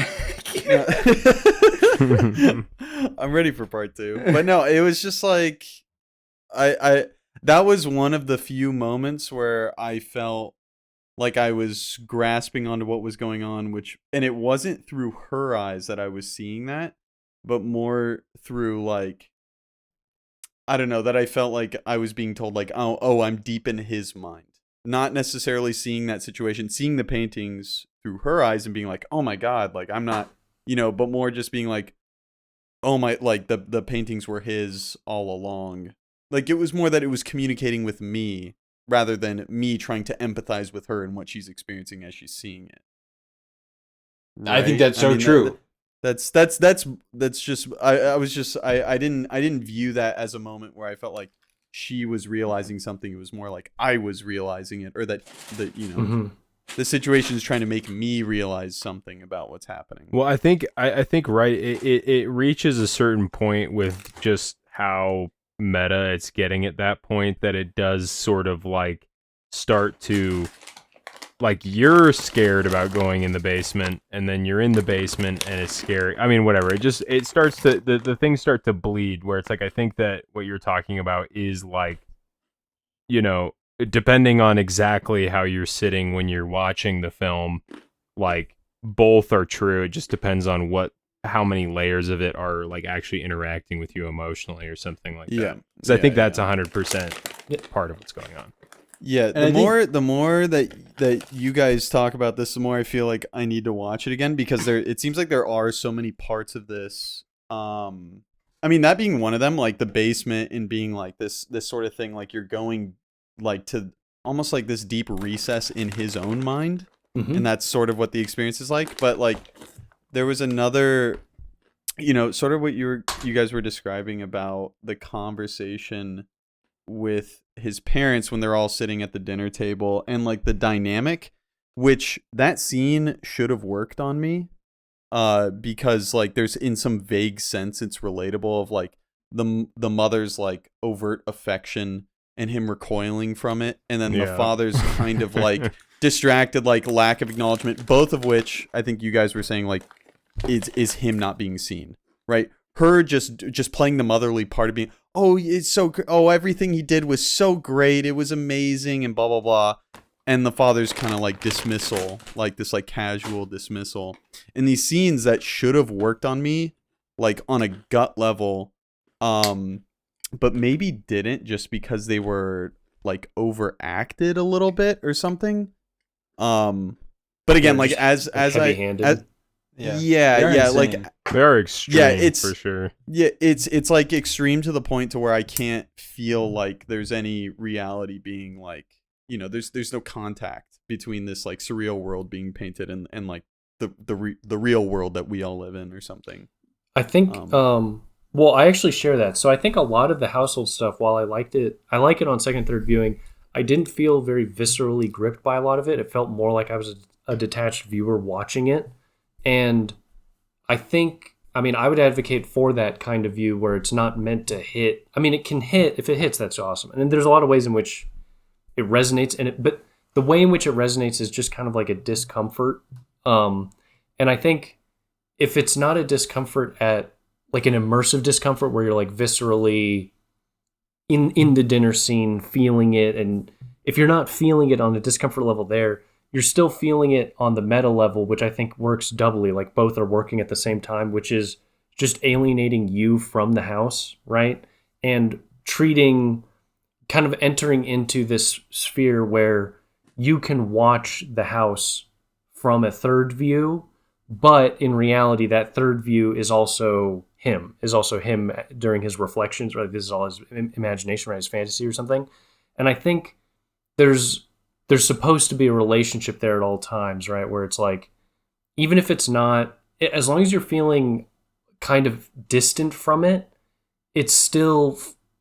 S5: I'm ready for part two. But no, it was just like I that was one of the few moments where I felt like I was grasping onto what was going on, and it wasn't through her eyes that I was seeing that, but more through, like, I don't know, that I felt like I was being told, like, oh, I'm deep in his mind. Not necessarily seeing that situation, seeing the paintings through her eyes and being like, oh my God, like, I'm not, but more just being like, oh my, like, the paintings were his all along. Like, it was more that it was communicating with me rather than me trying to empathize with her and what she's experiencing as she's seeing it. Right?
S1: I think that's so true.
S5: That's just I didn't view that as a moment where I felt like she was realizing something. It was more like I was realizing it, or that
S4: Mm-hmm.
S5: the situation is trying to make me realize something about what's happening.
S2: Well, I think right. It reaches a certain point with just how meta it's getting at that point that it does sort of like start to, like, you're scared about going in the basement, and then you're in the basement and it's scary. I mean, whatever. It starts to, the things start to bleed, where it's like, I think that what you're talking about is like, depending on exactly how you're sitting when you're watching the film, like, both are true. It just depends on how many layers of it are like actually interacting with you emotionally or something like that. Because I think that's 100% part of what's going on.
S5: Yeah, the more that you guys talk about this, the more I feel like I need to watch it again, because it seems like there are so many parts of this. I mean, that being one of them, like the basement, and being like this sort of thing, like you're going like to almost like this deep recess in his own mind, and that's sort of what the experience is like. But like, there was another, sort of what you guys were describing about the conversation with his parents when they're all sitting at the dinner table, and like the dynamic, which that scene should have worked on me. because like there's in some vague sense it's relatable of like the mother's like overt affection and him recoiling from it, and then the father's kind of like distracted, like lack of acknowledgement, both of which I think you guys were saying like is him not being seen, right? Her just playing the motherly part of being, oh, it's so, oh, everything he did was so great, it was amazing, and blah blah blah, and the father's kind of like dismissal, like this like casual dismissal, in these scenes that should have worked on me like on a gut level, but maybe didn't, just because they were like overacted a little bit or something. But again, like as
S4: heavy-handed.
S5: like
S2: they're extreme, it's for sure.
S5: Yeah, it's like extreme to the point to where I can't feel like there's any reality being like, you know, there's no contact between this like surreal world being painted and like the real world that we all live in or something.
S4: I think well, I actually share that. So I think a lot of the household stuff, while I like it on second, third viewing, I didn't feel very viscerally gripped by a lot of it. It felt more like I was a detached viewer watching it. And I think, I mean, I would advocate for that kind of view where it's not meant to hit. I mean, it can hit. If it hits, that's awesome. And there's a lot of ways in which it resonates. But the way in which it resonates is just kind of like a discomfort. And I think if it's not a discomfort at like an immersive discomfort where you're like viscerally in the dinner scene feeling it, and if you're not feeling it on the discomfort level there, you're still feeling it on the meta level, which I think works doubly, like both are working at the same time, which is just alienating you from the house, right? And kind of entering into this sphere where you can watch the house from a third view, but in reality, that third view is also him during his reflections, right? This is all his imagination, right? His fantasy or something. And I think there's supposed to be a relationship there at all times, right? Where it's like, even if it's not, as long as you're feeling kind of distant from it, it's still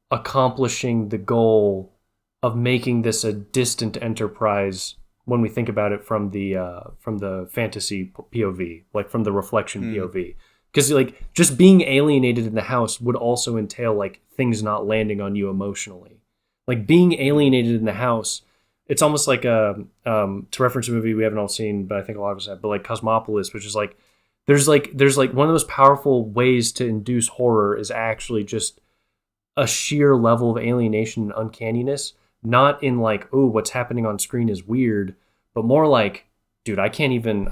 S4: accomplishing the goal of making this a distant enterprise when we think about it from the fantasy POV, like from the reflection POV. Because like just being alienated in the house would also entail like things not landing on you emotionally. Like being alienated in the house, it's almost like to reference a movie we haven't all seen, but I think a lot of us have, but like Cosmopolis, which is like there's like one of the most powerful ways to induce horror is actually just a sheer level of alienation and uncanniness, not in like, oh, what's happening on screen is weird, but more like, dude, I can't even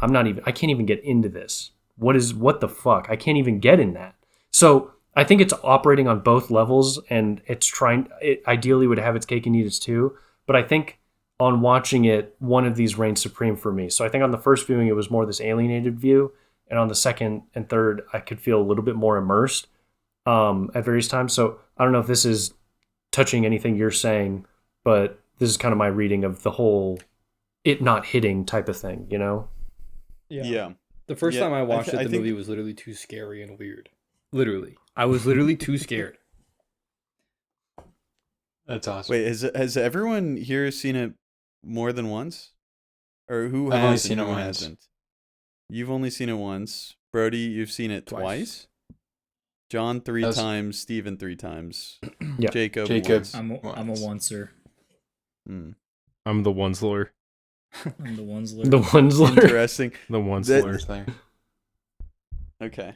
S4: get into this. What the fuck? I can't even get in that. So I think it's operating on both levels, and it ideally would have its cake and eat its too. But I think on watching it, one of these reigns supreme for me. So I think on the first viewing, it was more this alienated view. And on the second and third, I could feel a little bit more immersed at various times. So I don't know if this is touching anything you're saying, but this is kind of my reading of the whole it not hitting type of thing, you know?
S5: Yeah.
S3: The first time I watched the movie was literally too scary and weird. Literally. I was literally too scared.
S1: That's awesome.
S5: Wait, has everyone here seen it more than once? Or who
S1: I've
S5: has
S1: only seen it once.
S5: Hasn't? You've only seen it once. Brody, you've seen it twice? John 3 times, Steven 3 times.
S4: Yeah.
S5: Jacob
S1: once.
S6: I'm a oncer.
S2: I'm the Onesler.
S6: I'm the Onesler.
S4: The Onesler.
S5: Interesting.
S2: The Onesler.
S1: Thing.
S5: Okay.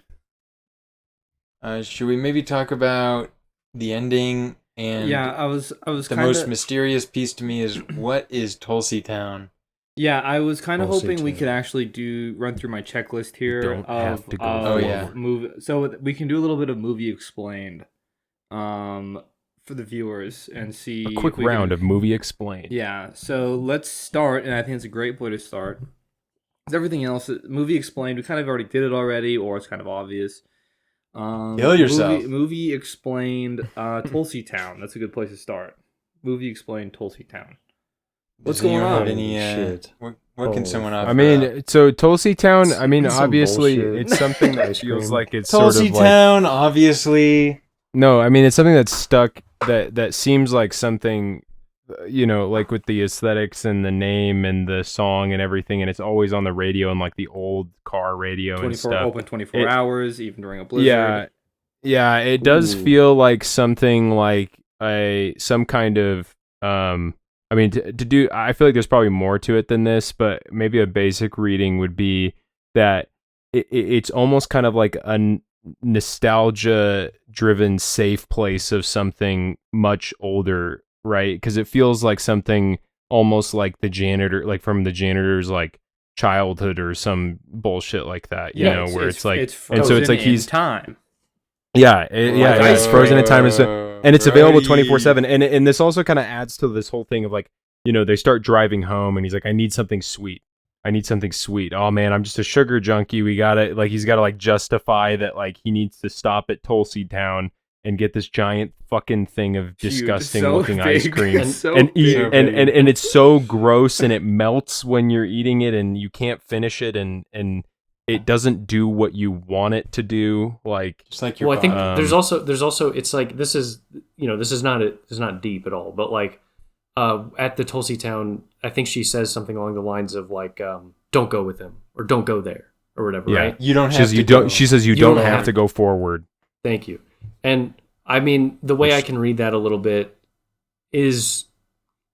S1: Should we maybe talk about the ending? And
S3: yeah, I was
S1: the most mysterious piece to me is what is Tulsi Town?
S3: Yeah, I was kind of
S4: Tulsi
S3: hoping we
S4: Town.
S3: could actually run through my checklist here
S2: Don't have to go
S3: of movie, so we can do a little bit of movie explained, for the viewers and see
S2: A quick round of movie explained.
S3: Yeah, so let's start, and I think it's a great place to start. 'Cause everything else, movie explained, we kind of already did it already, or it's kind of obvious.
S1: Kill yourself.
S3: Movie explained Tulsi Town. That's a good place to start. Movie explained Tulsi Town. What's
S1: Does anyone
S3: going on?
S1: have any,
S4: Shit.
S1: what can someone offer?
S2: I mean, so Tulsi Town, I mean,
S4: Some
S2: obviously,
S4: bullshit.
S2: it's something that
S4: Ice
S2: feels
S4: cream.
S2: like it's
S1: Tulsi
S2: sort of like...
S1: Town, obviously.
S2: No, I mean, it's something that's stuck, that seems like something like with the aesthetics and the name and the song and everything, and it's always on the radio and like the old car radio and
S3: 24
S2: stuff.
S3: open 24 hours, even during a blizzard.
S2: Yeah, it does feel like something like some kind of I mean, to do, I feel like there's probably more to it than this, but maybe a basic reading would be that it's almost kind of like a nostalgia-driven safe place of something much older, right? Because it feels like something almost like the janitor, like from the janitor's like childhood or some bullshit like that, you know, where it's like, and so it's like he's
S3: time.
S2: It's frozen in time, and it's available 24/7. And this also kind of adds to this whole thing of like, they start driving home, and he's like, I need something sweet. Oh man, I'm just a sugar junkie. We gotta he's gotta like justify that like he needs to stop at Tulsi Town and get this giant fucking thing of disgusting looking ice cream and eat and it's so gross and it melts when you're eating it and you can't finish it and it doesn't do what you want it to do. Like,
S1: just like your
S4: I think there's also it's like this is not deep at all, but like at the Tulsi Town, I think she says something along the lines of like don't go with him or don't go there or whatever, right?
S1: You don't have to
S2: she says you don't have to go forward.
S4: Thank you. And I mean, the way I can read that a little bit is,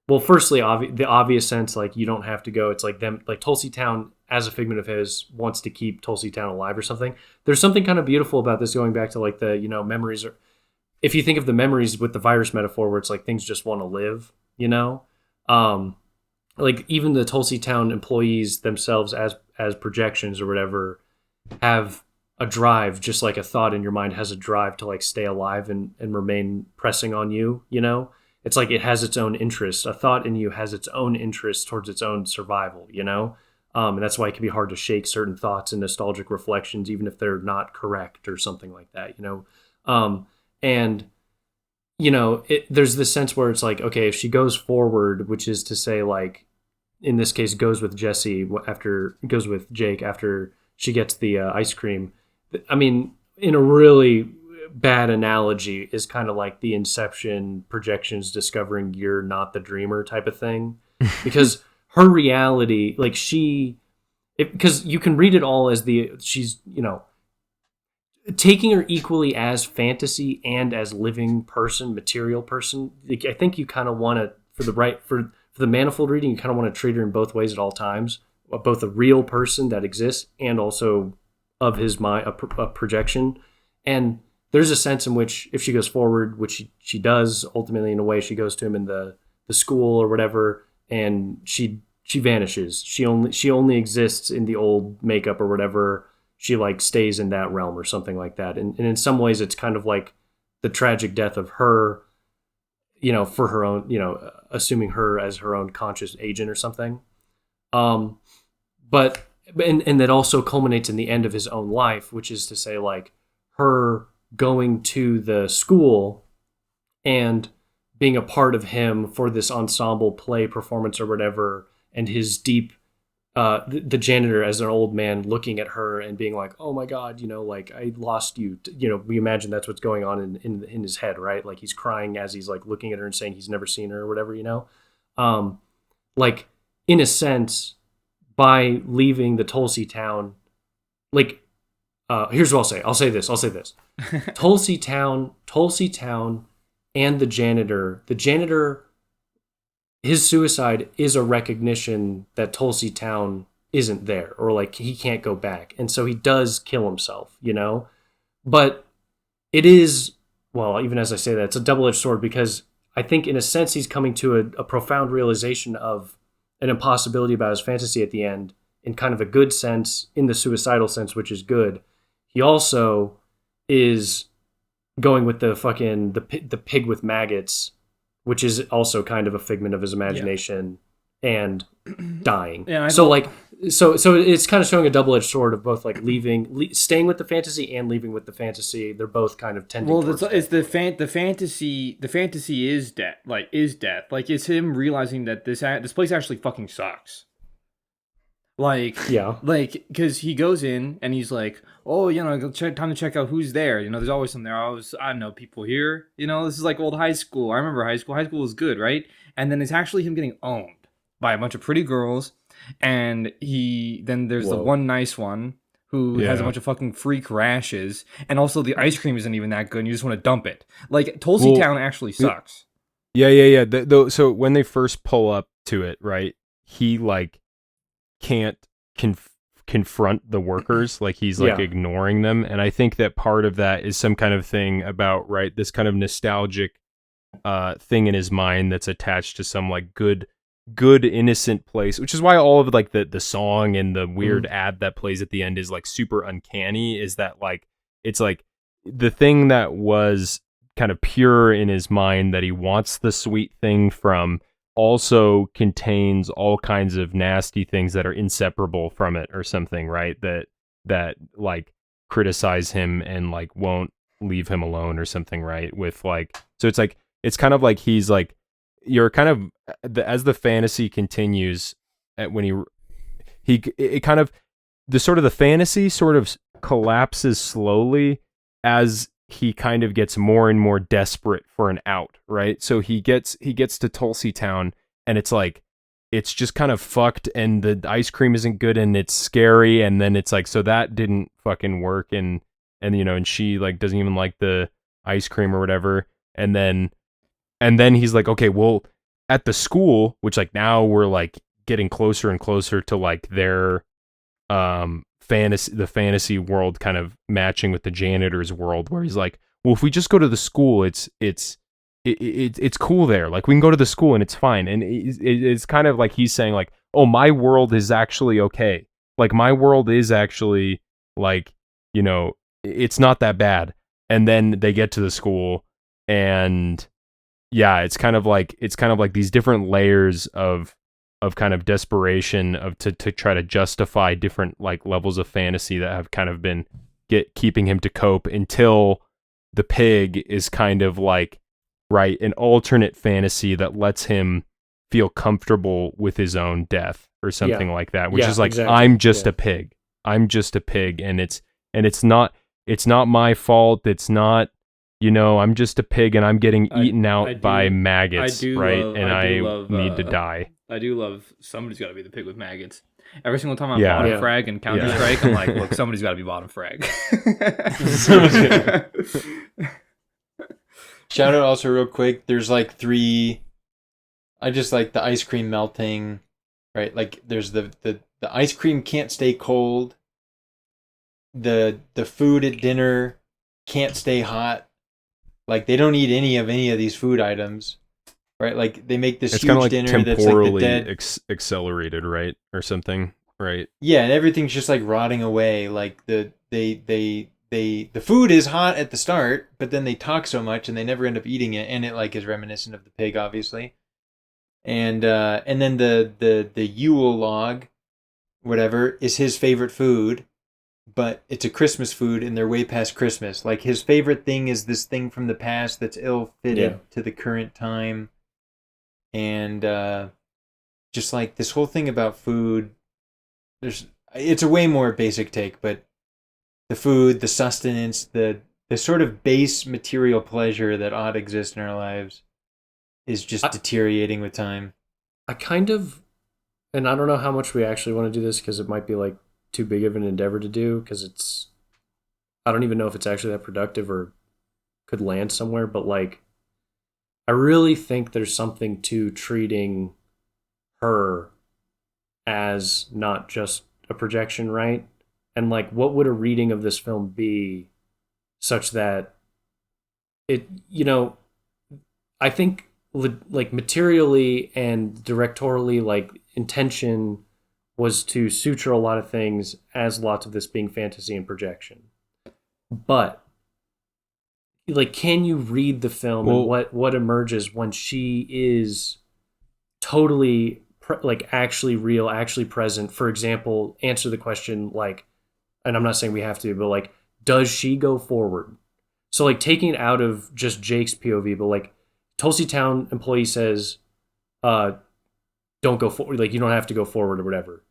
S4: well, firstly, the obvious sense, like you don't have to go. It's like them, like Tulsi Town as a figment of his wants to keep Tulsi Town alive or something. There's something kind of beautiful about this, going back to like the, memories. Or if you think of the memories with the virus metaphor, where it's like things just want to live, like even the Tulsi Town employees themselves as projections or whatever have a drive, just like a thought in your mind has a drive to like stay alive and remain pressing on you, It's like it has its own interest. A thought in you has its own interest towards its own survival, And that's why it can be hard to shake certain thoughts and nostalgic reflections, even if they're not correct or something like that, there's this sense where it's like, okay, if she goes forward, which is to say, like, in this case, goes with Jake after she gets the ice cream. I mean, in a really bad analogy, is kind of like the Inception projections discovering you're not the dreamer type of thing, because her reality, like because you can read it all as she's taking her equally as fantasy and as living person, material person. Like, I think you kind of want to, for the manifold reading, you kind of want to treat her in both ways at all times, both a real person that exists and also of his mind, a projection. And there's a sense in which if she goes forward, which she does ultimately, in a way, she goes to him in the school or whatever, and she vanishes. She only exists in the old makeup or whatever. She like stays in that realm or something like that. And in some ways it's kind of like the tragic death of her, for her own, assuming her as her own conscious agent or something. But that also culminates in the end of his own life, which is to say, like, her going to the school and being a part of him for this ensemble play performance or whatever, and his deep, the janitor as an old man looking at her and being like, oh my God, like, I lost you. We imagine that's what's going on in his head, right? Like, he's crying as he's like looking at her and saying he's never seen her or whatever, like, in a sense, by leaving the Tulsi Town, like, here's what I'll say this. Tulsi Town, and the janitor, his suicide is a recognition that Tulsi Town isn't there, or like he can't go back. And so he does kill himself, But it is, well, even as I say that, it's a double-edged sword, because I think in a sense he's coming to a profound realization of an impossibility about his fantasy at the end, in kind of a good sense, in the suicidal sense, which is good. He also is going with the pig with maggots, which is also kind of a figment of his imagination, and dying. Yeah, so it's kind of showing a double-edged sword of both, like, staying with the fantasy and leaving with the fantasy. They're both kind of tending towards
S3: it's the fantasy. The fantasy is death. Like, it's him realizing that this place actually fucking sucks.
S4: Yeah.
S3: Because he goes in and he's like, oh, time to check out who's there. There's always some there. I don't know people here. This is like old high school. I remember high school. High school was good, right? And then it's actually him getting owned by a bunch of pretty girls. And then there's the one nice one who has a bunch of fucking freak rashes. And also the ice cream isn't even that good. And you just want to dump it. Like, Tulsi Town actually sucks.
S2: Yeah. So when they first pull up to it, right, he like can't confront the workers, like he's like ignoring them, and I think that part of that is some kind of thing about this kind of nostalgic thing in his mind that's attached to some like good innocent place, which is why all of like the song and the weird ad that plays at the end is like super uncanny. Is that like it's like the thing that was kind of pure in his mind that he wants the sweet thing from also contains all kinds of nasty things that are inseparable from it or something, right? That like criticize him and like won't leave him alone or something, right? With like, so it's kind of like he's like, you're kind of, as the fantasy continues, when it kind of, the fantasy sort of collapses slowly as he kind of gets more and more desperate for an out, right? So he gets to Tulsi Town, and it's like, it's just kind of fucked, and the ice cream isn't good, and it's scary, and then it's like, so that didn't fucking work, and she like doesn't even like the ice cream or whatever, and then he's like, okay, well, at the school, which like now we're like getting closer and closer to like their the fantasy world kind of matching with the janitor's world, where he's like, well, if we just go to the school, it's cool there. Like we can go to the school and it's fine. And it's kind of like he's saying like, oh, my world is actually okay. Like my world is actually like, it's not that bad. And then they get to the school, and yeah, it's kind of like these different layers of kind of desperation to try to justify different like levels of fantasy that have kind of been keeping him to cope, until the pig is kind of like, right, an alternate fantasy that lets him feel comfortable with his own death or something like that, which is like, exactly. I'm just a pig, and it's not my fault, it's not, I'm just a pig and I'm getting eaten out by maggots, right? I need to die.
S3: I do love somebody's got to be the pig with maggots. Every single time I'm bottom frag and Counter Strike, I'm like, look, somebody's got to be bottom frag.
S1: Shout out also real quick. There's like 3. I just like the ice cream melting, right? Like there's the ice cream can't stay cold. The food at dinner can't stay hot. Like they don't eat any of these food items. Right, like they make this huge
S2: like
S1: dinner that's like the dead
S2: accelerated, right, or something, right?
S1: Yeah, and everything's just like rotting away. Like the food is hot at the start, but then they talk so much and they never end up eating it, and it like is reminiscent of the pig, obviously. And then the Yule log, whatever, is his favorite food, but it's a Christmas food, and they're way past Christmas. Like his favorite thing is this thing from the past that's ill-fitted to the current time. And just like this whole thing about food, it's a way more basic take, but the food, the sustenance, the sort of base material pleasure that ought to exist in our lives is just deteriorating with time.
S4: I kind of, and I don't know how much we actually want to do this, because it might be like too big of an endeavor to do, because I don't even know if it's actually that productive or could land somewhere, but like, I really think there's something to treating her as not just a projection, right? And like, what would a reading of this film be such that it, I think like materially and directorially, like intention was to suture a lot of things as lots of this being fantasy and projection. But like, can you read the film and what emerges when she is totally like actually real, actually present? For example, answer the question like, and I'm not saying we have to, but like, does she go forward? So like taking it out of just Jake's POV, but like Tulsi Town employee says, don't go forward. Like you don't have to go forward or whatever.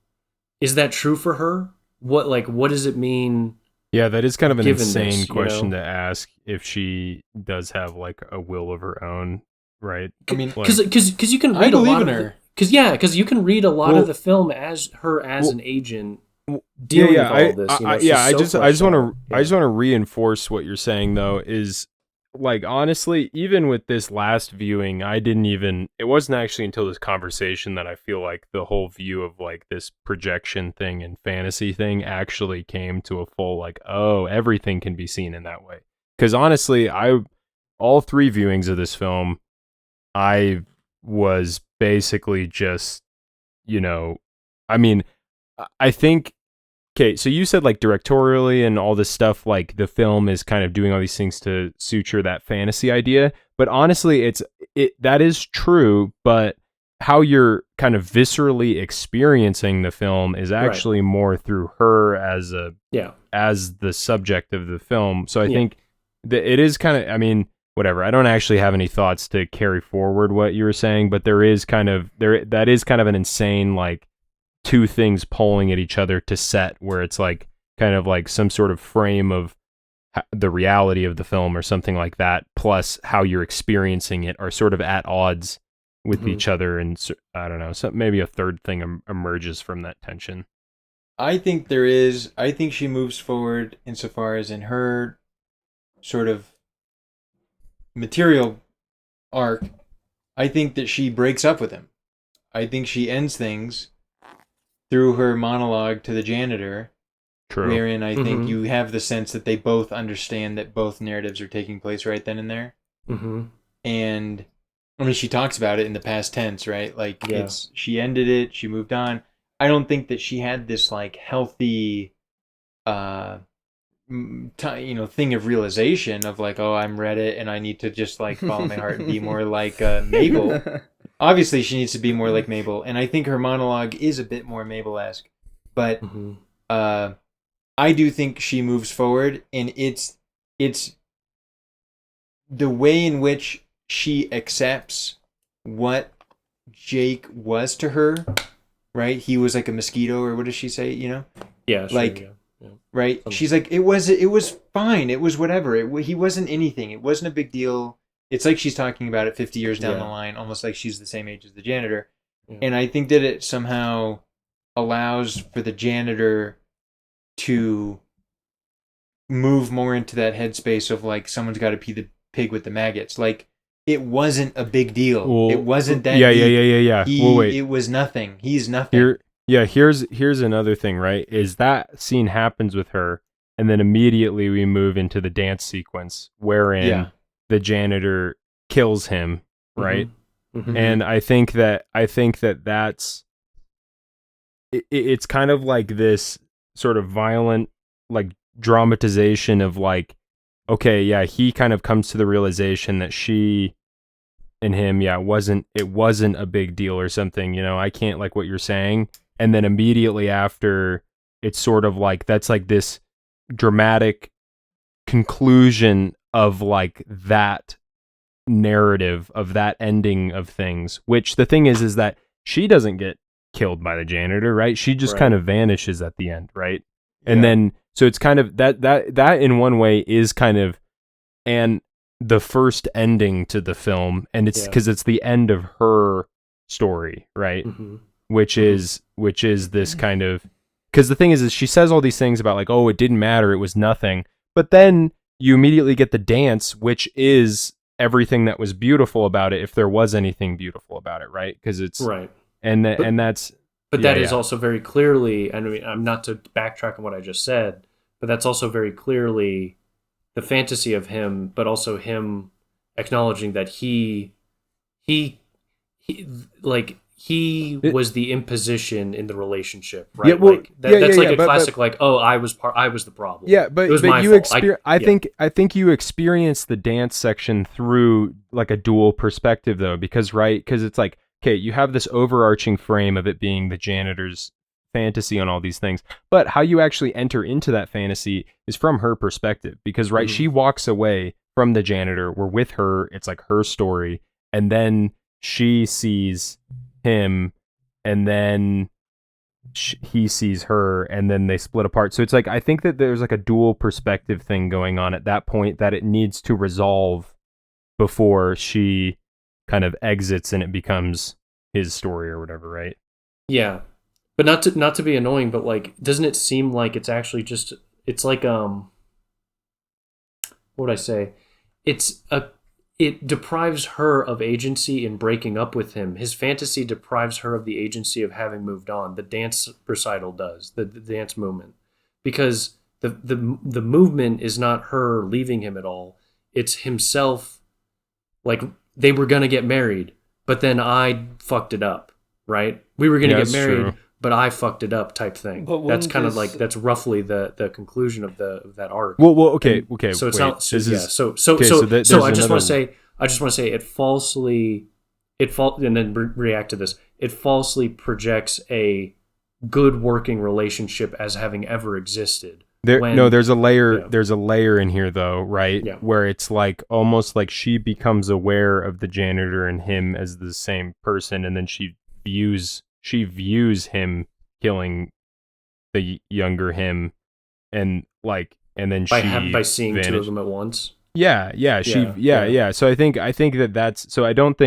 S4: is that true for her? What does it mean?
S2: Yeah, that is kind of an
S4: Given
S2: insane
S4: this,
S2: question to ask if she does have like a will of her own, right?
S1: I mean,
S4: Because you can
S1: I
S4: read a
S1: believe
S4: lot
S1: in
S4: of
S1: her.
S4: because you can read a lot
S2: Well-
S4: of the film as her as
S2: well-
S4: an agent
S2: Yeah,
S4: dealing
S2: yeah,
S4: with all this. You know, she's
S2: I
S4: so
S2: just
S4: fleshed
S2: want
S4: out.
S2: to I just want to reinforce what you're saying though is like honestly, even with this last viewing, it wasn't actually until this conversation that I feel like the whole view of like this projection thing and fantasy thing actually came to a full like, oh, everything can be seen in that way. Because honestly, all 3 viewings of this film, I was basically just, I mean, I think, okay, so you said like directorially and all this stuff, like the film is kind of doing all these things to suture that fantasy idea. But honestly, that is true, but how you're kind of viscerally experiencing the film is actually more through her as the subject of the film. So I think that it is kind of, I mean, whatever. I don't actually have any thoughts to carry forward what you were saying, but that is kind of an insane like 2 things pulling at each other to set where it's like kind of like some sort of frame of the reality of the film or something like that, plus how you're experiencing it are sort of at odds with each other. And I don't know, so maybe a third thing emerges from that tension.
S1: I think she moves forward insofar as in her sort of material arc. I think that she breaks up with him. I think she ends things through her monologue to the janitor.
S2: True.
S1: Wherein I think you have the sense that they both understand that both narratives are taking place right then and there.
S4: Mm-hmm.
S1: And I mean, she talks about it in the past tense, right? Like she ended it, she moved on. I don't think that she had this like healthy, thing of realization of like, oh, I'm Reddit and I need to just like follow my heart and be more like Mabel. Obviously, she needs to be more like Mabel, and I think her monologue is a bit more Mabel-esque. But I do think she moves forward, and it's the way in which she accepts what Jake was to her. Right? He was like a mosquito, or what does she say?
S4: Yeah, sure,
S1: like.
S4: Yeah.
S1: Right? She's like, it was fine. It was whatever. He wasn't anything. It wasn't a big deal. It's like she's talking about it 50 years down the line, almost like she's the same age as the janitor. Yeah. And I think that it somehow allows for the janitor to move more into that headspace of like, someone's got to pee the pig with the maggots. Like, it wasn't a big deal.
S2: Well,
S1: it wasn't that
S2: Yeah. Wait.
S1: It was nothing. He's nothing.
S2: Here's another thing, right? Is that scene happens with her, and then immediately we move into the dance sequence wherein the janitor kills him, right?
S4: Mm-hmm.
S2: And I think that's it's kind of like this sort of violent like dramatization of like, okay, yeah, he kind of comes to the realization that she and him, it wasn't a big deal or something, I can't like what you're saying. And then immediately after, it's sort of like, that's like this dramatic conclusion of like that narrative of that ending of things, which the thing is that she doesn't get killed by the janitor, right? She just kind of vanishes at the end, right? And then, so it's kind of that in one way is kind of, and the first ending to the film, and it's because it's the end of her story, right? Which is this kind of, because the thing is she says all these things about like, oh, it didn't matter, it was nothing, but then you immediately get the dance, which is everything that was beautiful about it, if there was anything beautiful about it, right? Because it's
S4: right,
S2: and that's.
S4: But that is also very clearly, I mean, I'm not to backtrack on what I just said, but that's also very clearly the fantasy of him, but also him acknowledging that he was the imposition in the relationship, right?
S2: Yeah, well,
S4: that's like a classic, like, oh, I was the problem.
S2: Yeah, but
S4: it was my
S2: you
S4: fault.
S2: I think you experience the dance section through like a dual perspective though, because it's like, okay, you have this overarching frame of it being the janitor's fantasy on all these things, but how you actually enter into that fantasy is from her perspective, because she walks away from the janitor, we're with her, it's like her story, and then she sees him, and then he sees her, and then they split apart. So it's like, I think that there's like a dual perspective thing going on at that point that it needs to resolve before she kind of exits and it becomes his story or whatever, right?
S4: Yeah, but not to be annoying, but like, doesn't it seem like it's actually just, it's like what would I say? It deprives her of agency in breaking up with him. His fantasy deprives her of the agency of having moved on. The dance recital does, the dance movement, because the movement is not her leaving him at all. It's himself. Like, they were gonna get married, but then I fucked it up. Right? We were gonna get married, true. But I fucked it up, type thing. That's kind of like, that's roughly the conclusion of that arc.
S2: Well, okay.
S4: So it's
S2: wait,
S4: not. So I just want to say it falsely. And then react to this. It falsely projects a good working relationship as having ever existed.
S2: There's a layer. Yeah. There's a layer in here, though, right? Yeah. Where it's like almost like she becomes aware of the janitor and him as the same person, and then she views him killing the younger him, and then
S4: by seeing vanished. Two of them at once.
S2: Yeah. So I think that's, so I don't,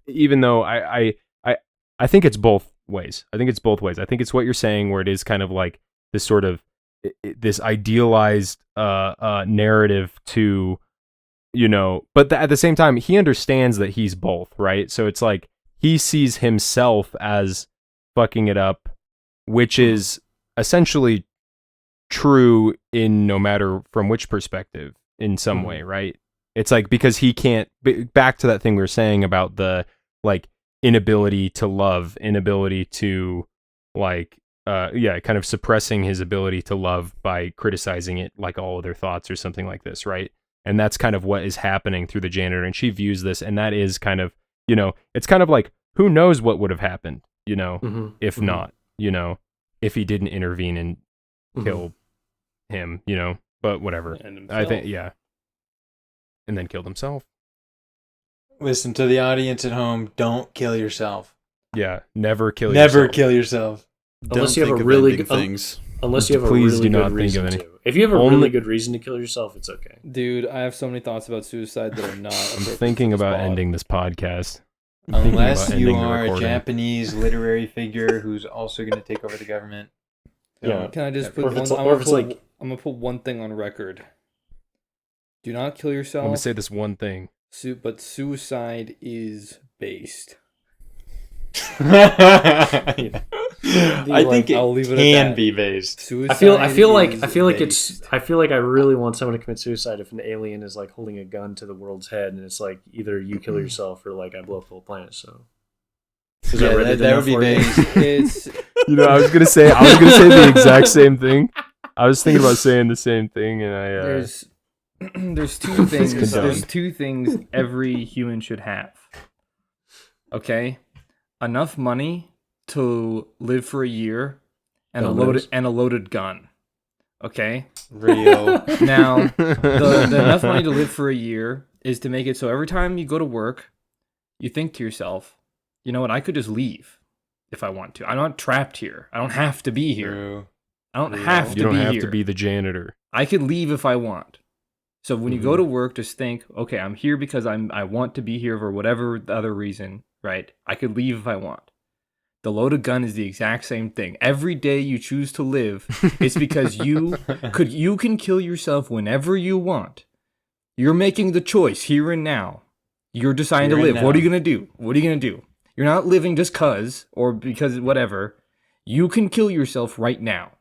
S2: even though I think it's both ways. I think it's what you're saying, where it is kind of like this sort of this idealized narrative to, but at the same time he understands that he's both, right? So it's like he sees himself as fucking it up, which is essentially true in no matter from which perspective, in some way, right? It's like, because he can't, back to that thing we were saying about the like inability to love, inability to like kind of suppressing his ability to love by criticizing it like all other thoughts or something like this, right? And that's kind of what is happening through the janitor, and she views this, and that is kind of, it's kind of like, who knows what would have happened, if not, if he didn't intervene and kill him, but whatever. I think, yeah. And then killed himself.
S1: Listen to the audience at home. Don't kill yourself.
S2: Yeah, never kill yourself.
S1: Never kill yourself.
S4: Unless you have a really good things. Unless you have a really good reason to. If you have a really good reason to kill yourself, it's okay.
S3: Dude, I have so many thoughts about suicide that are not.
S2: I'm thinking about ending this podcast.
S1: Unless you are a Japanese literary figure who's also going to take over the government.
S3: Yeah. Can I just put one? I'm gonna put one thing on record. Do not kill yourself.
S2: I'm gonna say this one thing.
S3: But suicide is based.
S1: I think it can be based.
S4: I feel like I really want someone to commit suicide if an alien is like holding a gun to the world's head, and it's like, either you kill yourself or like I blow up the whole planet. So
S1: that would be based.
S3: It's
S2: I was gonna say the exact same thing. I was thinking about saying the same thing, and
S3: there's two things. There's two things every human should have. Okay, enough money to live for a year, and a loaded gun. Okay,
S1: real.
S3: Now, the enough money to live for a year is to make it so every time you go to work, you think to yourself, you know what? I could just leave if I want to. I'm not trapped here. I don't have to be here.
S1: True.
S3: I don't have to be here.
S2: You don't have to be the janitor.
S3: I could leave if I want. So when you go to work, just think, okay, I'm here because I want to be here for whatever the other reason, right? I could leave if I want. The loaded gun is the exact same thing. Every day you choose to live, it's because you can kill yourself whenever you want. You're making the choice here and now. You're deciding to live. What are you going to do? You're not living just cuz or because whatever. You can kill yourself right now.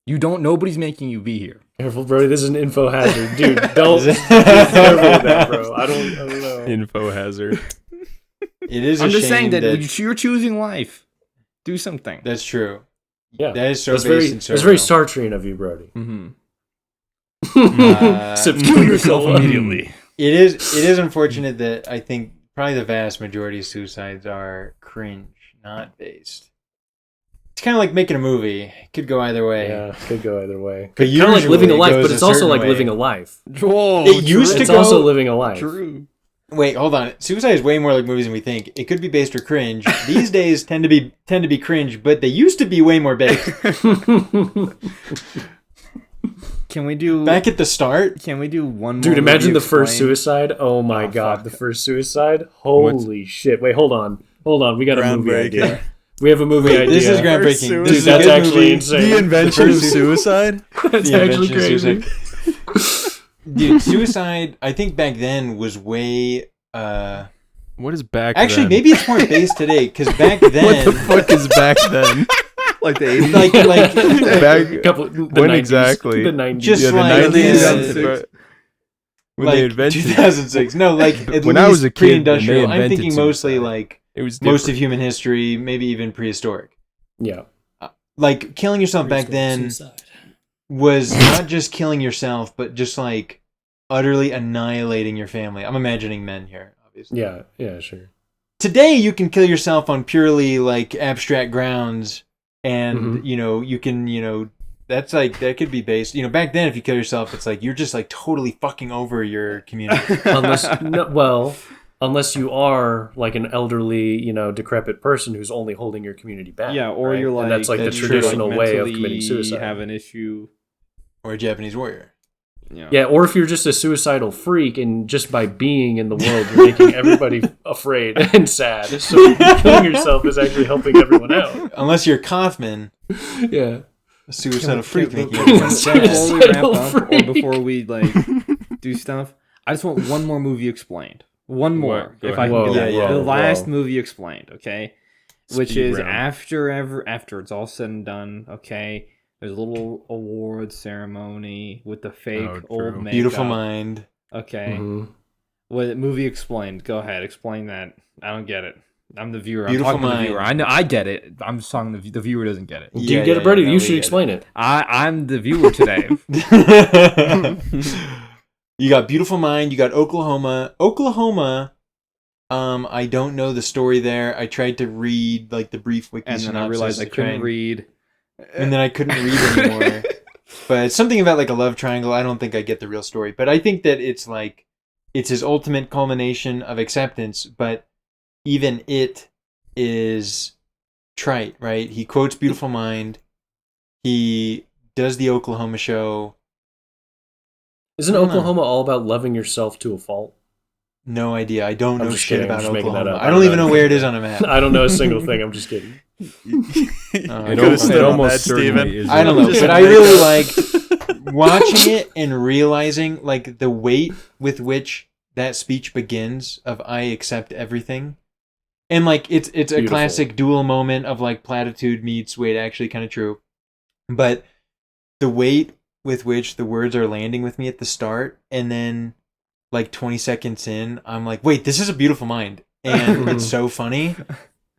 S3: Nobody's making you be here.
S4: Careful, Brody. This is an info hazard, dude. Don't be careful with that, bro. I don't know.
S2: Info hazard.
S1: It is.
S3: I'm just saying that you're choosing life. Do something.
S1: That's true.
S4: Yeah,
S1: that is so.
S4: That's very Star Trek of you, Brody.
S3: Kill yourself immediately.
S1: It is unfortunate that I think probably the vast majority of suicides are cringe, not based. It's kind of like making a movie. It could go either way.
S4: Yeah, it could go either way.
S1: But
S4: kind of like living a life, but it's also like living a life.
S3: Whoa,
S1: it used to
S4: It's
S1: go,
S4: also living a life.
S3: True.
S1: Wait, hold on. Suicide is way more like movies than we think. It could be based or cringe. These days tend to be cringe, but they used to be way more based.
S3: Can we do
S1: Back at the start?
S3: Can we do one more?
S4: Dude, imagine
S3: movie
S4: the first
S3: explained?
S4: suicide. Oh my god,
S3: fuck.
S4: the first suicide. Holy shit! Wait, hold on. We got a movie
S5: Groundbreaking.
S4: idea. We have a movie idea.
S1: This is groundbreaking.
S5: Suicide.
S1: This
S4: Dude,
S1: is a
S4: that's
S1: good
S4: actually
S1: movie.
S4: insane.
S5: The invention of
S1: first-
S5: suicide?
S4: That's
S1: The
S4: actually
S1: invention of
S4: crazy.
S1: suicide. Dude, suicide, I think back then was way...
S2: What is back
S1: Actually,
S2: then?
S1: maybe it's more based today, because back then...
S2: What the fuck is back then?
S5: Like the 80s?
S1: like
S2: Back,
S4: Couple, the
S2: when
S4: 90s,
S2: exactly?
S4: The 90s.
S1: Just
S2: yeah, the
S1: like,
S2: 90s. When
S1: like
S2: they invented
S1: 2006. No, like at
S2: When
S1: least
S2: I was a kid,
S1: pre-industrial.
S2: when they
S1: I'm
S2: invented
S1: thinking mostly
S2: suicide.
S1: like
S2: it was
S1: most of
S2: different.
S1: human history, maybe even prehistoric.
S4: Yeah.
S1: Like killing yourself back then was not just killing yourself, but just like utterly annihilating your family. I'm imagining men here, obviously.
S4: Yeah, sure.
S1: Today you can kill yourself on purely like abstract grounds, and
S4: Mhm.
S1: you can that's like that could be based. Back then if you kill yourself, it's like you're just like totally fucking over your community.
S4: Unless you are like an elderly, decrepit person who's only holding your community back.
S3: Yeah, or
S4: right?
S3: you're like
S4: and that's like the
S1: that's true.
S4: traditional
S3: like,
S4: way of
S3: mentally
S4: committing suicide.
S3: Have an issue.
S1: Or a Japanese warrior.
S4: Yeah, or if you're just a suicidal freak and just by being in the world, you're making everybody afraid and sad. So killing yourself is actually helping everyone out.
S1: Unless you're Kaufman,
S4: Yeah.
S1: a suicidal freak
S3: Can-
S1: making everyone sad.
S3: Before we wrap up, or
S4: Freak.
S3: before we do stuff, I just want one more movie explained. One more,
S2: What? Go
S3: if I
S2: ahead.
S3: can
S4: Whoa,
S3: get that.
S1: yeah,
S3: The
S1: yeah.
S3: last
S4: Whoa.
S3: movie explained, okay? Which
S2: Speed
S3: is
S2: round.
S3: after it's all said and done, okay? There's a little award ceremony with the fake
S2: Oh,
S3: old
S2: true.
S3: makeup.
S1: Beautiful Mind.
S3: Okay.
S4: Mhm.
S3: What movie explained? Go ahead, explain that. I don't get it. I'm the viewer.
S1: Beautiful
S3: I'm talking to the
S1: Mind.
S3: viewer. I know. I get it. I'm just talking. The viewer doesn't get it.
S4: Do you get it, Brody? You should explain it.
S3: I'm the viewer today.
S1: You got Beautiful Mind. You got Oklahoma. I don't know the story there. I tried to read like the brief wiki
S3: And then I
S1: synopsis
S3: realized I
S1: to try
S3: couldn't
S1: and-
S3: read.
S1: and then I couldn't read anymore. But it's something about like a love triangle. I don't think I get the real story, but I think that it's his ultimate culmination of acceptance. But even it is trite, right? He quotes Beautiful Mind. He does the Oklahoma show.
S4: Isn't
S1: I don't know.
S4: Oklahoma all about loving yourself to a fault?
S1: No idea. I don't
S4: I'm
S1: know
S4: just
S1: shit
S4: kidding. I'm
S1: about
S4: just making that
S1: Oklahoma.
S4: up.
S1: I don't even know where it is on a map.
S4: I don't know a single thing. I'm just kidding.
S5: You
S2: It
S5: could've
S2: almost,
S5: stood
S2: it
S5: on
S2: almost
S5: that,
S2: certainly
S5: Steven.
S2: is.
S1: I don't know,
S5: Just
S1: but I
S5: make
S1: really
S5: up.
S1: like watching it and realizing like the weight with which that speech begins of I accept everything. And like it's a
S4: Beautiful.
S1: classic dual moment of like platitude meets wait, actually kind of true. But the weight with which the words are landing with me at the start and then like 20 seconds in, I'm like, wait, this is a beautiful mind. And it's so funny.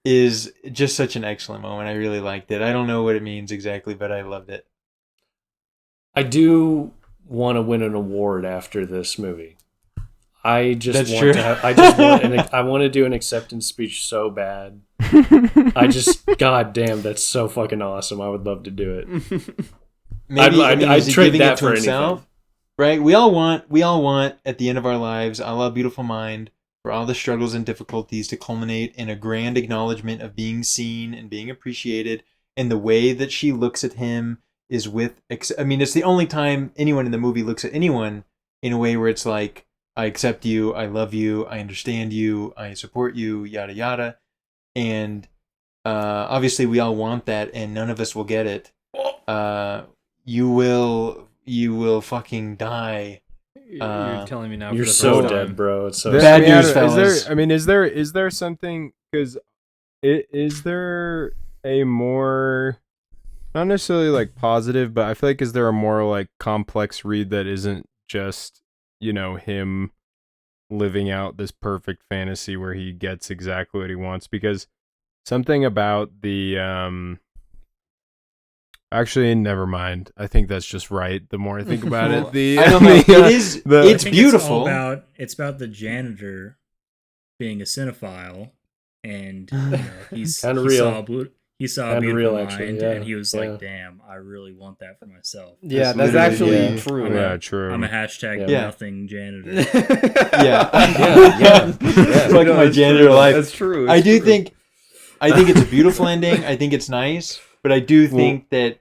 S1: Is just such an excellent moment. I really liked it. I don't know what it means exactly, but I loved it.
S4: I do want to win an award after this movie. I just
S1: That's
S4: want
S1: true.
S4: to have, I want to do an acceptance speech so bad. God damn, that's so fucking awesome. I would love to do it.
S1: Maybe
S4: I'd
S1: is he
S4: trade
S1: giving
S4: that
S1: it to
S4: for
S1: himself?
S4: anything.
S1: Right? We all want at the end of our lives, I love Beautiful Mind, for all the struggles and difficulties to culminate in a grand acknowledgement of being seen and being appreciated. And the way that she looks at him is with, I mean, it's the only time anyone in the movie looks at anyone in a way where it's like, I accept you, I love you, I understand you, I support you, yada yada. And obviously we all want that, and none of us will get it. You will fucking die.
S3: You're telling me now.
S4: You're
S3: for the
S4: so
S3: first
S4: dead,
S3: time.
S4: bro. It's so
S2: There-
S1: Bad
S2: I mean,
S1: news,
S2: I don't-
S1: fellas.
S2: Is there something? Because is there a more, not necessarily like positive, but I feel like is there a more like complex read that isn't just him living out this perfect fantasy where he gets exactly what he wants? Because something about the actually, never mind. I think that's just right. The more I think about it,
S1: I don't know. It is.
S2: the-
S6: I
S1: It's
S6: think
S1: beautiful.
S6: It's about the janitor being a cinephile, and he's
S4: Kinda
S6: he
S4: real.
S6: saw He saw
S4: Kinda
S6: a beautiful
S4: real,
S6: mind,
S4: actually, yeah,
S6: and he was
S4: yeah.
S6: like, "Damn, I really want that for myself."
S3: Yeah,
S1: That's
S3: that's actually
S1: literally-
S3: true.
S2: Yeah, true.
S6: I'm a hashtag
S1: Yeah.
S6: nothing janitor.
S1: Yeah.
S4: Yeah.
S1: Fuck my
S3: that's
S1: janitor
S3: true.
S1: life.
S3: That's true.
S1: I
S3: It's
S1: do
S3: true.
S1: think it's a beautiful ending. I think it's nice, but I do think that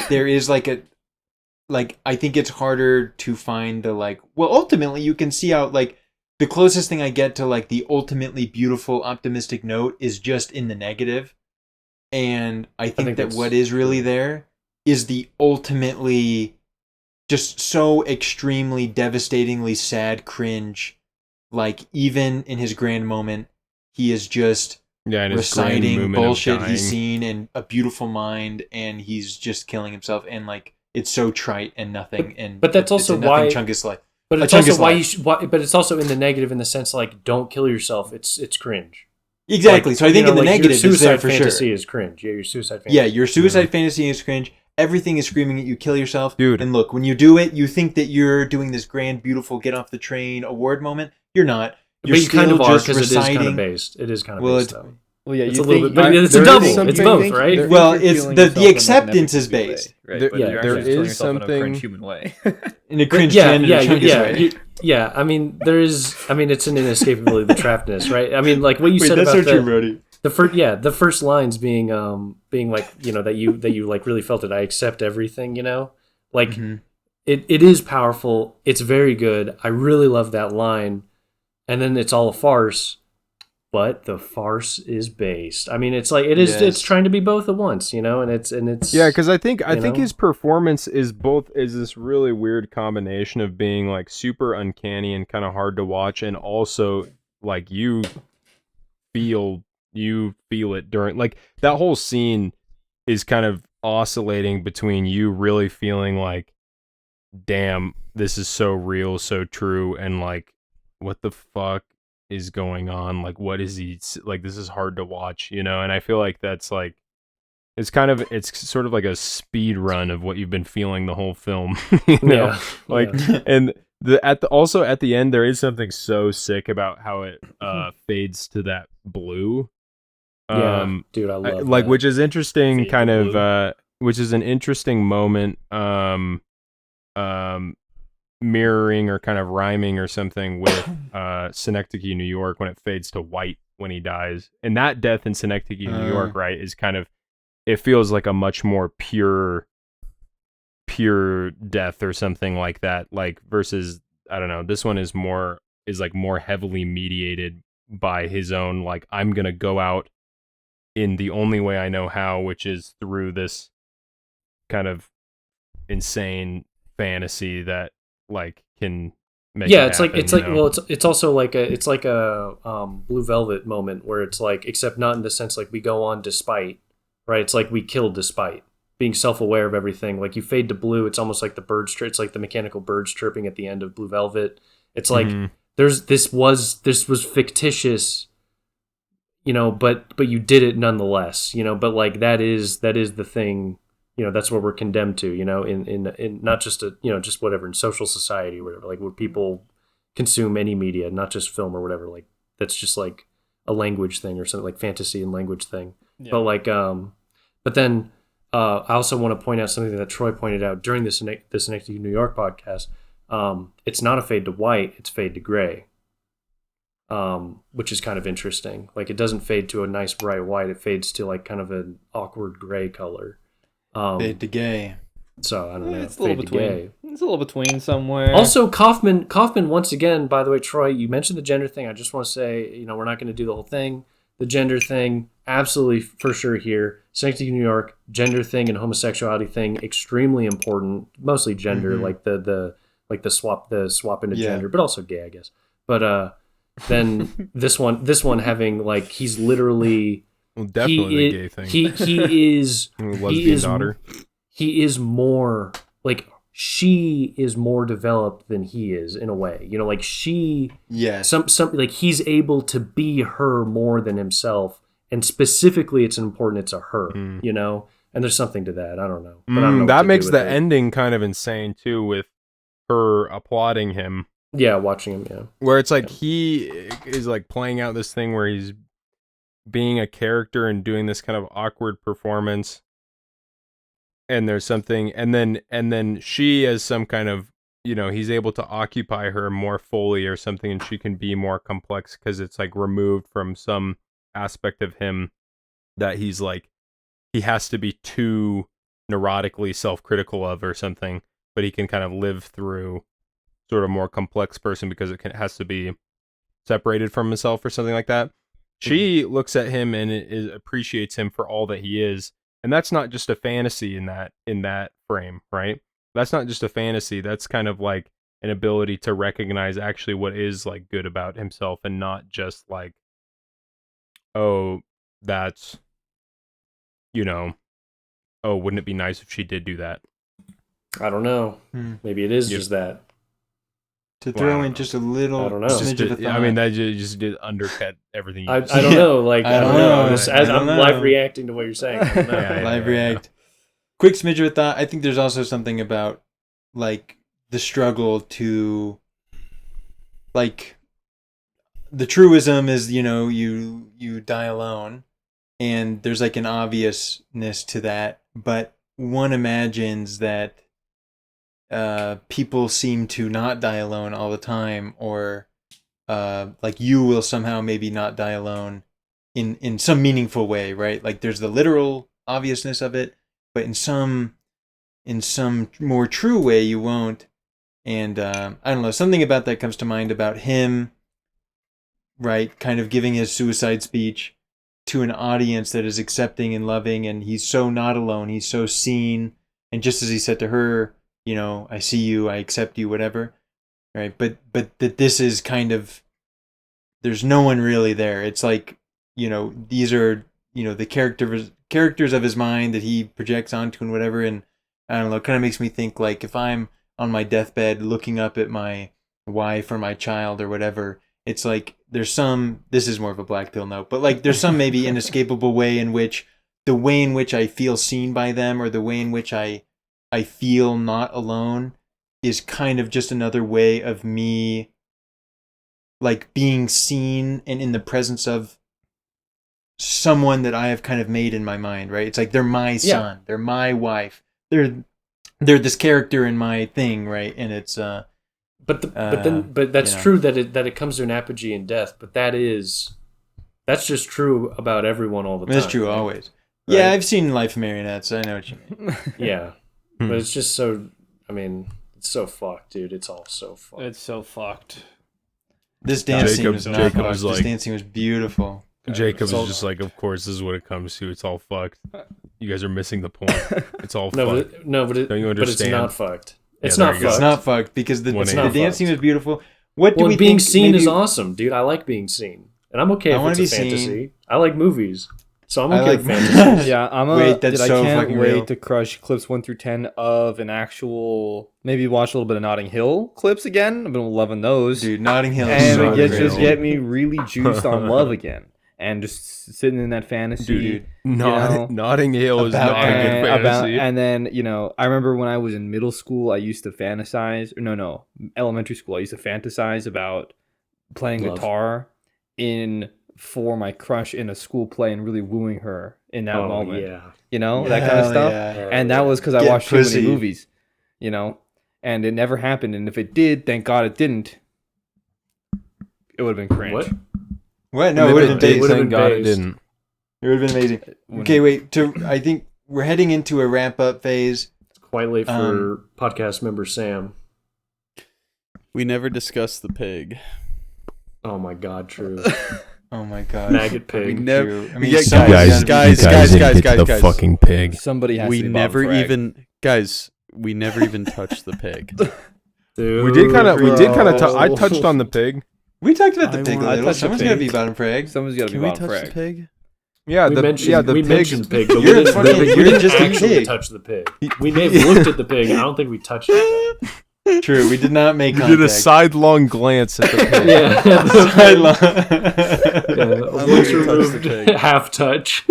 S1: there is I think it's harder to find the ultimately you can see how the closest thing I get to the ultimately beautiful optimistic note is just in the negative. And I think that
S4: that's
S1: what is really there is the ultimately just so extremely devastatingly sad cringe. Even in his grand moment, he is just
S2: Yeah, and his grand
S1: reciting
S2: moment of
S1: bullshit
S2: dying.
S1: he's seen in A Beautiful Mind, and he's just killing himself, and it's so trite and nothing.
S4: But that's also
S1: it's a nothing
S4: why.
S1: Chungus life.
S4: But
S1: A
S4: it's also
S1: Chungus
S4: why
S1: life.
S4: but it's also in the negative in the sense don't kill yourself. It's cringe.
S1: Exactly. So I think in the negative,
S4: your
S1: it's there
S4: suicide
S1: for
S4: fantasy
S1: sure.
S4: is cringe. Yeah, your suicide fantasy.
S1: Yeah, your suicide fantasy is cringe. Everything is screaming at you, kill yourself.
S2: Dude.
S1: And look, when you do it, you think that you're doing this grand, beautiful, get off the train award moment. You're not. You're
S4: But you kind of
S1: still
S4: are
S1: just
S4: because it is kind of
S1: reciting.
S4: based. It is kind of
S1: Well,
S4: based
S1: it's-
S4: though.
S3: Well, yeah,
S4: It's
S3: you
S4: a little
S3: think,
S4: bit- but it's
S2: there is
S4: double.
S2: something-
S4: It's both, right?
S1: Well,
S3: Well,
S1: it's the acceptance is based.
S3: right?
S2: There-
S3: But
S4: yeah,
S3: you're
S4: there
S3: actually killing
S2: is
S3: yourself in a
S2: something-
S3: cringe human way.
S1: In a cringe
S4: yeah,
S1: janitor
S4: yeah,
S1: Chungus
S4: yeah,
S1: way.
S4: yeah. I mean, there is. I mean, it's an inescapability of the trappedness, right? I mean, what you
S1: Wait,
S4: said
S1: that's
S4: about
S1: so true, Brody.
S4: the first lines being that you really felt it. I accept everything,
S1: Mhm.
S4: it is powerful. It's very good. I really love that line, and then it's all a farce. But the farce is based. I mean, it's it is.
S1: Yes.
S4: It's trying to be both at once, and it's
S2: Yeah, because I think
S4: know?
S2: his performance is this really weird combination of being super uncanny and kind of hard to watch, and also you feel it during that whole scene is kind of oscillating between you really feeling damn, this is so real, so true, and what the fuck is going on? What is he this is hard to watch, and I feel that's it's sort of like a speed run of what you've been feeling the whole film.
S4: yeah,
S2: And also at the end there is something so sick about how it fades to that blue.
S4: yeah, dude, I love that.
S2: Which is interesting,
S4: Fade
S2: kind
S4: to
S2: of
S4: blue.
S2: which is an interesting moment, mirroring or kind of rhyming or something with Synecdoche, New York, when it fades to white when he dies. And that death in Synecdoche, New York, right, is kind of, it feels like a much more pure death or something like that. Versus, I don't know, this one is more heavily mediated by his own, I'm gonna go out in the only way I know how, which is through this kind of insane fantasy that can make
S4: Yeah,
S2: it
S4: it's
S2: happen,
S4: it's well, it's also a Blue Velvet moment where it's except not in the sense we go on despite, right? It's we kill despite being self-aware of everything. You fade to blue, it's almost like the birds. It's like the mechanical birds chirping at the end of Blue Velvet. It's this was fictitious, but you did it nonetheless, But that is the thing. That's what we're condemned to, in not just just whatever in social society or whatever, where people consume any media, not just film or whatever. That's just a language thing or something, fantasy and language thing.
S3: Yeah.
S4: But then I also want to point out something that Troy pointed out during this Synecdoche, New York podcast. It's not a fade to white; it's fade to gray, which is kind of interesting. It doesn't fade to a nice bright white; it fades to kind of an awkward gray color.
S1: Fade to gay.
S4: So I don't know.
S3: It's a little
S4: Fade to
S3: between.
S4: gay.
S3: It's a little between somewhere.
S4: Also, Kaufman once again. By the way, Troy, you mentioned the gender thing. I just want to say, we're not going to do the whole thing. The gender thing, absolutely for sure here. Sanctity, New York, gender thing and homosexuality thing, extremely important. Mostly gender, the swap into gender, but also gay, I guess. But then this one having he's literally.
S2: Well, definitely a gay thing.
S4: He is
S2: lesbian daughter.
S4: He is more she is more developed than he is in a way. She
S1: Yes.
S4: some he's able to be her more than himself, and specifically it's important it's a her, and there's something to that. I don't know. But I don't know what
S2: that
S4: to
S2: makes
S4: do
S2: the
S4: with it.
S2: ending kind of insane too, with her applauding him.
S4: Yeah, watching him, yeah.
S2: Where it's he is playing out this thing where he's being a character and doing this kind of awkward performance, and there's something, and then she as some kind of, he's able to occupy her more fully or something, and she can be more complex because it's like removed from some aspect of him that he's like, he has to be too neurotically self-critical of or something, but he can kind of live through sort of more complex person because has to be separated from himself or something like that. She looks at him and appreciates him for all that he is, and that's not just a fantasy in that frame, right? That's not just a fantasy. That's kind of like an ability to recognize actually what is like good about himself, and not just like, oh, that's, oh, wouldn't it be nice if she did do that?
S4: I don't know. Maybe it is just that.
S1: To throw in just a little
S4: I don't know.
S1: smidge of a thought.
S2: I mean, that just did undercut everything.
S4: I don't know. Like, I don't know. As
S1: I
S4: I'm
S1: don't know.
S4: live reacting to what you're saying. I don't know.
S1: Live react. Quick smidge of a thought. I think there's also something about like the struggle to, like, the truism is, you die alone, and there's like an obviousness to that, but one imagines that people seem to not die alone all the time, or like you will somehow maybe not die alone in some meaningful way, right? Like there's the literal obviousness of it, but in some more true way you won't. And I don't know, something about that comes to mind about him, right? Kind of giving his suicide speech to an audience that is accepting and loving, and he's so not alone, he's so seen, and just as he said to her, I see you, I accept you, whatever, right? But that this is kind of, there's no one really there. It's like, these are, the characters of his mind that he projects onto and whatever, and I don't know, it kind of makes me think like if I'm on my deathbed looking up at my wife or my child or whatever, it's like there's some, this is more of a black pill note, but like there's some maybe inescapable way in which the way in which I feel seen by them, or the way in which I feel not alone, is kind of just another way of me like being seen and in the presence of someone that I have kind of made in my mind, right? It's like they're my son, they're my wife, they're this character in my thing, right? And it's
S4: but that's true that it comes to an apogee in death, but that's just true about everyone all the time.
S1: That's true, right? Always. Right? Yeah, I've seen Life of Marionettes. I know what you mean.
S4: Yeah. But it's just so, it's so fucked, dude. It's all so fucked.
S3: It's so fucked.
S1: This dance scene was not fucked.
S2: Was
S1: this dance scene was beautiful.
S2: Jacob is just like, of course, this is what it comes to. It's all fucked. You guys are missing the point. It's all fucked. Don't you understand?
S4: But it's not fucked. It's not fucked.
S1: It's not fucked because the dance scene was beautiful. What do we
S4: being
S1: think?
S4: Seen is awesome, dude. I like being seen. And I'm okay if it's a fantasy. Seen. I like movies. So I'm okay with fantasy.
S3: Yeah,
S1: I can't
S3: wait
S1: real.
S3: to crush clips 1 through 10 of an actual, maybe watch a little bit of Notting Hill clips again. I've been loving those.
S1: Dude, Notting Hill
S3: is
S1: so
S3: great. Just get me really juiced on love again. And just sitting in that fantasy.
S1: Dude,
S2: Notting Hill is not a good fantasy.
S3: And then, I remember when I was in middle school, I used to fantasize. Elementary school, I used to fantasize about playing guitar for my crush in a school play and really wooing her in that moment.
S4: Yeah.
S3: That kind of stuff.
S1: Yeah.
S3: And that was because I watched too many movies, and it never happened. And if it did, thank God it didn't. It would have been cringe.
S1: What? No, it would have been based.
S2: Thank God it didn't.
S1: It would have been amazing. Okay, wait. I think we're heading into a wrap-up phase.
S4: It's quite late for podcast member Sam.
S5: We never discussed the pig.
S4: Oh my God, true.
S1: Oh my God.
S4: Maggot pig.
S5: We never.
S2: Guys, the fucking pig.
S3: Somebody has
S5: we
S3: to be
S5: never
S3: Bob Frag.
S5: even we never even touched the pig.
S4: Dude,
S2: we did kind of. I touched on the pig.
S1: We talked about the pig a little. Someone's got to be bottom frag.
S3: Someone's got to be
S5: Can we
S3: bottom
S5: touch
S3: frag.
S5: the pig?
S2: Yeah,
S4: we mentioned pig, but
S1: You're
S4: we didn't
S1: just a
S4: actually
S1: pig.
S4: touch the pig. We may have looked at the pig. I don't think we touched it.
S1: True, we did not make
S2: You
S1: contact.
S2: did a sidelong glance at the pig.
S1: Sidelong.
S4: Half touch.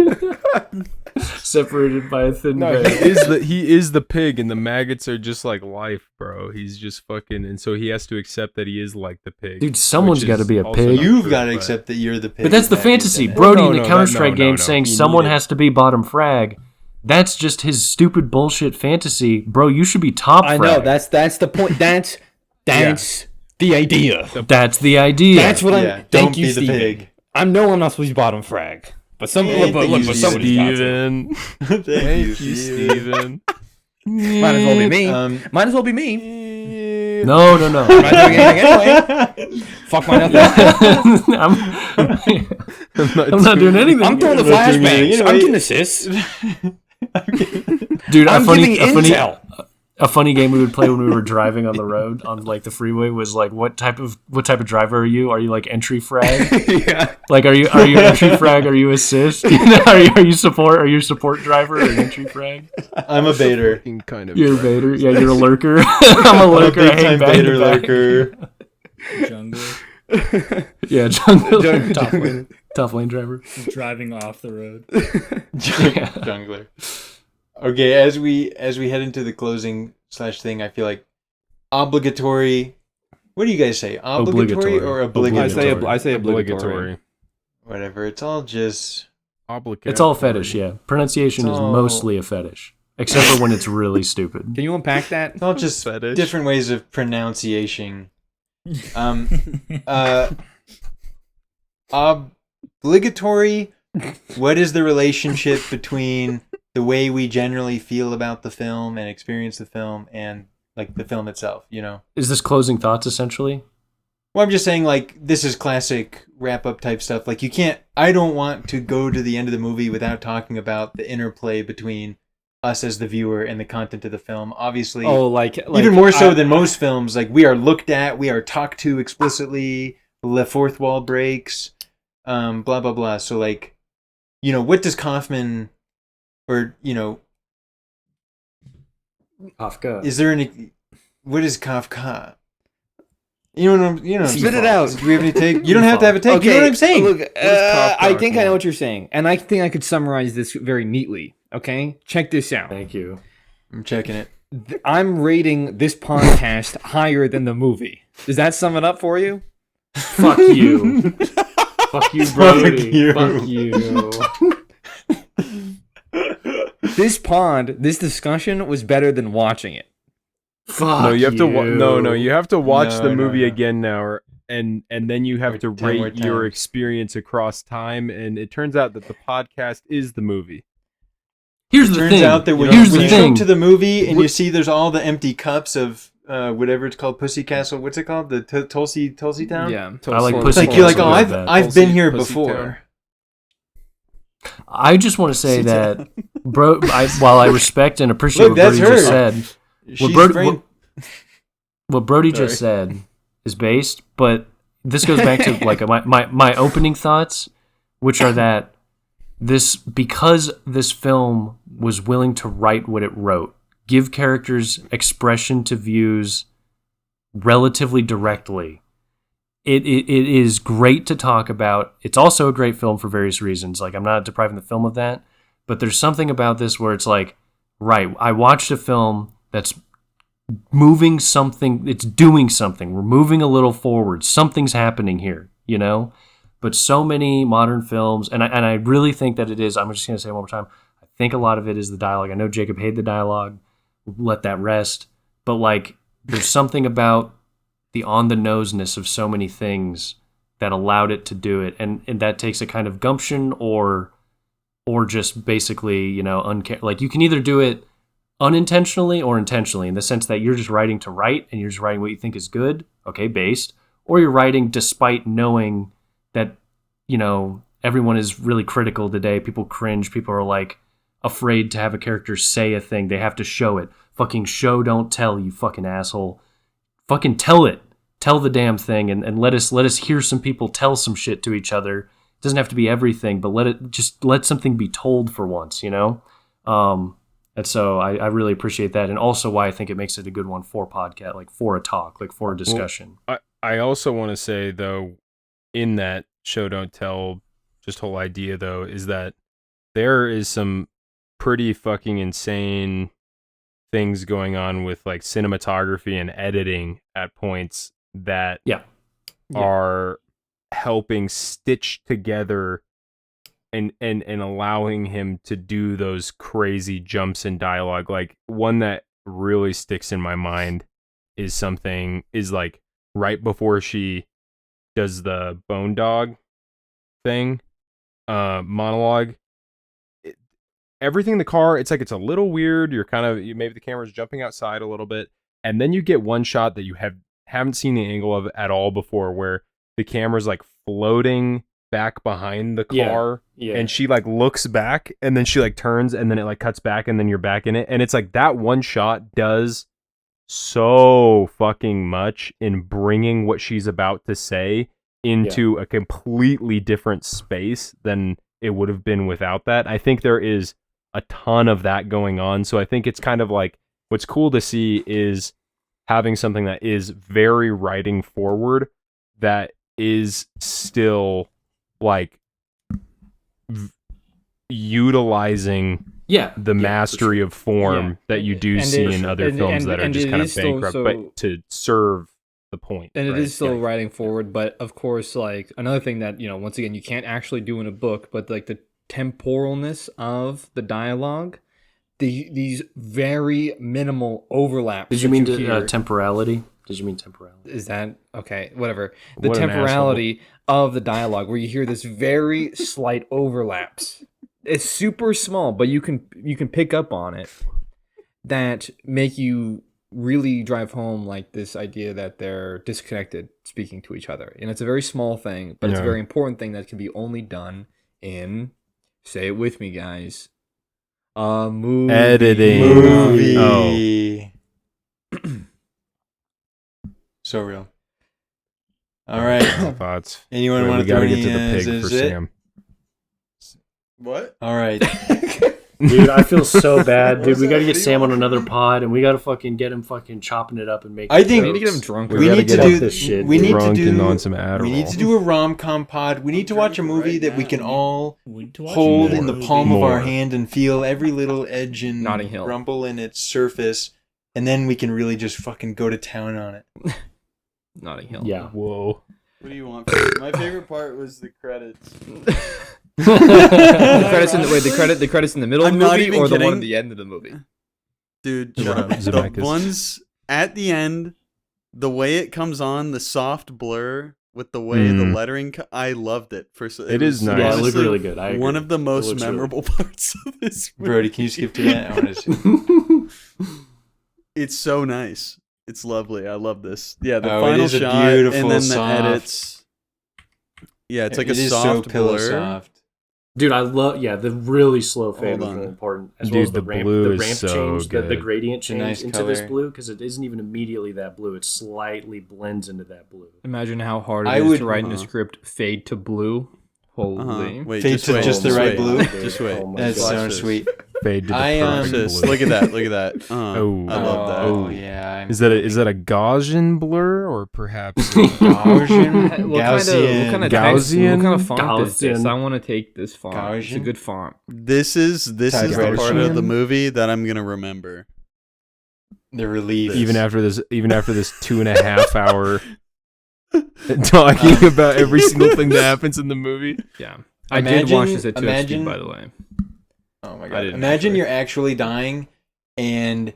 S4: separated by a thin
S2: No,
S4: veil.
S2: he is the pig, and the maggots are just like life, bro. He's just fucking, and so he has to accept that he is like the pig.
S4: Dude, someone's
S2: which
S4: got to
S2: is
S4: be a
S2: also
S4: pig.
S2: not
S1: You've
S2: true,
S1: got to
S2: but-
S1: accept that you're the pig.
S4: But that's the
S1: and that
S4: fantasy.
S1: isn't it.
S4: Brody
S2: No,
S4: in the
S2: no,
S4: Counter-Strike
S2: no,
S4: game
S2: no.
S4: saying
S2: You
S4: someone
S2: need it.
S4: has to be bottom frag. That's just his stupid bullshit fantasy. Bro, you should be top
S8: I
S4: frag.
S8: know that's the point. That's the idea.
S4: That's the idea.
S8: That's what
S1: Yeah,
S8: I'm.
S1: don't
S8: Thank you,
S1: be the
S8: Steven.
S1: pig.
S8: I know I'm not supposed to be bottom frag, but some
S1: Yeah,
S8: but look, but somebody's got to.
S2: Steven.
S1: Thank you,
S2: Steven.
S8: Might as well be me. Might as well be me.
S4: No.
S8: I'm not doing anything anyway. Fuck my nothing.
S4: I'm not doing anything.
S8: I'm throwing the
S1: not doing anything
S8: flashbangs. I'm
S1: anyway.
S8: getting assists.
S4: Dude,
S8: I'm giving intel.
S4: a funny game we would play when we were driving on the road on like the freeway was like, what type of driver are you? Are you like entry frag?
S8: Yeah.
S4: Like, are you entry frag? Are you assist? Are you support? Are you support driver or an entry frag?
S1: I'm a baiter.
S2: Kind of.
S4: You're a baiter. Yeah, you're a lurker. I'm a
S1: I'm a
S4: lurker. I
S1: big
S4: hate
S1: time
S4: back
S1: baiter
S4: to back.
S1: lurker.
S6: Jungle.
S4: Yeah, jungle.
S8: Jungle.
S4: Top lane driver.
S6: Driving off the road.
S1: Jungler. Okay, as we head into the closing /thing, I feel like obligatory. What do you guys say? Obligatory or obligatory?
S8: I say
S2: Obligatory.
S1: Whatever. It's all just.
S2: Obligatory.
S4: It's all fetish. Yeah, pronunciation
S1: It's
S4: is
S1: all-
S4: mostly a fetish, except for when it's really stupid.
S8: Can you unpack that?
S1: It's all just
S2: Fetish.
S1: different ways of pronunciation. Obligatory. What is the relationship between the way we generally feel about the film and experience the film and like the film itself? You know.
S4: Is this closing thoughts essentially?
S1: Well, I'm just saying, like, this is classic wrap-up type stuff. Like, you can't. I don't want to go to the end of the movie without talking about the interplay between us as the viewer and the content of the film. Obviously, even more so than most films. Like, we are looked at, we are talked to explicitly. The fourth wall breaks. Blah blah blah. So, like, you know, what does Kaufman, or you know,
S4: Kafka.
S1: is there any? What is Kafka? You know what I'm. You know.
S8: Spit it out.
S1: Do we have any take? You don't have to have a take. You know what I'm saying?
S8: Look,
S2: Kafka
S8: I think I know
S2: want?
S8: what you're saying, and I think I could summarize this very neatly. Okay, check this out.
S4: Thank you.
S1: I'm checking it.
S8: I'm rating this podcast higher than the movie. Does that sum it up for you?
S4: Fuck you. Fuck you, Brody.
S1: you.
S4: Fuck you.
S8: This discussion was better than watching it.
S4: Fuck
S2: No, you have to. No, you have to watch
S1: No,
S2: the
S1: no,
S2: movie
S1: no.
S2: again now, and then you have
S1: Or
S2: to
S1: 10 more
S2: rate your
S1: times.
S2: experience across time. And it turns out that the podcast is the movie.
S4: Here's the
S1: Turns
S4: thing.
S1: out that when,
S4: Here's
S1: when
S4: the
S1: you show
S4: thing.
S1: up to the movie and you see there's all the empty cups of whatever it's called, Pussy Castle. What's it called? The Tulsi Town.
S8: Yeah.
S4: I like
S1: It's
S4: Pussy
S1: like you're like,
S4: Castle
S1: oh,
S4: really bad.
S1: I've been here
S2: Pussy
S1: before.
S2: Town.
S4: I just want to say that, bro. While I respect and appreciate
S1: Look,
S4: what
S1: that's
S4: Brody just
S1: her.
S4: said,
S1: She's
S4: Brody-
S1: brain-
S4: what Brody just said is based, but this goes back to like my opening thoughts, which are that because this film was willing to write what it wrote, give characters expression to views relatively directly. It is great to talk about. It's also a great film for various reasons. Like, I'm not depriving the film of that, but there's something about this where it's like, right, I watched a film that's moving something, it's doing something. We're moving a little forward. Something's happening here, you know? But so many modern films, and I really think that it is, I'm just going to say it one more time, I think a lot of it is the dialogue. I know Jacob hated the dialogue. Let that rest. But, like, there's something about the on-the-noseness of so many things that allowed it to do it. And that takes a kind of gumption or just basically, you know, like, you can either do it unintentionally or intentionally, in the sense that you're just writing to write and you're just writing what you think is good, okay, based, or you're writing despite knowing that, you know, everyone is really critical today. People cringe. People are like afraid to have a character say a thing. They have to show it. Fucking show, don't tell, you fucking asshole. Fucking tell it. Tell the damn thing, and let us hear some people tell some shit to each other. It doesn't have to be everything, but let something be told for once, you know? And so I really appreciate that, and also why I think it makes it a good one for podcast, like for a talk, like for a discussion.
S2: I also want to say, though, in that show don't tell just whole idea, though, is that there is some pretty fucking insane things going on with like cinematography and editing at points that are helping stitch together and allowing him to do those crazy jumps in dialogue. Like one that really sticks in my mind is like right before she does the bone dog thing, monologue. Everything in the car, it's like it's a little weird. Maybe the camera's jumping outside a little bit, and then you get one shot that you haven't seen the angle of at all before, where the camera's like floating back behind the car, and she like looks back, and then she like turns, and then it like cuts back, and then you're back in it, and it's like that one shot does so fucking much in bringing what she's about to say into a completely different space than it would have been without that. I think there is a ton of that going on. So I think it's kind of like what's cool to see is having something that is very writing forward that is still like utilizing the mastery of form that you do see in other films that are just kind of bankrupt, but to serve the point.
S3: And it is still writing forward, but of course, like another thing that, once again, you can't actually do in a book, but like the temporalness of the dialogue, these very minimal overlaps.
S4: Did you mean temporality? Did you mean temporality?
S3: Is that okay? Whatever. The temporality of the dialogue, where you hear this very slight overlaps. It's super small, but you can pick up on it, that make you really drive home like this idea that they're disconnected speaking to each other. And it's a very small thing, but it's a very important thing that can be only done in, say it with me, guys, a movie.
S1: Movie. So real. All right.
S2: Thoughts.
S1: Anyone want to throw any?
S2: Get to the pig for Sam.
S5: What?
S1: All right.
S4: Dude, I feel so bad, dude. We got to get Sam on another pod, and we got to fucking get him fucking chopping it up and making.
S1: I think
S3: we need to get him drunk.
S1: We need to do this shit. We need to do
S2: on some Adderall.
S1: We need to do a rom-com pod. We need to watch a movie that we can all hold in the palm of our hand and feel every little edge and
S3: Notting Hill.
S1: rumble in its surface, and then we can really just fucking go to town on it.
S3: Notting Hill.
S4: Yeah.
S2: Whoa.
S5: What do you want? My favorite part was the credits.
S3: The credits in the middle of the
S5: I'm not
S3: movie,
S5: even
S3: or the one
S5: kidding.
S3: at the end of the movie?
S5: Dude,
S2: Shut up,
S5: the
S2: Zemeckis.
S5: ones at the end, the way it comes on, the soft blur with the way the lettering, I loved it.
S2: It is nice.
S4: Yeah, it looked
S5: honestly
S4: really good. I agree.
S5: One of the most
S4: looks really
S5: memorable parts of this movie.
S1: Brody, can you skip to that? I want to see.
S5: It's so nice. It's lovely. I love this. Yeah, the
S1: Oh, it
S5: final
S1: is a
S5: shot
S1: beautiful
S5: and then
S1: soft-
S5: the edits. Yeah, it's like
S1: It
S5: a
S1: is
S5: soft
S1: so pillow
S5: blur.
S1: soft.
S4: Dude, I love the really slow fade was
S5: on.
S4: really important, as
S2: Dude,
S4: well as
S2: the
S4: the ramp
S2: blue is so
S4: change, the
S2: good.
S4: gradient
S1: It's a
S4: change
S1: nice
S4: into this
S1: color.
S4: blue, because it isn't even immediately that blue. It slightly blends into that blue.
S3: Imagine how hard
S1: I
S3: it is
S1: would-
S3: to write in a script fade to blue. Holy.
S5: Wait,
S1: Fade
S5: just
S1: to
S5: wait.
S1: just the
S5: just
S1: right
S5: wait.
S1: blue.
S5: Just wait.
S4: Oh my
S1: That's
S4: God.
S1: so
S5: Watch this.
S1: sweet.
S2: Fade to the
S1: I,
S2: perfect
S5: Sis,
S2: blue.
S5: look at that. Look at that.
S2: Oh.
S5: I love that.
S1: Oh yeah.
S2: Is that a Gaussian blur or perhaps
S1: Gaussian?
S3: What
S1: Gaussian.
S3: kind of text? What kind of
S2: Gaussian?
S3: font is this?
S4: Gaussian.
S3: I want to take this font. It's a
S1: Gaussian?
S3: good font.
S5: This is the
S1: Typewriter.
S5: part of the movie that I'm gonna remember.
S1: The relief.
S2: even after this 2.5 hour talking about every single thing that happens in the movie?
S3: Yeah. I did watch this at 2x
S1: imagine-
S3: speed, by the way.
S1: Oh my
S3: I
S1: god!
S3: didn't
S1: Imagine
S3: actually.
S1: you're actually dying, and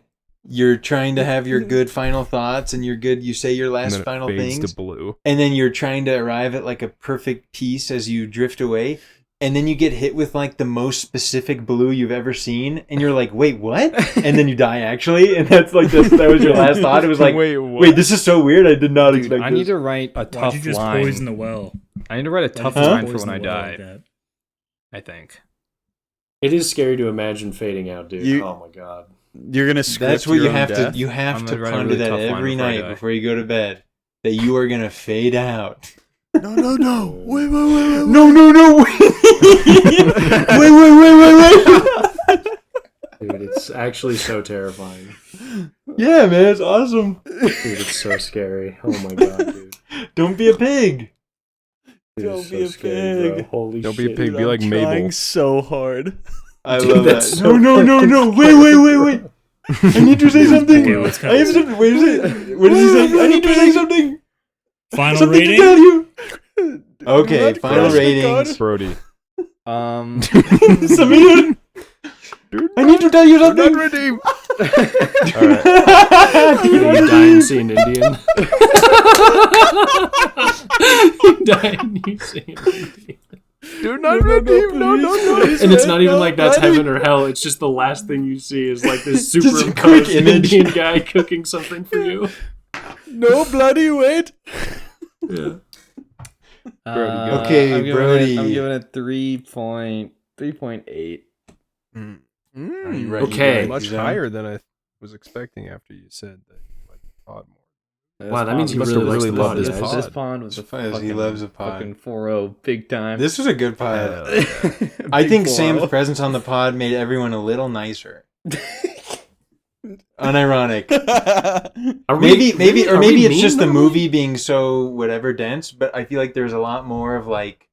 S1: you're trying to have your good final thoughts, and you say your
S2: And
S1: last
S2: then it
S1: final
S2: fades
S1: things,
S2: to blue.
S1: and then you're trying to arrive at like a perfect peace as you drift away, and then you get hit with like the most specific blue you've ever seen, and you're like, wait, what? And then you die actually, and that's like that was your last thought. It was like, wait, this is so weird. I did not
S3: Dude,
S1: expect
S3: I
S1: this.
S3: need to write a
S6: Why'd
S3: tough
S6: you just
S3: line.
S6: poison the well?
S3: I need to write a tough
S6: Why'd you
S3: line
S6: just
S3: for
S6: poison
S3: when I
S6: the well
S3: die.
S6: like that?
S3: I think.
S4: It is scary to imagine fading out, dude. Oh my god.
S5: You're gonna script
S1: That's what
S5: your
S1: you
S5: own
S1: have
S5: death?
S1: to. You have
S3: I'm
S1: to
S3: gonna write a
S1: ponder
S3: really
S1: that
S3: tough line
S1: every
S3: before I
S1: night
S3: die.
S1: before you go to bed. That you are gonna fade out.
S5: No. Wait.
S1: No. Wait.
S4: Dude, it's actually so terrifying.
S1: Yeah, man, it's awesome.
S4: Dude, it's so scary. Oh my god, dude.
S1: Don't be a pig.
S4: Dude,
S5: Don't
S4: it's
S5: be
S4: so
S5: a
S4: scary, bro.
S5: pig.
S4: Holy
S2: Don't
S4: shit.
S2: be a pig. Be like
S5: I'm
S2: Mabel.
S5: trying so hard.
S1: I
S4: Dude,
S1: love
S4: that's
S1: that.
S4: so
S1: No. Wait. I need to say something.
S6: Okay, let's cut
S1: I have
S6: this.
S1: something. Wait a second. What does he say? I need to say something.
S6: Final
S1: Something
S6: rating.
S1: to tell you. Okay,
S5: Not
S1: final
S5: crush the
S1: ratings.
S2: Brody.
S1: Samir, I need to tell you something.
S2: Redeem.
S4: You die and see an Indian. You die and you see an Indian.
S2: Do not redeem. No.
S4: And it's not even like that's heaven or hell. It's just the last thing you see is like this
S1: Just a
S4: superimposed
S1: quick image.
S4: Indian guy cooking something for you.
S5: No bloody wait.
S4: Yeah.
S1: Okay,
S8: I'm giving
S1: Brody.
S8: I'm giving it 3.8.
S1: Are you right?
S4: Okay.
S2: Much
S1: He's on.
S2: higher than I was expecting after you said that you like the pod more.
S4: Wow, that means he
S2: must
S4: really
S2: have
S4: likes
S2: really
S4: the
S2: loved
S4: pod,
S2: this
S4: guys.
S2: pod.
S8: This pond was a
S1: Surprised he
S8: fucking,
S1: loves a pod.
S8: fucking 4-0 big time.
S1: This was a good pod. I
S8: Big
S1: think
S8: 4-0.
S1: Sam's presence on the pod made everyone a little nicer. Unironic.
S4: Are we-
S1: Maybe
S4: are we
S1: maybe it's
S4: mean,
S1: just the
S4: though?
S1: movie being so whatever dense, but I feel like there's a lot more of like,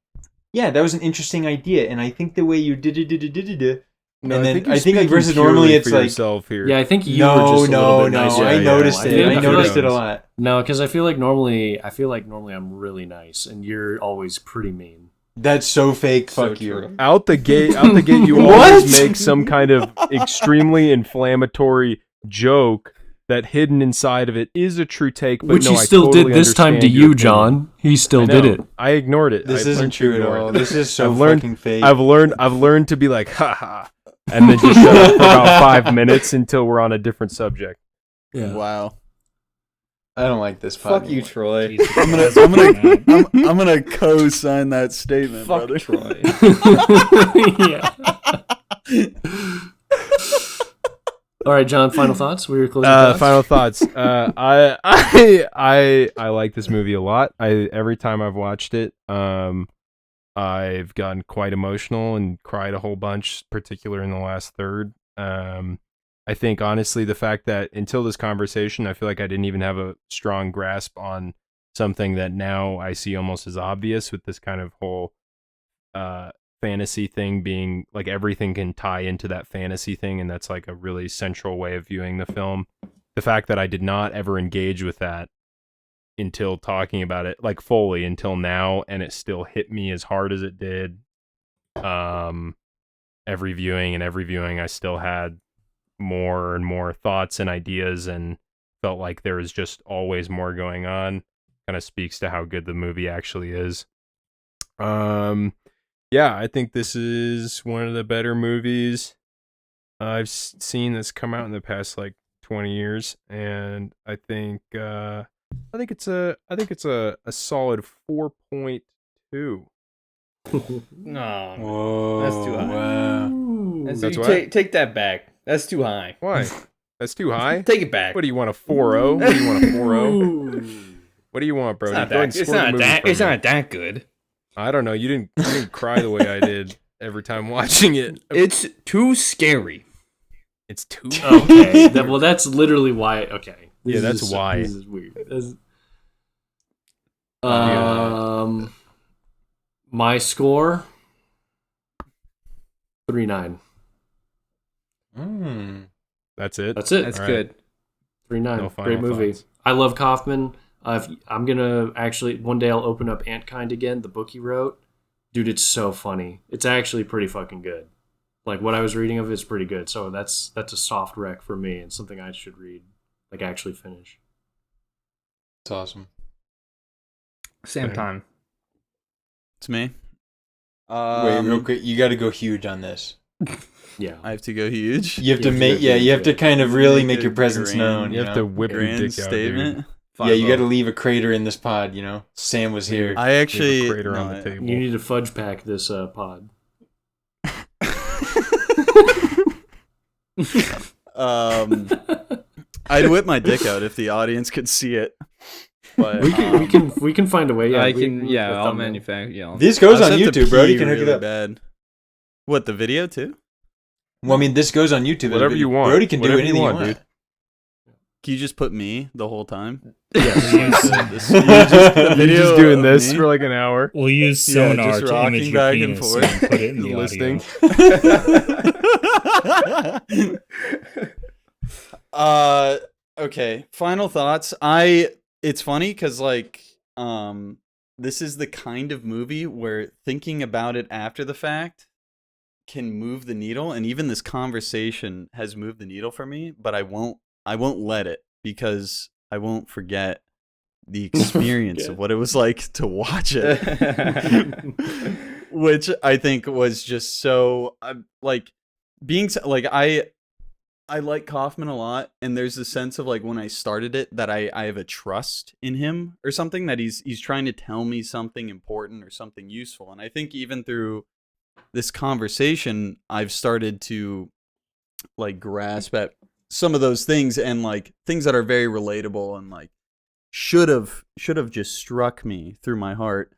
S1: yeah, that was an interesting idea, and I think the way you did it.
S2: No,
S1: And then
S2: you're
S1: I think like
S2: speaking
S1: versus normally
S2: purely
S1: it's
S2: for
S1: like
S2: yourself here.
S4: Yeah, I think you were just a little bit nicer.
S1: I
S2: Yeah,
S1: noticed
S2: yeah.
S1: it. I
S2: I feel
S1: noticed
S2: like-
S1: it a lot.
S4: No, because I feel like normally I'm really nice, and you're always pretty mean.
S1: That's so fake.
S8: So
S1: Fuck you.
S8: true.
S2: Out the gate, you
S1: What?
S2: always make some kind of extremely inflammatory joke that hidden inside of it is a true take. But
S4: Which
S2: no,
S4: he
S2: I
S4: still
S2: totally
S4: did this time to
S2: understand your
S4: you,
S2: opinion.
S4: John. He still
S2: I
S4: did
S2: know.
S4: it.
S2: I ignored it.
S1: This
S2: I
S1: isn't
S2: learned to
S1: true at
S2: ignore
S1: all.
S2: it.
S1: This is so
S2: I've learned-
S1: fucking fake.
S2: I've learned to be like, ha, and then just shut up for about 5 minutes until we're on a different subject.
S4: Yeah.
S5: Wow.
S1: I don't like this pod.
S8: Fuck you,
S1: anymore.
S8: Troy.
S5: I'm gonna co-sign that statement,
S8: Fuck
S5: brother.
S8: Troy.
S4: Yeah. All right, John. Final thoughts. We were closing. thoughts?
S2: Final thoughts. I like this movie a lot. Every time I've watched it, I've gotten quite emotional and cried a whole bunch, particularly in the last third. I think honestly, the fact that until this conversation, I feel like I didn't even have a strong grasp on something that now I see almost as obvious with this kind of whole fantasy thing being like everything can tie into that fantasy thing, and that's like a really central way of viewing the film. The fact that I did not ever engage with that until talking about it like fully until now, and it still hit me as hard as it did every viewing I still had more and more thoughts and ideas and felt like there was just always more going on. Kind of speaks to how good the movie actually is. Yeah, I think this is one of the better movies I've seen that's come out in the past like 20 years, and I think it's a solid 4.2.
S8: No,
S1: Whoa.
S8: That's too high.
S1: Wow.
S2: That's
S8: you
S2: why?
S8: take that back. That's too high.
S2: Why? That's too high.
S8: Take it back.
S2: What do you want, a 4.0? What do you want, a 4.0? What do you want, Brody? Go ahead and score the movie for
S8: It's
S2: me.
S8: not that good.
S2: I don't know. You didn't cry the way I did every time watching it.
S8: It's too scary.
S2: It's too.
S4: Okay. Well, that's literally why. Okay.
S2: Yeah,
S4: This
S2: that's
S4: is-
S2: why.
S4: This is weird. My score 3.9.
S2: That's it.
S4: That's it.
S8: That's
S2: All right.
S8: good.
S4: 3.9.
S2: No final
S4: Great movie.
S2: thoughts.
S4: I love Kaufman. I'm gonna actually one day I'll open up Antkind again, the book he wrote. Dude, it's so funny. It's actually pretty fucking good. Like what I was reading of it is pretty good. So that's a soft rec for me and something I should read, like actually finish.
S1: It's awesome.
S8: Same time.
S5: It's me.
S1: Wait, real quick. You got to go huge on this.
S4: Yeah.
S5: I have to go huge.
S1: You have to
S4: Yeah,
S1: make.
S4: yeah,
S1: You have to kind of really make
S5: a
S1: your presence
S5: grand-
S1: known.
S2: You have to whip your
S5: Grand
S2: dick out, dude.
S5: statement.
S1: Yeah, you got to leave a crater in this pod. You know, Sam was here.
S5: I actually
S2: Leave a crater on
S5: no,
S2: the table.
S4: You need to fudge pack this pod.
S5: I'd whip my dick out if the audience could see it. But
S4: We can find a way. Yeah,
S8: I
S4: we
S8: can. Yeah,
S4: the
S8: I'll
S4: thumbnail.
S8: manufacture. Yeah.
S1: This goes
S5: I
S1: on
S5: was have to
S1: YouTube, bro. You
S5: pee
S1: can hook it
S5: really
S1: up.
S5: bad. What, the video too?
S1: Well, I mean, this goes on YouTube.
S2: Whatever you want.
S1: Brody can do
S2: Whatever
S1: anything you want.
S2: dude.
S5: Can you just put me the whole time?
S6: Yes.
S2: You're just doing this for like an hour.
S6: We'll use sonar
S5: just
S6: to
S5: rocking
S6: image your
S5: back and
S6: penis
S5: forth.
S6: and put it in the
S2: Listening.
S5: audio. Okay. Final thoughts. It's funny because like this is the kind of movie where thinking about it after the fact can move the needle, and even this conversation has moved the needle for me, but I won't let it, because I won't forget the experience of what it was like to watch it. Which I think was just so like I like Kaufman a lot, and there's a sense of like when I started it that I have a trust in him or something, that he's trying to tell me something important or something useful. And I think even through this conversation, I've started to like grasp at some of those things, and like things that are very relatable and like should have just struck me through my heart.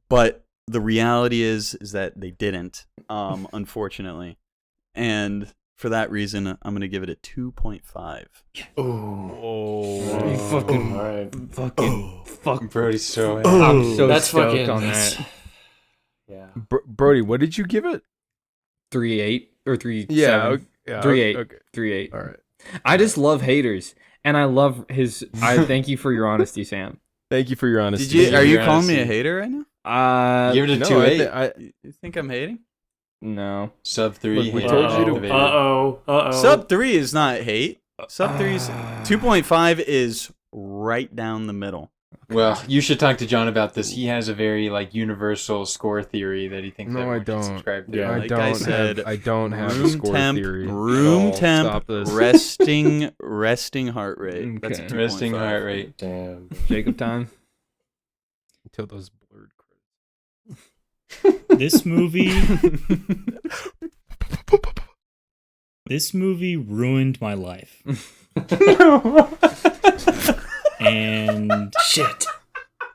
S5: But the reality is that they didn't, unfortunately. And for that reason, I'm going to give it a 2.5.
S8: You fucking,
S4: All right.
S8: fuck.
S1: Brody's so
S8: I'm so
S4: That's
S8: stoked
S4: fucking
S8: on that.
S4: Yeah.
S2: Brody, what did you give it?
S3: 3.8 or 3.7.
S2: Yeah,
S3: 3.8.
S2: Okay.
S3: 3.8.
S2: All right.
S3: I just love haters, and I love his. I thank you for your honesty, Sam.
S2: Thank you for your honesty.
S5: Are you
S1: Your
S5: calling me a
S1: honesty.
S5: hater right now?
S1: Give it a
S2: No,
S1: 2.8.
S5: You think I'm hating?
S3: No.
S1: Sub 3.
S2: Look, we
S1: hate
S2: told you to-
S1: activated.
S4: Uh-oh.
S5: Sub 3 is not hate. Sub 3 is 2.5 is right down the middle.
S1: Well, you should talk to John about this. He has a very like universal score theory that he thinks
S2: No, I
S1: everyone should
S2: don't.
S1: subscribe to.
S4: Yeah.
S5: Like I said,
S2: I don't have a
S5: room
S2: score
S5: temp,
S2: theory. at
S5: room
S2: all.
S5: temp,
S2: Stop this.
S5: resting heart rate. That's a
S3: Okay.
S5: 2.5.
S1: Resting heart rate.
S4: Damn.
S3: Jacob time.
S2: Until those blurred credits.
S6: This movie ruined my life. And
S4: Shit.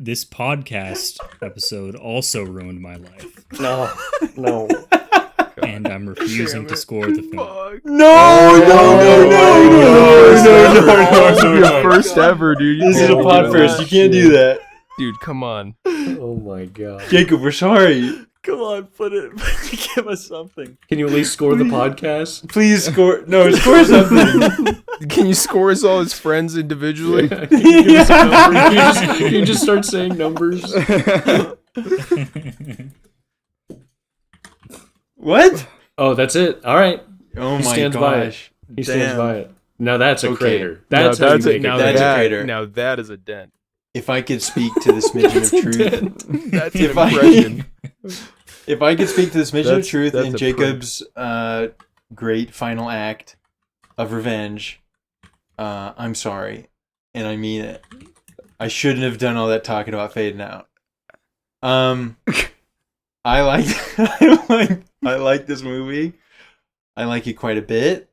S6: this podcast episode also ruined my life.
S4: No.
S6: And I'm refusing to score the film.
S2: This is your first ever, dude.
S1: This is a pod first. You can't do that.
S2: Dude, come on.
S4: Oh my god.
S1: Jacob, we're sorry.
S5: Come on, put it. Give us something.
S4: Can you at least score the podcast?
S1: Please score. No, score something.
S2: Can you score us all as friends individually?
S4: Can you give us a number? Can you just start saying numbers?
S1: What?
S4: Oh, that's it. All right.
S1: Oh
S4: He
S1: my
S4: stands by it.
S1: gosh.
S4: He stands
S5: Damn.
S4: by it. Now that's a
S1: Okay.
S4: crater. That's how you make
S2: now
S4: it.
S1: That's a
S2: that,
S1: crater.
S2: Now that is a dent.
S1: If I could speak to the smidgen of truth.
S2: That's an
S1: If I-
S2: impression.
S1: If I could speak to the smidgen of
S2: That's-
S1: truth
S2: that's
S1: in
S2: a
S1: Jacob's great final act of revenge, I'm sorry. And I mean it. I shouldn't have done all that talking about fading out. I like this movie. I like it quite a bit.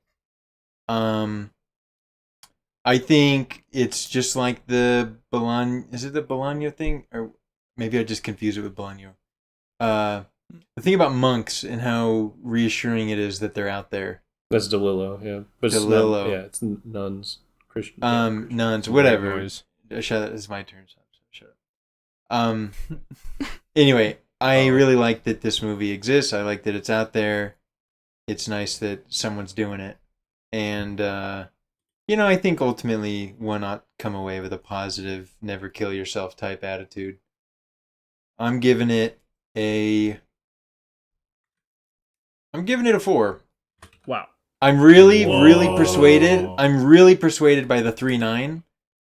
S1: I think it's just like the Bologna. Is it the Bologna thing, or maybe I just confuse it with Bologna? The thing about monks and how reassuring it is that they're out there.
S4: That's DeLillo, yeah. But it's
S1: DeLillo.
S4: Not, yeah, it's nuns. Christian.
S1: Nuns, whatever.
S2: Noise.
S1: Shut up. It's my turn. So shut up. Anyway, I really like that this movie exists. I like that it's out there. It's nice that someone's doing it. And, I think ultimately one ought to come away with a positive, never kill yourself type attitude. I'm giving it a 4.
S6: Wow.
S1: I'm really persuaded. I'm really persuaded by the 3.9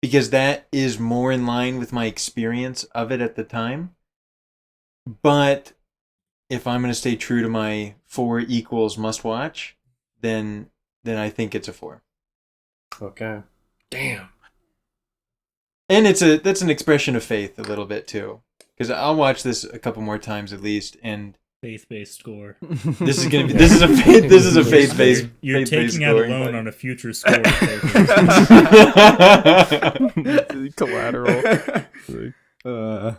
S1: because that is more in line with my experience of it at the time. But if I'm going to stay true to my 4 equals must watch, then I think it's a 4.
S4: Okay. Damn.
S1: And that's an expression of faith a little bit too, because I'll watch this a couple more times at least, and
S6: Faith-based score.
S1: this is a faith-based.
S6: You're
S1: faith-based
S6: taking out a
S1: scoring,
S6: loan
S1: but-
S6: on a future score.
S2: Collateral.
S1: All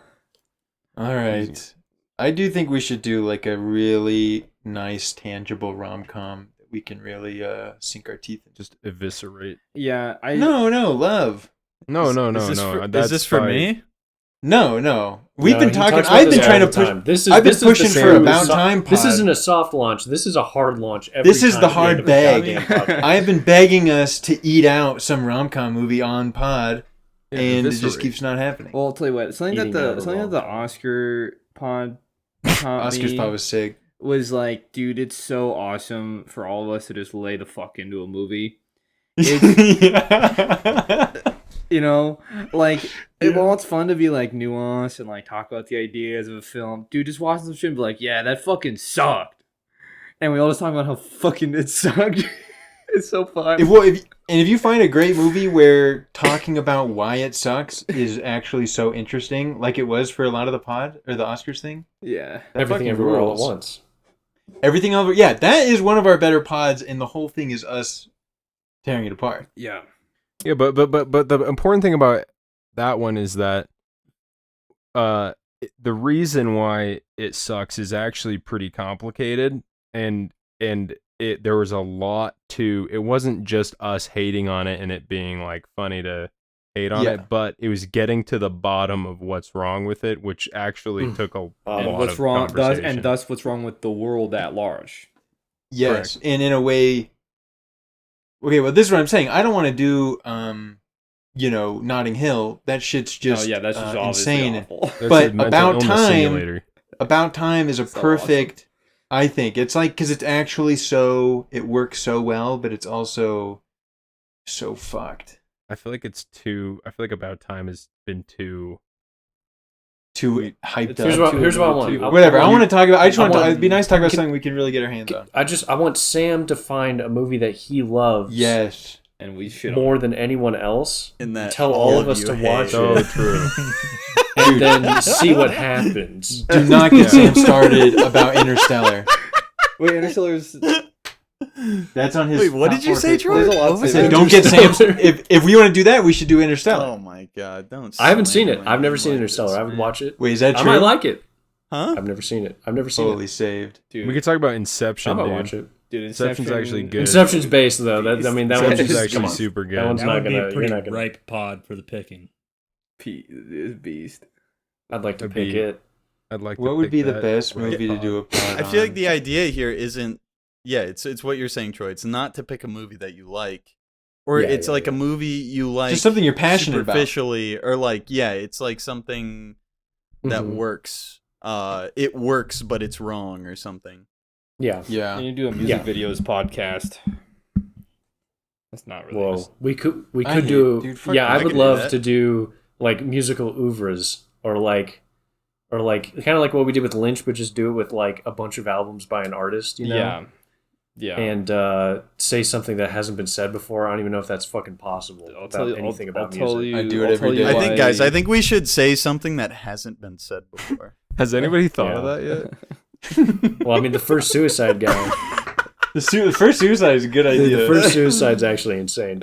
S1: right. I do think we should do like a really nice, tangible rom-com that we can really sink our teeth in.
S2: Just eviscerate.
S8: Yeah,
S1: No, love.
S2: No.
S5: Is this for me?
S1: No. We've
S4: No,
S1: been
S4: he
S1: talking.
S4: talks about
S1: I've
S4: this
S1: been trying
S4: all
S1: to
S4: the
S1: push.
S4: time. This is
S1: I've been
S4: this is the
S1: pushing for
S4: same-
S1: About Time
S4: This
S1: pod.
S4: isn't a soft launch. This is a hard launch. Every
S1: This is
S4: time
S1: the
S4: at
S1: hard
S4: end of
S1: bag.
S4: goddamn podcast.
S1: I have been begging us to eat out some rom-com movie on pod,
S2: Yeah,
S1: and it just
S2: eviscerate.
S1: keeps not happening.
S8: Well, I'll tell you what. Something
S4: Eating out of
S8: that the
S4: rom-com.
S8: Oscar pod taught
S1: Oscar's
S8: me
S1: pod was sick.
S8: was like, dude, it's so awesome for all of us to just lay the fuck into a movie. You know, like, while it's fun to be like nuanced and like talk about the ideas of a film, dude, just watch some shit and be like, yeah, that fucking sucked. And we all just talk about how fucking it sucked. It's so fun.
S1: If you find a great movie where talking about why it sucks is actually so interesting, like it was for a lot of the pod or the Oscars thing,
S8: Yeah.
S1: that
S4: Everything
S1: fucking
S4: everywhere all at
S1: rules.
S4: once.
S1: Everything over, yeah, that is one of our better pods, and the whole thing is us tearing it apart.
S8: Yeah.
S2: Yeah, but the important thing about that one is that the reason why it sucks is actually pretty complicated, and there was a lot to it. Wasn't just us hating on it and it being like funny to hate on
S1: Yeah.
S2: it, but it was getting to the bottom of what's wrong with it, which actually took a lot
S8: And what's
S2: of
S8: wrong?
S2: conversation.
S8: Thus, what's wrong with the world at large?
S1: Yes, and in a way, okay, well, this is what I'm saying. I don't want to do, Notting Hill. That shit's just
S8: that's just obviously
S1: insane.
S8: awful.
S2: There's
S1: but
S2: a mental
S1: About
S2: illness
S1: Time-
S2: simulator.
S1: About Time is a
S8: So
S1: perfect. I think it's like because it's actually it works so well, but it's also so fucked.
S2: I feel like About Time has been too.
S1: Too hyped
S4: Here's
S1: up.
S4: what I want.
S1: Whatever. I want to talk about. I just
S4: I
S1: want to.
S4: want-
S1: It'd be nice to talk about something we can really get our hands on.
S4: I want Sam to find a movie that he loves.
S1: Yes.
S8: And we should
S4: More than anyone else.
S5: In that
S4: Tell all of us
S5: you
S4: to
S5: hate.
S4: watch
S2: So
S4: it.
S2: true.
S4: And then see what happens.
S1: Do not get Sam started about Interstellar.
S8: Wait, Interstellar's.
S1: That's on his.
S5: Wait, what
S1: top
S5: did you
S1: 4
S5: say,
S1: Facebook.
S5: Troy?
S8: There's a lot
S5: What
S8: to
S5: was
S8: say.
S1: I said,
S5: it?
S1: don't get Sam. If we want to do that, we should do Interstellar.
S5: Oh my god! Don't.
S4: I haven't seen
S5: slam
S4: it.
S5: my
S4: I've never
S5: name
S4: seen
S5: like
S4: Interstellar.
S5: this,
S4: I would
S5: man.
S4: watch it.
S1: Wait, is that
S4: I
S1: true?
S4: might like it.
S5: Huh?
S4: I've never seen it. I've never seen
S1: Holy
S4: it.
S1: saved.
S8: Dude,
S2: We could talk about
S4: I
S2: Inception,
S4: might
S2: dude.
S4: watch it.
S8: dude,
S2: Inception's actually good.
S4: Inception's based though. That one's
S2: Inception's
S4: just,
S2: actually
S4: come on.
S2: super good.
S4: That one's
S6: That
S4: not
S6: would be
S4: gonna.
S6: a
S4: You're
S6: pretty
S4: not gonna.
S6: ripe pod for the picking.
S8: Beast.
S4: I'd like to
S2: That'd
S4: pick
S2: be-
S4: it.
S2: I'd like.
S1: What
S2: to
S1: would
S2: pick
S1: be the
S2: that
S1: best
S2: right
S1: movie to
S2: pod.
S1: do a pod
S5: I feel like
S1: on?
S5: the idea here isn't. Yeah, it's what you're saying, Troy. It's not to pick a movie that you like, or
S4: Yeah,
S5: it's
S4: yeah,
S5: like
S4: yeah.
S5: a movie you like,
S1: Just something you're passionate about.
S5: superficially, or like it's like something that
S4: Mhm.
S5: works. It works, but it's wrong or something.
S4: Yeah.
S1: Yeah.
S8: You do a music
S4: Yeah.
S8: videos podcast. That's not really.
S4: Whoa. We could
S1: I
S4: do.
S1: hate- dude, fuck
S4: yeah,
S1: that.
S4: I
S5: I
S4: would
S5: could do
S4: love
S5: that.
S4: to do like musical oeuvres or like kind of like what we did with Lynch, but just do it with like a bunch of albums by an artist, you know?
S8: Yeah. Yeah.
S4: And say something that hasn't been said before. I don't even know if that's fucking possible.
S8: I'll
S4: about
S8: tell you.
S4: anything
S8: I'll
S4: about
S8: tell
S4: music.
S8: you.
S1: I do it
S8: I'll
S1: every
S8: tell you
S1: day.
S5: I think, guys,
S8: why-
S5: I think we should say something that hasn't been said before.
S2: Has anybody thought
S4: Yeah.
S2: of that yet?
S4: Well, I mean, the first Suicide guy.
S1: The first Suicide is a good idea.
S4: The first Suicide's actually insane.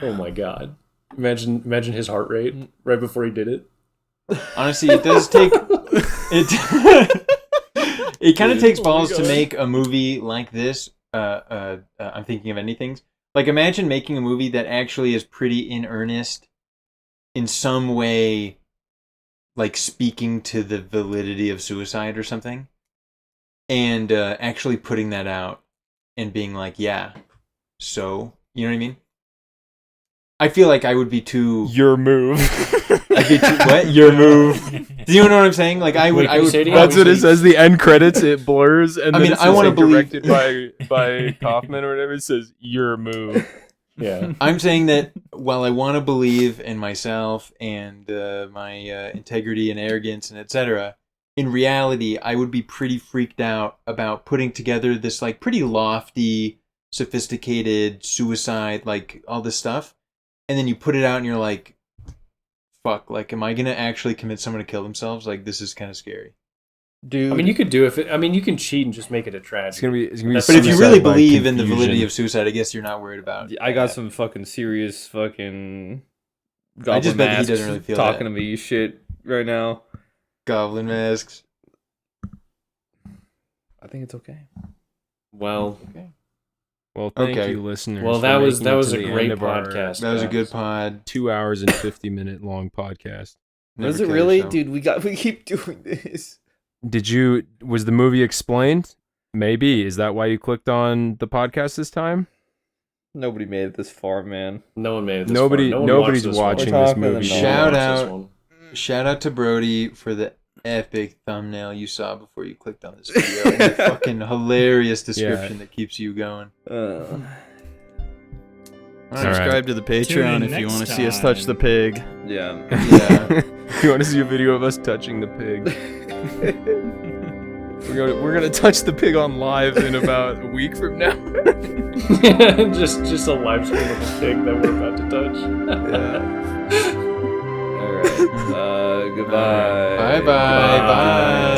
S4: Oh my god! Imagine his heart rate right before he did it.
S1: Honestly, it does take it. It kind of takes balls to make a movie like this. I'm thinking of anything. Like, imagine making a movie that actually is pretty in earnest, in some way, like speaking to the validity of suicide or something, and actually putting that out and being like, yeah, so you know what I mean? I feel like I would be too.
S2: Your move.
S1: I'd be too what? Your move. Do you know what I'm saying? Like I would.
S4: Wait, can
S1: I
S4: you
S1: would.
S4: say it again?
S2: That's what it
S1: probably-
S2: says. The end credits, it blurs, and
S1: I
S2: then
S1: mean,
S2: it
S1: I
S2: says,
S1: wanna
S2: like,
S1: believe-
S2: directed by Kaufman or whatever. It says your move.
S4: Yeah.
S1: I'm saying that while I want to believe in myself and my integrity and arrogance and etc., in reality, I would be pretty freaked out about putting together this like pretty lofty, sophisticated suicide, like all this stuff, and then you put it out and you're like, "Fuck! Like, am I gonna actually commit someone to kill themselves? Like, this is kind of scary."
S8: Dude.
S4: I mean, you could do I mean, you can cheat and just make it a tragedy.
S2: It's gonna be. It's gonna be.
S4: But
S1: But if you
S2: suicide
S1: really
S2: by
S1: believe in the
S2: confusion.
S1: validity of suicide, I guess you're not worried about.
S8: I got
S1: that.
S8: some fucking serious fucking.
S1: I just
S8: goblin
S1: bet that he
S8: masks
S1: doesn't really feel
S8: talking
S1: that.
S8: to me shit right now.
S1: goblin masks.
S8: I think it's okay.
S4: Well,
S2: Well, thank
S1: Okay.
S2: you, listeners.
S4: well,
S2: for
S4: that was
S2: making it to
S4: a
S2: the
S4: great
S2: end of our
S4: podcast.
S1: That was a good
S4: guys.
S1: pod.
S2: 2 hours and 50-minute long podcast.
S1: Never
S8: Was it
S1: kill
S8: really,
S1: yourself.
S8: dude? We keep doing this.
S2: Was the movie explained? Maybe. Is that why you clicked on the podcast this time?
S8: Nobody made it this far, man.
S4: No one made it this
S2: Nobody-
S4: far. No one
S2: nobody's
S4: watched this
S2: watching
S4: one.
S2: this
S8: We're talking
S2: movie.
S8: to the
S1: Shout
S4: Watch this
S1: out.
S4: one.
S1: Shout out to Brody for the epic thumbnail you saw before you clicked on this video. And the fucking hilarious description that keeps you going.
S5: Subscribe to the
S6: Tune
S5: Patreon
S6: in
S5: if you
S6: next
S5: want to see us touch the pig.
S8: Yeah.
S1: Yeah.
S2: You want to see a video of us touching the pig? We're gonna touch the pig on live in about a week from now.
S4: just a live stream of a pig that we're about to touch.
S8: All right. Goodbye.
S1: Bye bye. Bye.